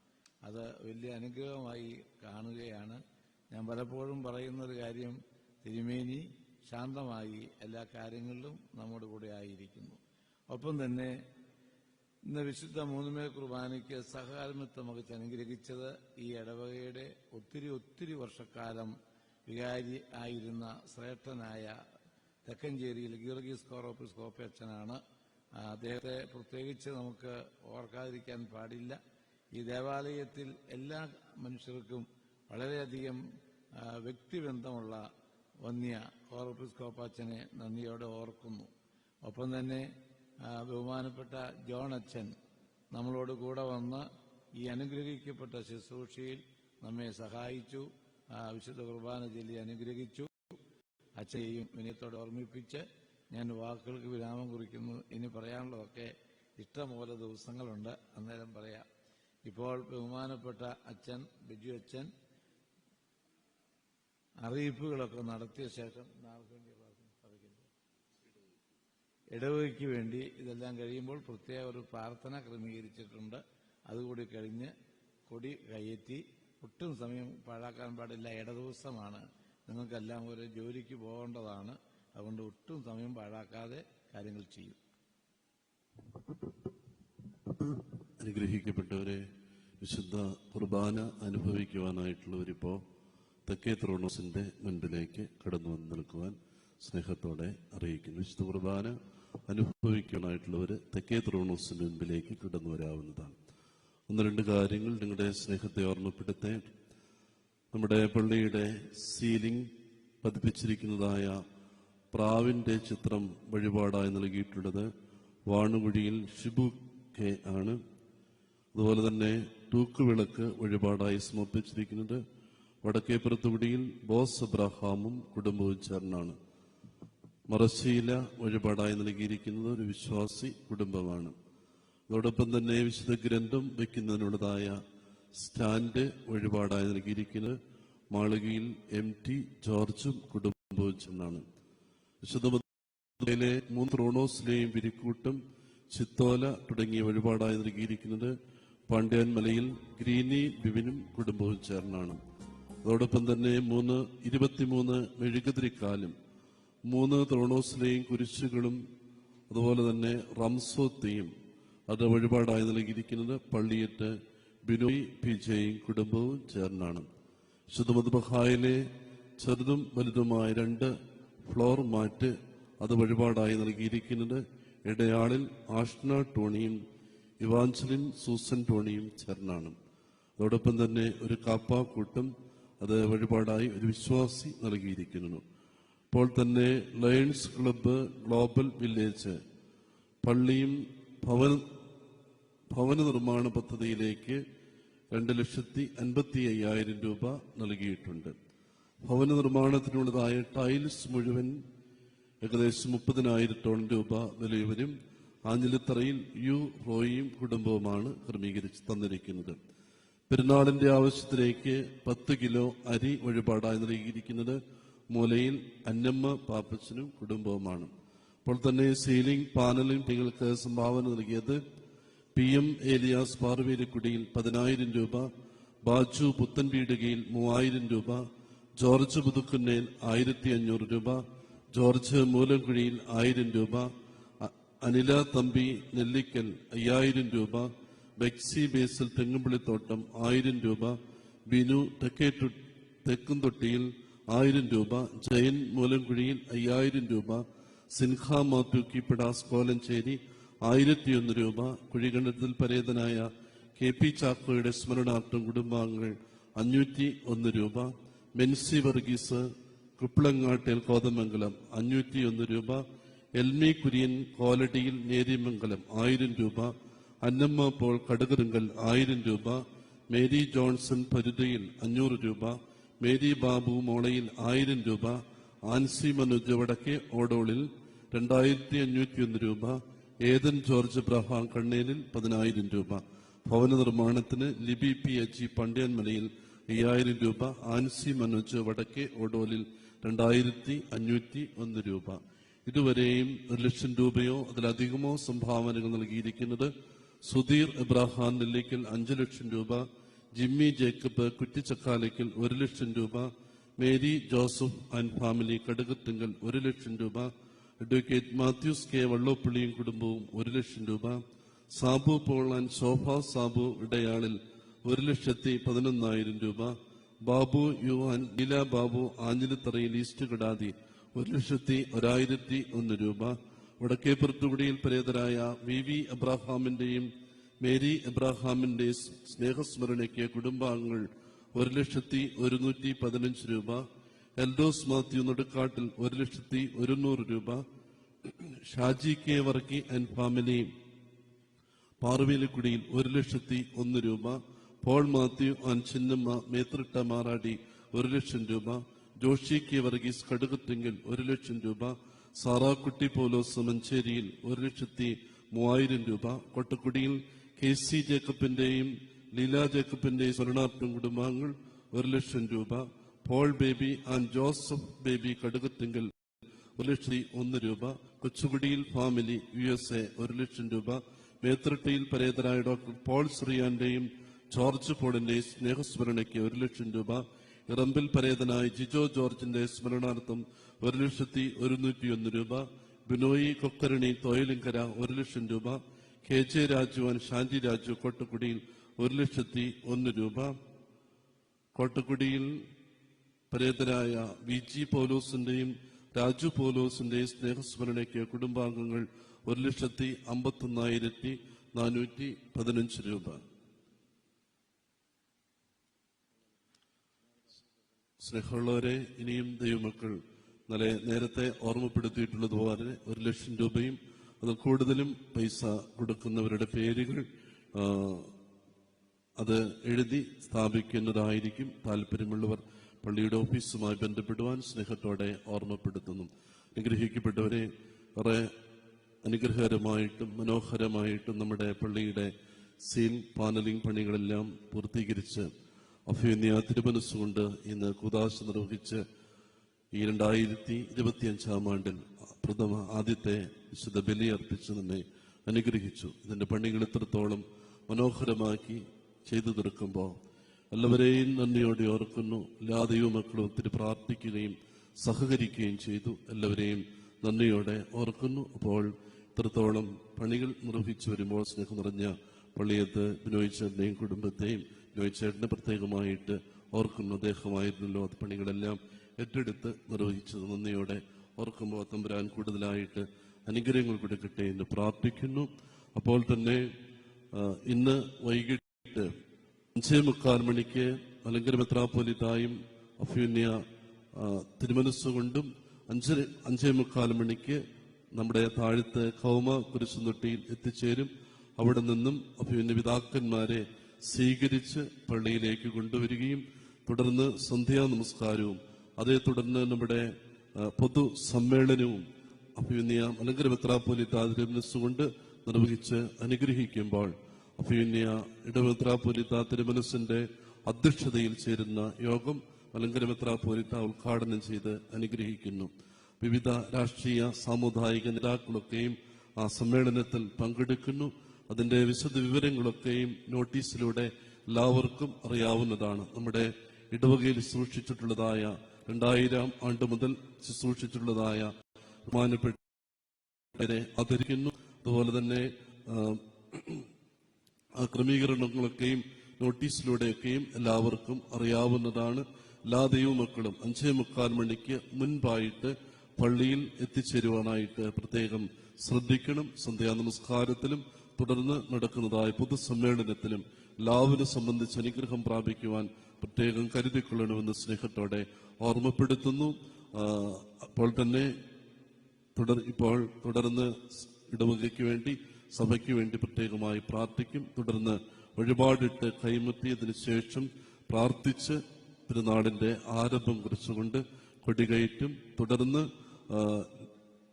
അത് വലിയ അനുഗ്രഹമായി കാണുകയാണ്. ഞാൻ പലപ്പോഴും പറയുന്നൊരു കാര്യം, തിരുമേനി ശാന്തമായി എല്ലാ കാര്യങ്ങളിലും നമ്മുടെ കൂടെ ആയിരിക്കുന്നു. ഒപ്പം തന്നെ ഇന്ന് വിശുദ്ധ മൂന്നുമേ കുർബാനയ്ക്ക് സഹകാർമ്മിത്വം വഹിച്ച് അനുഗ്രഹിച്ചത് ഈ ഇടവകയുടെ ഒത്തിരി വർഷക്കാലം വികാരി ആയിരുന്ന ശ്രേഷ്ഠനായ തെക്കഞ്ചേരിയിൽ ഗീർഗീസ് കോറോപ്പിസ്കോപ്പ അച്ഛനാണ്. അദ്ദേഹത്തെ പ്രത്യേകിച്ച് നമുക്ക് ഓർക്കാതിരിക്കാൻ പാടില്ല. ഈ ദേവാലയത്തിൽ എല്ലാ മനുഷ്യർക്കും വളരെയധികം വ്യക്തിബന്ധമുള്ള വന്യ കോറോപ്പിസ്കോപ്പ അച്ഛനെ നന്ദിയോടെ ഓർക്കുന്നു. ഒപ്പം തന്നെ ബഹുമാനപ്പെട്ട ജോൺ അച്ഛൻ നമ്മളോട് കൂടെ വന്ന് ഈ അനുഗ്രഹിക്കപ്പെട്ട ശുശ്രൂഷയിൽ നമ്മെ സഹായിച്ചു. വിശുദ്ധ കുർബാന ചൊല്ലി അനുഗ്രഹിച്ചു. അച്ഛനെയും വിനയത്തോടെ ഓർമ്മിപ്പിച്ച് ഞാൻ വാക്കുകൾക്ക് വിരാമം കുറിക്കുന്നു. ഇനി പറയാനുള്ളതൊക്കെ ഇഷ്ടംപോലെ ദിവസങ്ങളുണ്ട്, അന്നേരം പറയാം. ഇപ്പോൾ ബഹുമാനപ്പെട്ട അച്ഛൻ ബിജു അച്ഛൻ അറിയിപ്പുകളൊക്കെ നടത്തിയ ശേഷം ഇടവകയ്ക്ക് വേണ്ടി ഇതെല്ലാം കഴിയുമ്പോൾ പ്രത്യേക ഒരു പ്രാർത്ഥന ക്രമീകരിച്ചിട്ടുണ്ട്. അതുകൂടി കഴിഞ്ഞ് കൊടി കയറ്റി ഒട്ടും സമയം പാഴാക്കാൻ പാടില്ല. ഇടദിവസമാണ്, നിങ്ങൾക്കെല്ലാം ഒരു ജോലിക്ക് പോകേണ്ടതാണ്. അതുകൊണ്ട് ഒട്ടും സമയം പാഴാക്കാതെ കാര്യങ്ങൾ ചെയ്യും. അനുഗ്രഹിക്കപ്പെട്ടവരെ, വിശുദ്ധ കുർബാന അനുഭവിക്കുവാനായിട്ടുള്ളവരിപ്പോ തെക്കേ ത്രോണോസിന്റെ മുൻപിലേക്ക് കടന്നു വന്ന് നിൽക്കുവാൻ സ്നേഹത്തോടെ അറിയിക്കുന്നു. വിശുദ്ധ കുർബാന അനുഭവിക്കാനായിട്ടുള്ളവർ തെക്കേ ത്രോണോസിന്റെ മുൻപിലേക്ക് കടന്നു വരാവുന്നതാണ്. ഒന്ന് രണ്ട് കാര്യങ്ങൾ നിങ്ങളുടെ സ്നേഹത്തെ ഓർമ്മപ്പെടുത്തേ. നമ്മുടെ പള്ളിയുടെ സീലിംഗ് പതിപ്പിച്ചിരിക്കുന്നതായ പ്രാവിന്റെ ചിത്രം വഴിപാടായി നൽകിയിട്ടുള്ളത് വാണുകുഴിയിൽ ഷിബു കെ ആണ്. അതുപോലെ തന്നെ തൂക്കുവിളക്ക് വഴിപാടായി സമർപ്പിച്ചിരിക്കുന്നത് വടക്കേപ്പുറത്തുകുടിയിൽ ബോസ് അബ്രഹാമും കുടുംബവും ചേർന്നാണ്. മറശ്ശീല വഴിപാടായി നൽകിയിരിക്കുന്നത് ഒരു വിശ്വാസി കുടുംബമാണ്. അതോടൊപ്പം തന്നെ വിശുദ്ധ ഗ്രന്ഥം വയ്ക്കുന്നതിനുള്ളതായ സ്റ്റാൻഡ് വഴിപാടായി നൽകിയിരിക്കുന്നത് മാളികയിൽ MT ജോർജും കുടുംബവും ചേർന്നാണ്. വിശുദ്ധ 3 ത്രോണോസിലെയും വിരിക്കൂട്ടും ചിത്തോല തുടങ്ങിയ വഴിപാടായി നൽകിയിരിക്കുന്നത് പാണ്ഡ്യാൻമലയിൽ ഗ്രീനി ബിബിനും കുടുംബവും ചേർന്നാണ്. അതോടൊപ്പം തന്നെ 23 മെഴുകുതിരിക്കാലും 3 ത്രോണോസിലെയും കുരിശുകളും അതുപോലെ തന്നെ റംസോത്തെയും അത് വഴിപാടായി നൽകിയിരിക്കുന്നത് പള്ളിയറ്റ് ബിനോയ് PJയും കുടുംബവും ചേർന്നാണ്. വിശുദ്ധ മദ്ബഹായിലെ ചെറുതും വലുതുമായ 2 ഫ്ലോർ മാറ്റ് അത് വഴിപാടായി നൽകിയിരിക്കുന്നത് ഇടയാളിൽ ആഷ്ന ടോണിയും ഇവാഞ്ചലിൻ സൂസൻ ടോണിയും ചേർന്നാണ്. അതോടൊപ്പം തന്നെ ഒരു കാപ്പാക്കൂട്ടും അത് വഴിപാടായി ഒരു വിശ്വാസി നൽകിയിരിക്കുന്നു. ഇപ്പോൾ തന്നെ ലയൺസ് ക്ലബ്ബ് ഗ്ലോബൽ വില്ലേജ് പള്ളിയും ഭവന നിർമ്മാണ പദ്ധതിയിലേക്ക് 2,55,000 രൂപ നൽകിയിട്ടുണ്ട്. ഭവന നിർമ്മാണത്തിനുള്ളതായ ടൈൽസ് മുഴുവൻ ഏകദേശം 30,000 രൂപ വിലവരും ആഞ്ഞിലിത്തറയിൽ റോയിയും കുടുംബവുമാണ് ക്രമീകരിച്ച് തന്നിരിക്കുന്നത്. പെരുന്നാളിന്റെ ആവശ്യത്തിലേക്ക് 10 കിലോ അരി വഴിപാടായി നൽകിയിരിക്കുന്നത് മൂലയിൽ അന്നമ്മ പാപ്പച്ചനും കുടുംബവുമാണ്. അപ്പോൾ തന്നെ സീലിംഗ് പാനലും നിങ്ങൾക്ക് സംഭാവന നൽകിയത് PM ഏലിയാസ് പാർവേലിക്കുടിയിൽ 10,000 രൂപ, ബാജു പുത്തൻപീടികയിൽ 3,000 രൂപ, ജോർജ് പുതുക്കുന്നേൽ 1,500 രൂപ, ജോർജ് മൂലംകുഴിയിൽ 1,000 രൂപ, അനില തമ്പി നെല്ലിക്കൽ 5,000 രൂപ, ബെക്സി ബേസിൽ തെങ്ങുംപള്ളിത്തോട്ടം 1,000 രൂപ, ബിനു തെക്കുംതൊട്ടിയിൽ 1,000 രൂപ, ജയൻ മൂലംകുഴിയിൽ 5,000 രൂപ, സിൻഹ മാത്യു പിടാസ് കോലഞ്ചേരി 1,001 രൂപ, കുഴികണ്ടത്തിൽ പരേതനായ KP ചാക്കോയുടെ സ്മരണാർത്ഥം കുടുംബാംഗങ്ങൾ 501 രൂപ, മെൻസി വർഗീസ് കുപ്പിളങ്ങാട്ടിൽ കോതമംഗലം 501 രൂപ, എൽമി കുര്യൻ കോലടിയിൽ നേരിമംഗലം 1,000 രൂപ, അന്നമ്മ പോൾ കടുകരുങ്കൽ 1,000 രൂപ, മേരി ജോൺസൺ പരുതയിൽ 500 രൂപ, മേരി ബാബു മോളയിൽ 1000 രൂപ, ആൻസി മനോജ് വടക്കേ ഓടോളിൽ 2501 രൂപ, ഏതൻ ജോർജ് ബ്രഹാം കണ്ണേലിൽ 10,000 രൂപ. ഭവന നിർമ്മാണത്തിന് ലിബി പി എച്ച് പണ്ഡ്യാൻമലയിൽ 5000 രൂപ, ആൻസി മനോജ് വടക്കേ ഓടോലിൽ 2501 രൂപ. ഇതുവരെയും 1,00,000 രൂപയോ അതിലധികമോ സംഭാവനകൾ നൽകിയിരിക്കുന്നത് സുധീർ എബ്രഹാം നെല്ലിക്കൽ 5 ലക്ഷം രൂപ, ജിമ്മി ജേക്കബ് കുറ്റിച്ചക്കാലയ്ക്കൽ 1,00,000 രൂപ, Mary Joseph and family Kadukathinkal 1,00,000 രൂപ, അഡ്വക്കേറ്റ് മാത്യൂസ് കെ വള്ളോപ്പള്ളിയും കുടുംബവും 1,00,000 രൂപ, സാബു പോൾ ആൻഡ് ശോഭ സാബു ഇടയാളിൽ 1,11,000 രൂപ, Babu U and Leela Babu Anjilitharayil east Kidathi 1,01,001 രൂപ, വടക്കേപ്പുറത്തുകുടിയിൽ പരേതരായ വി എബ്രഹാമിന്റെയും മേരി എബ്രഹാമിന്റെ സ്നേഹസ്മരണയ്ക്ക് കുടുംബാംഗങ്ങൾ 1,115 രൂപ, എൽഡോസ് മാത്യു നെടുക്കാട്ടിൽ 1,100 രൂപ, Shaji K Varkey and family Parvelikudiyil 1,01 രൂപ, Paul Mathew and Chinnamma Methritta Maradi 1,00,000 രൂപ, ജോഷി കെ വർഗീസ് കടുകത്തിങ്കൽ 1,00,000 രൂപ, സാറാക്കുട്ടി പോലോസ് മഞ്ചേരിയിൽ 1,03,000 രൂപ, കൊട്ടക്കുടിയിൽ കെ സി ജേക്കബിന്റെയും ലീല ജേക്കബിന്റെയും സ്മരണാർത്ഥം കുടുംബാംഗങ്ങൾ 1,00,000 രൂപ, Paul Baby and Joseph Baby Kadukathinkal 1,01 രൂപ, കൊച്ചുകുടിയിൽ ഫാമിലി USA 1,00,000 രൂപ, മേത്രട്ടിയിൽ പരേതരായ ഡോക്ടർ പോൾ ശ്രീയാന്റെയും ജോർജ് പോളിന്റെയും സ്നേഹസ്മരണയ്ക്ക് 1,00,000 രൂപ, ഇറമ്പിൽ പരേതനായ ജിജോ ജോർജിന്റെ സ്മരണാർത്ഥം 1,101 രൂപ, ബിനോയി കൊക്കരണി തോയലിങ്കര 1,00,000 രൂപ, കെ ജെ രാജു ആൻഡ് ശാന്തി രാജു കോട്ടക്കുടിയിൽ 1,01 രൂപ, കോട്ടക്കുടിയിൽ പരേതരായ VG പോലോസിന്റെയും രാജു പോലോസിന്റെയും സ്നേഹസ്മരണയ്ക്ക് കുടുംബാംഗങ്ങൾ 1,51,415 രൂപ. സ്നേഹമുള്ളവരെ, ഇനിയും ദൈവമക്കൾ നേരത്തെ ഓർമ്മപ്പെടുത്തിയിട്ടുള്ളതുപോലെ 1,00,000 രൂപയും അത് കൂടുതലും പൈസ കൊടുക്കുന്നവരുടെ പേരുകൾ അത് എഴുതി സ്ഥാപിക്കുന്നതായിരിക്കും. താല്പര്യമുള്ളവർ പള്ളിയുടെ ഓഫീസുമായി ബന്ധപ്പെടുവാൻ സ്നേഹത്തോടെ ഓർമ്മപ്പെടുത്തുന്നു. അനുഗ്രഹിക്കപ്പെട്ടവരെ, കുറെ അനുഗ്രഹകരമായിട്ടും മനോഹരമായിട്ടും നമ്മുടെ പള്ളിയുടെ സീൽ പാനലിംഗ് പണികളെല്ലാം പൂർത്തീകരിച്ച് അഭ്യുന്നയ തിരുമനസ്സുകൊണ്ട് ഇന്ന് കൂദാശ നിർവഹിച്ച് ഈ 2025 ആണ്ടിൽ ആദ്യത്തെ വിശുദ്ധ ബലി അർപ്പിച്ച് നമ്മെ അനുഗ്രഹിച്ചു. ഇതിന്റെ പണികൾ എത്രത്തോളം മനോഹരമാക്കി ചെയ്തു തീർക്കുമ്പോൾ എല്ലാവരെയും നന്ദിയോടെ ഓർക്കുന്നു. എല്ലാ ദൈവമക്കളും ഒത്തിരി പ്രാർത്ഥിക്കുകയും സഹകരിക്കുകയും ചെയ്തു. എല്ലാവരെയും നന്ദിയോടെ ഓർക്കുന്നു. അപ്പോൾ ഇത്രത്തോളം പണികൾ നിർവഹിച്ചു വരുമ്പോൾ സ്നേഹം നിറഞ്ഞ പള്ളിയത്ത് ബിനോയ് ചേട്ടനെയും കുടുംബത്തെയും ബിനോയ് ചേട്ടനെ പ്രത്യേകമായിട്ട് ഓർക്കുന്നു. അദ്ദേഹമായിരുന്നല്ലോ അത് പണികളെല്ലാം ഏറ്റെടുത്ത് നിർവഹിച്ചത്. നന്ദിയോടെ ഓർക്കുമ്പോൾ തമ്പുരാൻ കൂടുതലായിട്ട് അനുഗ്രഹങ്ങൾ കൊടുക്കട്ടെ എന്ന് പ്രാർത്ഥിക്കുന്നു. അപ്പോൾ തന്നെ ഇന്ന് വൈകിട്ട് 5:45 മണിക്ക് മലങ്കര മെത്രാപ്പോലീത്തായും അഭ്യുന്നയ തിരുമനസ്സുകൊണ്ടും 5:45 മണിക്ക് നമ്മുടെ താഴത്ത് കൗമ കുരിശുതൊട്ടിയിൽ എത്തിച്ചേരും. അവിടെ നിന്നും അഭ്യുന്നയ പിതാക്കന്മാരെ സ്വീകരിച്ച് പള്ളിയിലേക്ക് കൊണ്ടുവരികയും തുടർന്ന് സന്ധ്യാ നമസ്കാരവും അതേ തുടർന്ന് നമ്മുടെ പൊതു സമ്മേളനവും അഭ്യുന്നയ മലങ്കര മെത്രാപ്പോലീത്ത തിരുമനസ്സുകൊണ്ട് നിർവഹിച്ച് അനുഗ്രഹിക്കുമ്പോൾ അഭ്യുന്നയ ഇടമെത്രാപ്പോലീത്ത തിരുമനസ്സിന്റെ അധ്യക്ഷതയിൽ ചേരുന്ന യോഗം മലങ്കര മെത്രാപ്പോലീത്ത ഉദ്ഘാടനം ചെയ്ത് അനുഗ്രഹിക്കുന്നു. വിവിധ രാഷ്ട്രീയ സാമുദായിക നേതാക്കളൊക്കെയും ആ സമ്മേളനത്തിൽ പങ്കെടുക്കുന്നു. അതിന്റെ വിശദ വിവരങ്ങളൊക്കെയും നോട്ടീസിലൂടെ എല്ലാവർക്കും അറിയാവുന്നതാണ്. നമ്മുടെ ഇടവകയിൽ സൂക്ഷിച്ചിട്ടുള്ളതായ 2000 ആണ്ട് മുതൽ സൂക്ഷിച്ചിട്ടുള്ളതായ ബഹുമാനപ്പെട്ട ആദരിക്കുന്നു. അതുപോലെ തന്നെ ആ ക്രമീകരണങ്ങളൊക്കെയും നോട്ടീസിലൂടെയൊക്കെയും എല്ലാവർക്കും അറിയാവുന്നതാണ്. എല്ലാ ദൈവമക്കളും 5:45 മണിക്ക് മുൻപായിട്ട് പള്ളിയിൽ എത്തിച്ചേരുവാനായിട്ട് പ്രത്യേകം ശ്രദ്ധിക്കണം. സന്ധ്യാ നമസ്കാരത്തിലും തുടർന്ന് നടക്കുന്നതായ പൊതുസമ്മേളനത്തിലും എല്ലാവരും സംബന്ധിച്ച് അനുഗ്രഹം പ്രാപിക്കുവാൻ പ്രത്യേകം കരുതിക്കൊള്ളണമെന്ന് സ്നേഹത്തോടെ ഓർമ്മപ്പെടുത്തുന്നു. അപ്പോൾ തന്നെ തുടർന്ന് ഇടവകയ്ക്ക് വേണ്ടി സഭയ്ക്ക് വേണ്ടി പ്രത്യേകമായി പ്രാർത്ഥിക്കും. തുടർന്ന് വഴിപാടിട്ട് കൈമുത്തിയതിനു ശേഷം പ്രാർത്ഥിച്ച് തിരുനാളിന്റെ ആരംഭം കുറിച്ചുകൊണ്ട് കൊടികയറ്റും, തുടർന്ന്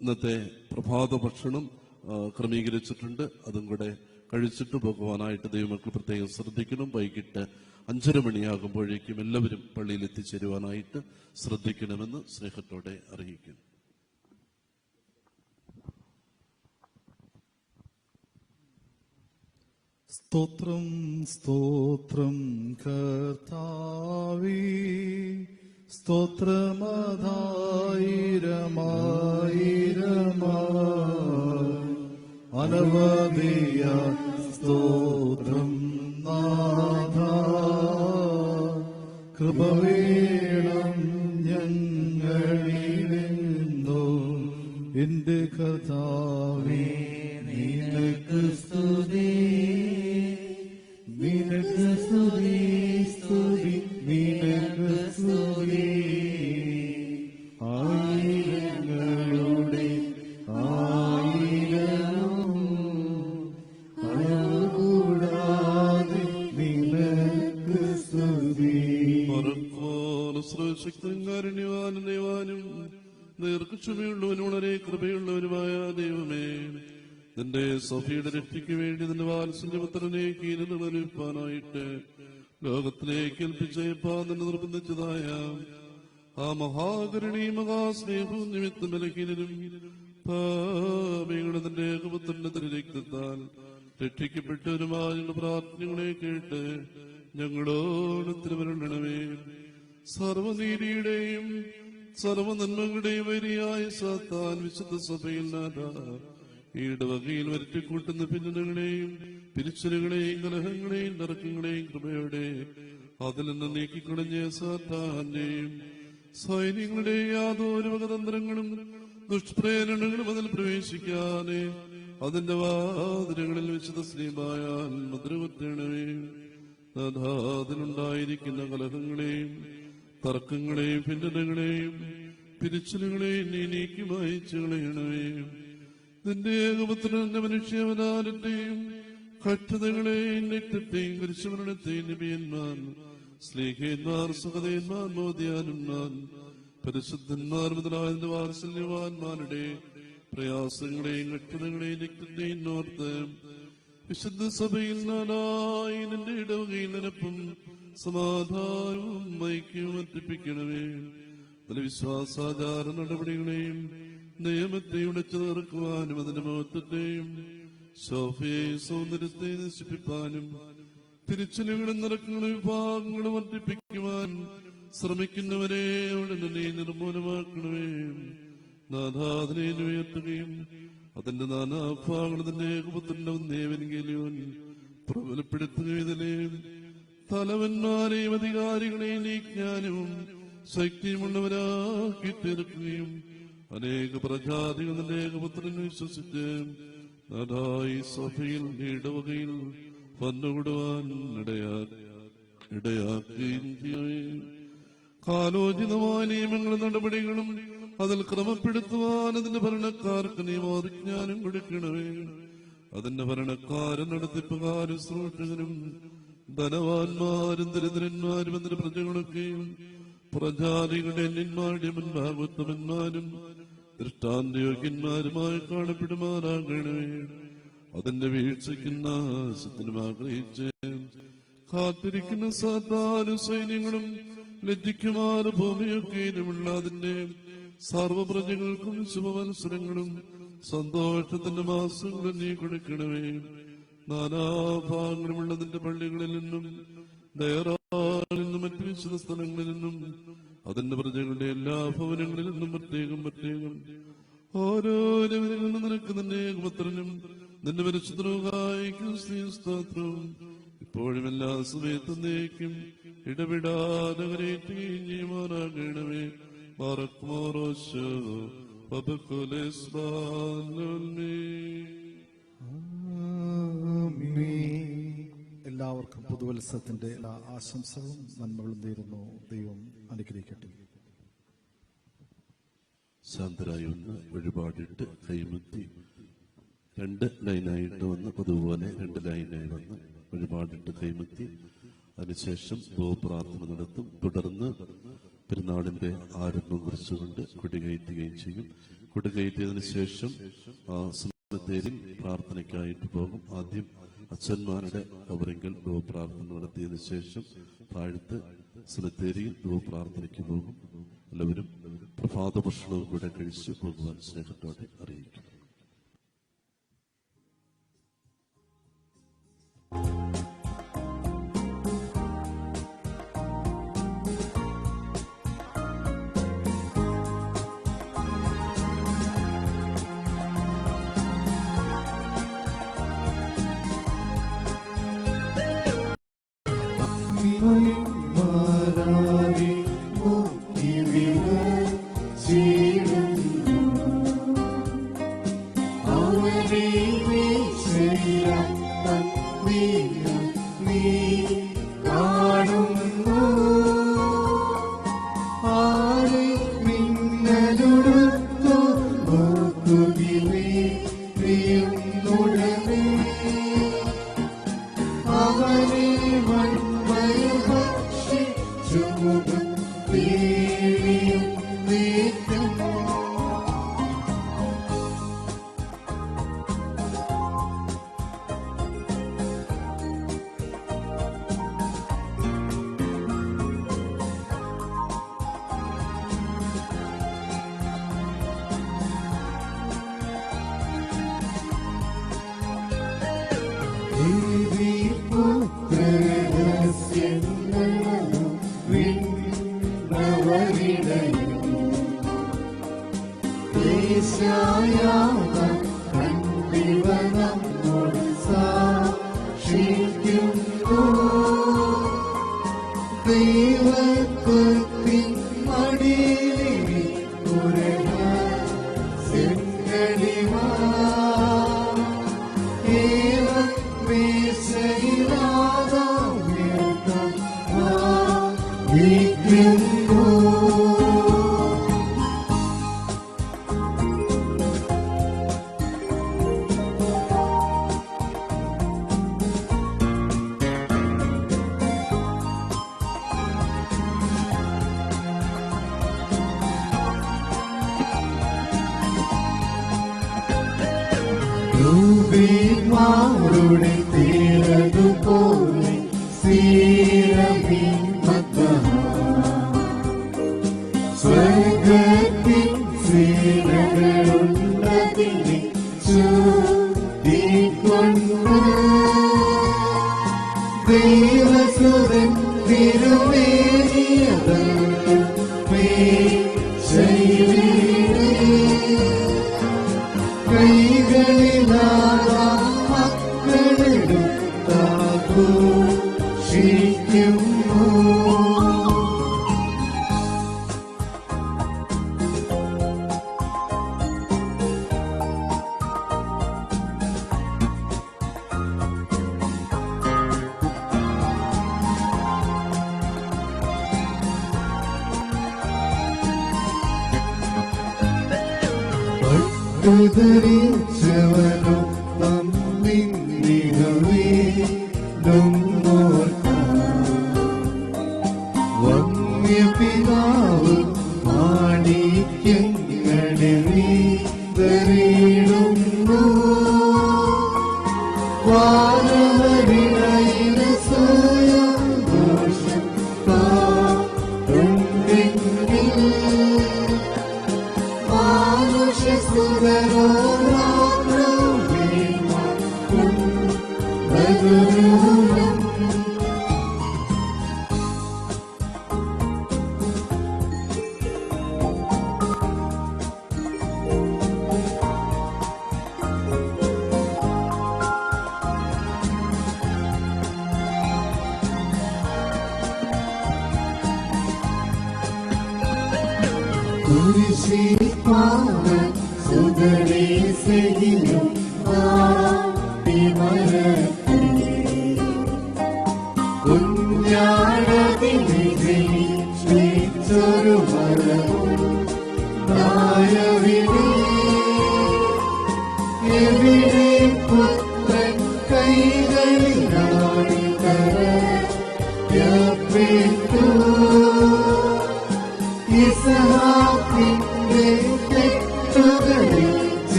ഇന്നത്തെ പ്രഭാത ഭക്ഷണം ക്രമീകരിച്ചിട്ടുണ്ട്. അതും കൂടെ കഴിച്ചിട്ട് പോകുവാനായിട്ട് ദൈവമക്കൾ പ്രത്യേകം ശ്രദ്ധിക്കണം. വൈകിട്ട് 5:30 മണിയാകുമ്പോഴേക്കും എല്ലാവരും പള്ളിയിൽ എത്തിച്ചേരുവാനായിട്ട് ശ്രദ്ധിക്കണമെന്ന് സ്നേഹത്തോടെ അറിയിക്കുന്നു. സ്തോത്രം സ്തോത്രം കർത്താവേ, സ്തോത്രമതായിരമായിരമായി അനവധിയ സ്തോത്രം നാഥ. കൃപ വേണം ഞങ്ങളിലെന്നും എന്റെ കർത്താവേ, നിനക്ക് സ്തുതി, നിനക്ക് സ്തുതി, സ്തുതി, നിനക്ക് സ്തുതി. ആയിരങ്ങളുടെ ആയിരവും കൂടാതെ നിനക്ക് സ്തുതി. ശക്തൻകാരണ്യവാനും ദൈവാനും ദീർഘക്ഷമയുള്ളവനും വളരെ കൃപയുള്ളവനുമായ ദൈവമേ, നിന്റെ സഭയുടെ രക്ഷയ്ക്ക് വേണ്ടി നിന്റെ വാത്സല്യപുത്രനെ കീഴിലിപ്പാനായിട്ട് ലോകത്തിലേക്ക് ഏൽപ്പിച്ചേപ്പാൻ നിന്നെ നിർബന്ധിച്ചതായ ആ മഹാകരുണയും മഹാസ്നേഹവും നിമിത്തം ബലഹീനരും പാപികളുടെ നിന്റെ ഏകപുത്രന്റെ തിരുരക്തത്താൽ രക്ഷിക്കപ്പെട്ടവരുമായ ഞങ്ങളുടെ പ്രാർത്ഥനകളെ കേട്ട് ഞങ്ങളോട് തിരുവരണമേ. സർവനീതിയുടെയും സർവനന്മകളുടെയും വരിയായ സാത്താൻ വിശുദ്ധ സഭയിൽ ഈടവകയിൽ വരട്ടിക്കൂട്ടുന്ന ഭിന്നതകളെയും പിരിച്ചലുകളെയും കലഹങ്ങളെയും തർക്കങ്ങളെയും കൃപയോടെ അതിൽ നിന്ന് നീക്കിക്കളഞ്ഞ സാത്താന്റെയും സൈന്യങ്ങളുടെ യാതൊരു വകതന്ത്രങ്ങളും ദുഷ്പ്രേരണകളും അതിൽ പ്രവേശിക്കാതെ അതിന്റെ വാതിലുകളിൽ വിശുദ്ധ ശ്രീമായാൽ മുദ്രകുത്തണമേ. അതിലുണ്ടായിരിക്കുന്ന കലഹങ്ങളെയും തർക്കങ്ങളെയും ഭിന്നതകളെയും പിരിച്ചലുകളെയും നീ നീക്കി വായിച്ചു കളയണമേ. നിന്റെ ഏകപുത്രന്റെ മനുഷ്യാവതാരത്തെയും കഷ്ടതകളെയും രക്തത്തെയും കുരിശുമരണത്തെയും നബിയന്മാർ, സ്ലീഹന്മാർ, സഹതന്മാർ, മോദിയാനന്മാർ, പരിശുദ്ധന്മാർ മുതലായ വാത്സല്യവാന്മാരുടെ പ്രയാസങ്ങളെയും കഷ്ടതകളെയും രക്തത്തെയും ഓർത്ത് വിശുദ്ധ സഭയിൽ നാനായി നിന്റെ ഇടവകയിൽ നിരപ്പും സമാധാനവും ഐക്യവും വർദ്ധിപ്പിക്കണമേ. അതിലെ വിശ്വാസാചാര നടപടികളെയും നിയമത്തെ ഉടച്ചു തീർക്കുവാനും അതിന്റെ മഹത്വത്തെയും ശോഭയെയും സൗന്ദര്യത്തെയും നശിപ്പിക്കാനും തിരിച്ചലുകളും നിറക്കങ്ങളും വിഭാഗങ്ങളും വർദ്ധിപ്പിക്കുവാൻ ശ്രമിക്കുന്നവരെ ഉടനെ നീ നിർമൂലമാക്കണമേ. നാഥാതിനെ ഉയർത്തുകയും അതിന്റെ നാനാഭാഗങ്ങൾ തന്നെ ഏകപുത്രന്റെ ഒന്നേവെങ്കിലും പ്രബലപ്പെടുത്തുകയും ഇതിലെ തലവന്മാരെയും അധികാരികളെയും നീജ്ഞാനവും ശക്തിയുമുള്ളവരാക്കി തീർക്കുകയും അനേക പ്രജാതികൾ നിന്റെ ഏകപുത്രൻ വിശ്വസിച്ച് നാഥായി സഭയിൽ ഇടവകയിൽ വന്നുകൂടുവാൻ ഇടയാക്കുകയും ചെയ്യവേ. കാലോചിതമായ നിയമങ്ങളും നടപടികളും അതിൽ ക്രമപ്പെടുത്തുവാൻ അതിന്റെ ഭരണക്കാർക്ക് നിയമോവിജ്ഞാനം കൊടുക്കണമേ. അതിന്റെ ഭരണക്കാരും നടത്തിപ്പുകാരും ശ്രൂഷകരും ധനവാന്മാരും ദരിദ്രന്മാരും അതിന്റെ പ്രജകളൊക്കെയും പ്രജാതികളുടെ അന്യന്മാരുടെ മുൻഭാഗോത്തമന്മാരും ദൃഷ്ടാന്തയോഗ്യന്മാരുമായി കാണപ്പെടുമാറാകണമേ. അതിന്റെ വീഴ്ചയ്ക്കും നാശത്തിനും ആഗ്രഹിച്ച് കാത്തിരിക്കുന്ന സാധാരണ സൈന്യങ്ങളും ലജ്ജിക്കുമാറ് ഭൂമിയൊക്കെയുമുള്ള അതിന്റെ സർവപ്രജകൾക്കും ശുഭമത്സരങ്ങളും സന്തോഷത്തിന്റെ മാസങ്ങളും നീ കൊടുക്കണമേ. നാനാഭാഗങ്ങളുമുള്ളതിന്റെ പള്ളികളിൽ നിന്നും ദയറാളിൽ നിന്നും മറ്റു വിശുദ്ധ സ്ഥലങ്ങളിൽ നിന്നും അതിന്റെ പ്രജകളുടെ എല്ലാ ഭവനങ്ങളിൽ നിന്നും പ്രത്യേകം പ്രത്യേകം ഓരോരുവരിൽ നിന്നും നിനക്ക് നിന്റെ ഏകപുത്രനും നിന്റെ പരിശുദ്ധവും സ്തോത്രവും ഇപ്പോഴും എല്ലാ സമയത്തും നീക്കും ഇടപെടാതെ ചെയ്യുമാറാകണമേ. എല്ലാവർക്കും പുതുവത്സരത്തിന്റെ എല്ലാ ആശംസകളും നന്മകളും നേരുന്നു. ദൈവം അനുഗ്രഹിക്കട്ടെ. ശാന്തരായി ഒന്ന് വഴിപാടിട്ട് കൈമുത്തി 2 ലൈനായിട്ട് വന്ന് അതുപോലെ 2 ലൈനായി വന്ന് വഴിപാടിട്ട് കൈമുത്തി അതിനുശേഷം ഗോപ്രാർത്ഥന നടത്തും. തുടർന്ന് പെരുന്നാളിന്റെ ആരംഭം കുറിച്ചുകൊണ്ട് കൊടികയറ്റുകയും ചെയ്യും. കൊടികയറ്റിയതിനു ശേഷം സെമിത്തേരിയിൽ പ്രാർത്ഥനയ്ക്കായിട്ട് പോകും. ആദ്യം അച്ഛന്മാരുടെ കവറിങ്കൽ ഗോപ്രാർത്ഥന നടത്തിയതിനു ശേഷം താഴത്ത് സെമിത്തേരിയിൽ ഗോപ്രാർത്ഥനയ്ക്ക് പോകും. എല്ലാവരും പ്രഭാത ഭക്ഷണവും കൂടെ കഴിച്ച് പോകുവാൻ സ്നേഹത്തോടെ അറിയിക്കും.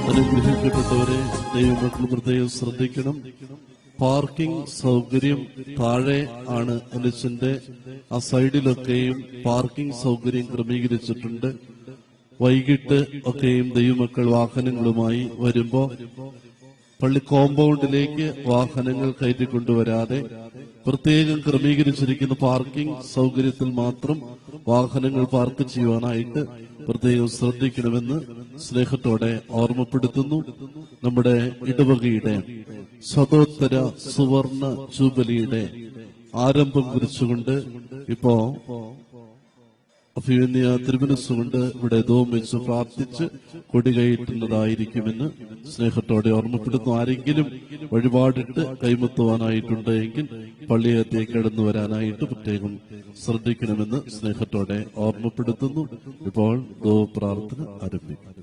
അനുഗ്രഹിക്കപ്പെട്ടവരെ, ദൈവമക്കൾ പ്രത്യേകം ശ്രദ്ധിക്കണം. പാർക്കിംഗ് സൗകര്യം താഴെ ആണ്. എലിച്ചന്റെ ആ സൈഡിലൊക്കെയും പാർക്കിംഗ് സൗകര്യം ക്രമീകരിച്ചിട്ടുണ്ട്. വൈകിട്ട് ഒക്കെയും ദൈവമക്കൾ വാഹനങ്ങളുമായി വരുമ്പോ പള്ളി കോമ്പൗണ്ടിലേക്ക് വാഹനങ്ങൾ കയറ്റിക്കൊണ്ടുവരാതെ പ്രത്യേകം ക്രമീകരിച്ചിരിക്കുന്ന പാർക്കിംഗ് സൗകര്യത്തിൽ മാത്രം വാഹനങ്ങൾ പാർക്ക് ചെയ്യുവാനായിട്ട് പ്രത്യേകം ശ്രദ്ധിക്കണമെന്ന് സ്നേഹത്തോടെ ഓർമ്മപ്പെടുത്തുന്നു. നമ്മുടെ ഇടവകയുടെ ശതോത്തര സുവർണ ജൂബിലിയുടെ ആരംഭം കുറിച്ചുകൊണ്ട് ഇപ്പോ അഭിമന്യ തിരുമനസ്സുകൊണ്ട് ഇവിടെ ധൂപം വെച്ച് പ്രാർത്ഥിച്ച് കൊടികയറ്റുന്നതായിരിക്കുമെന്ന് സ്നേഹത്തോടെ ഓർമ്മപ്പെടുത്തുന്നു. ആരെങ്കിലും വഴിപാടിട്ട് കൈമുത്തുവാനായിട്ടുണ്ട് എങ്കിൽ പള്ളിയകത്തേക്ക് കടന്നു വരാനായിട്ട് പ്രത്യേകം ശ്രദ്ധിക്കണമെന്ന് സ്നേഹത്തോടെ ഓർമ്മപ്പെടുത്തുന്നു. ഇപ്പോൾ ധൂപ പ്രാർത്ഥന ആരംഭിക്കും.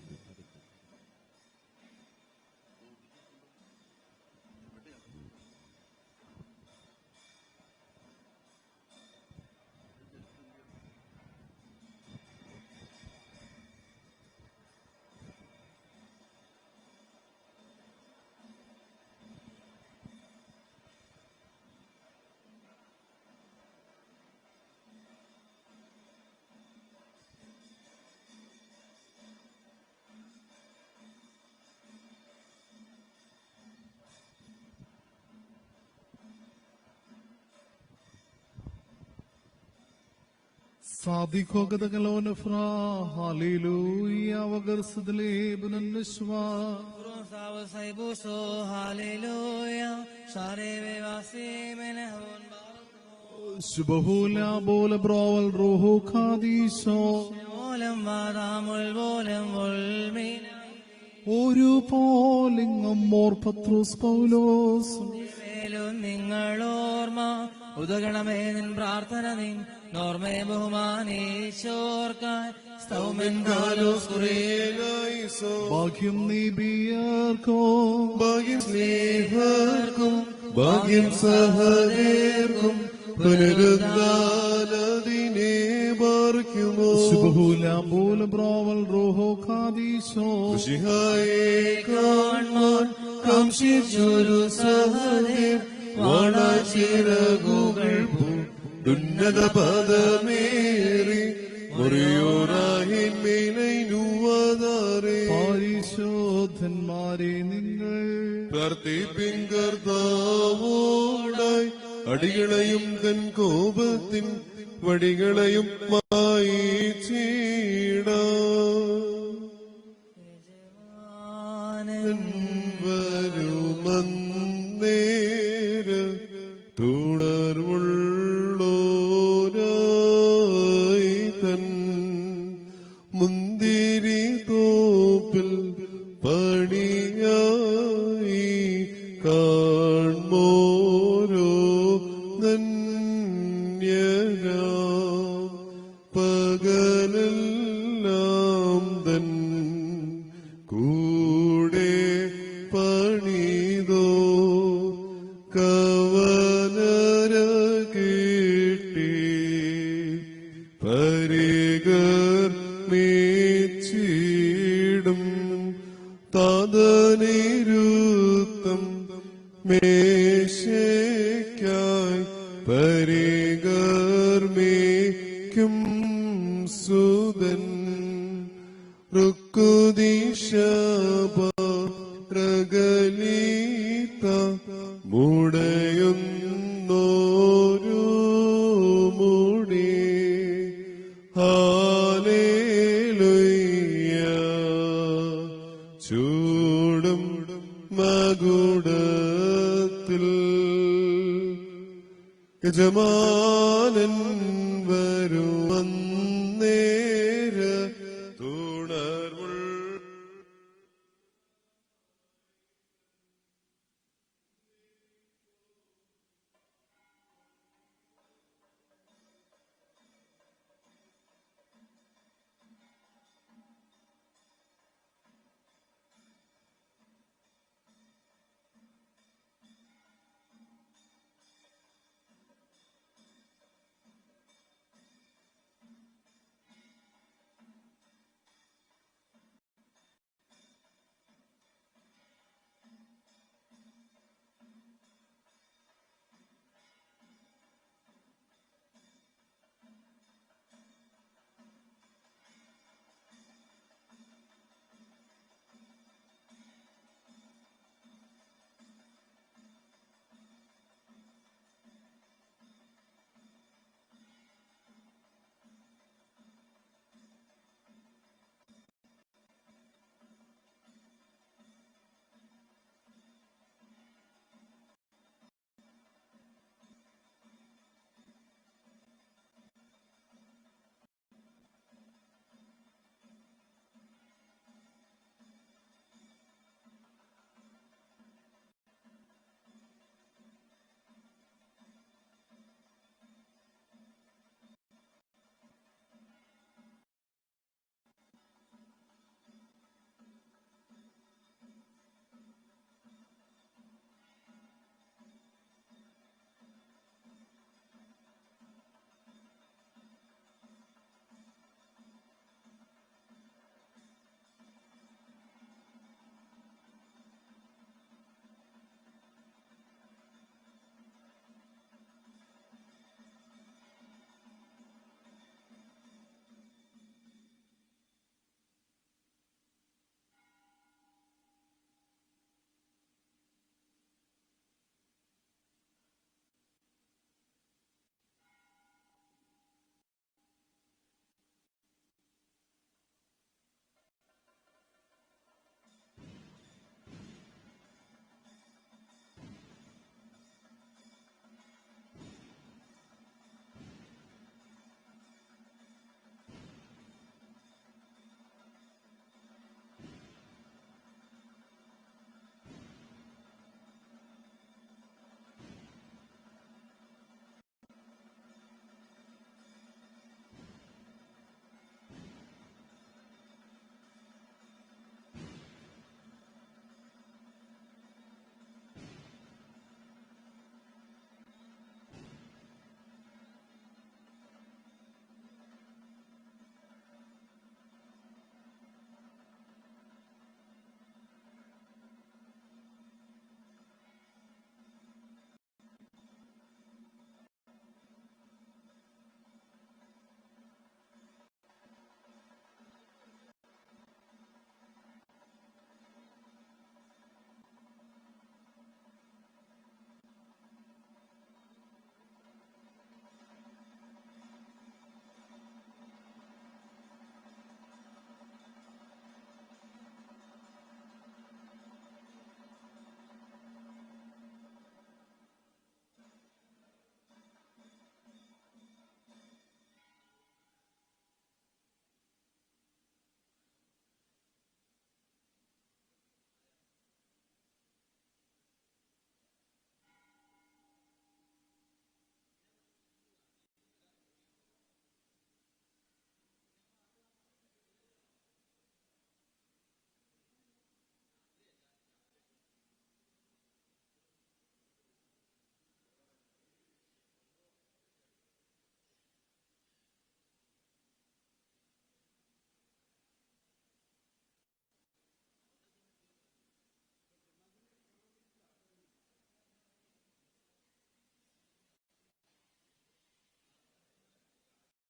صادقو قدقلون افرا هاليلويا وقرصد لي بن النشوى فرنسا وسيبوسو هاليلويا شاري بواسي من هون شبهو لعبول براول روحو قاديشو ولم بادام البولم والمين ഒരു പോലിംഗം മോർ പത്രോസ് പൗലോസ് നിങ്ങളോർമ്മ ഉദകണമേ നിൻ പ്രാർത്ഥന നിൻ നോർമേ ബഹുമാനേശോർക്കാൻ ഭാഗ്യം നീബിയർക്കോ ഭാഗ്യം സ്നേഹർക്കും ഭാഗ്യം സഹദേർക്കും പുനരുദ്ധാനദിനെ പാർക്കുമോ ശുഭഹൂലാബൂല ബ്രോവൽ റോഹോ ഖാദീശോ ഷിഹായെ കാൺമാൻ കാംക്ഷിച്ചൊരു സഹദേർ വാണാചിറകുകൾ ഉന്നത പദമേറി പരിശോധന്മാരെ നിങ്ങൾ പ്രാർത്ഥിപ്പിൻ കർത്താവോടായി അടികളെയും തൻ കോപത്തിൻ വടികളെയും വരുമന്നേര തുടർവുള്ളോരായി തൻ മുന്തിരി തോപ്പിൽ പണിയായി കാൺമോരോ ധന്യരാ പകലെല്ലാം തൻ കൂടെ പണിതോ കവനര കിട്ടി പരികർ മേച്ചിടും താതനിരുത്തം മേശയ്ക്കായി പരികർമ്മേക്കും സുതൻ റുക്കുദിശപരഗലീത മുടയുന്നോരു മുടി ഹാലേലുയ്യ ചൂടും മകുടത്തിൽ യജമാനൻ വരുവന്നേ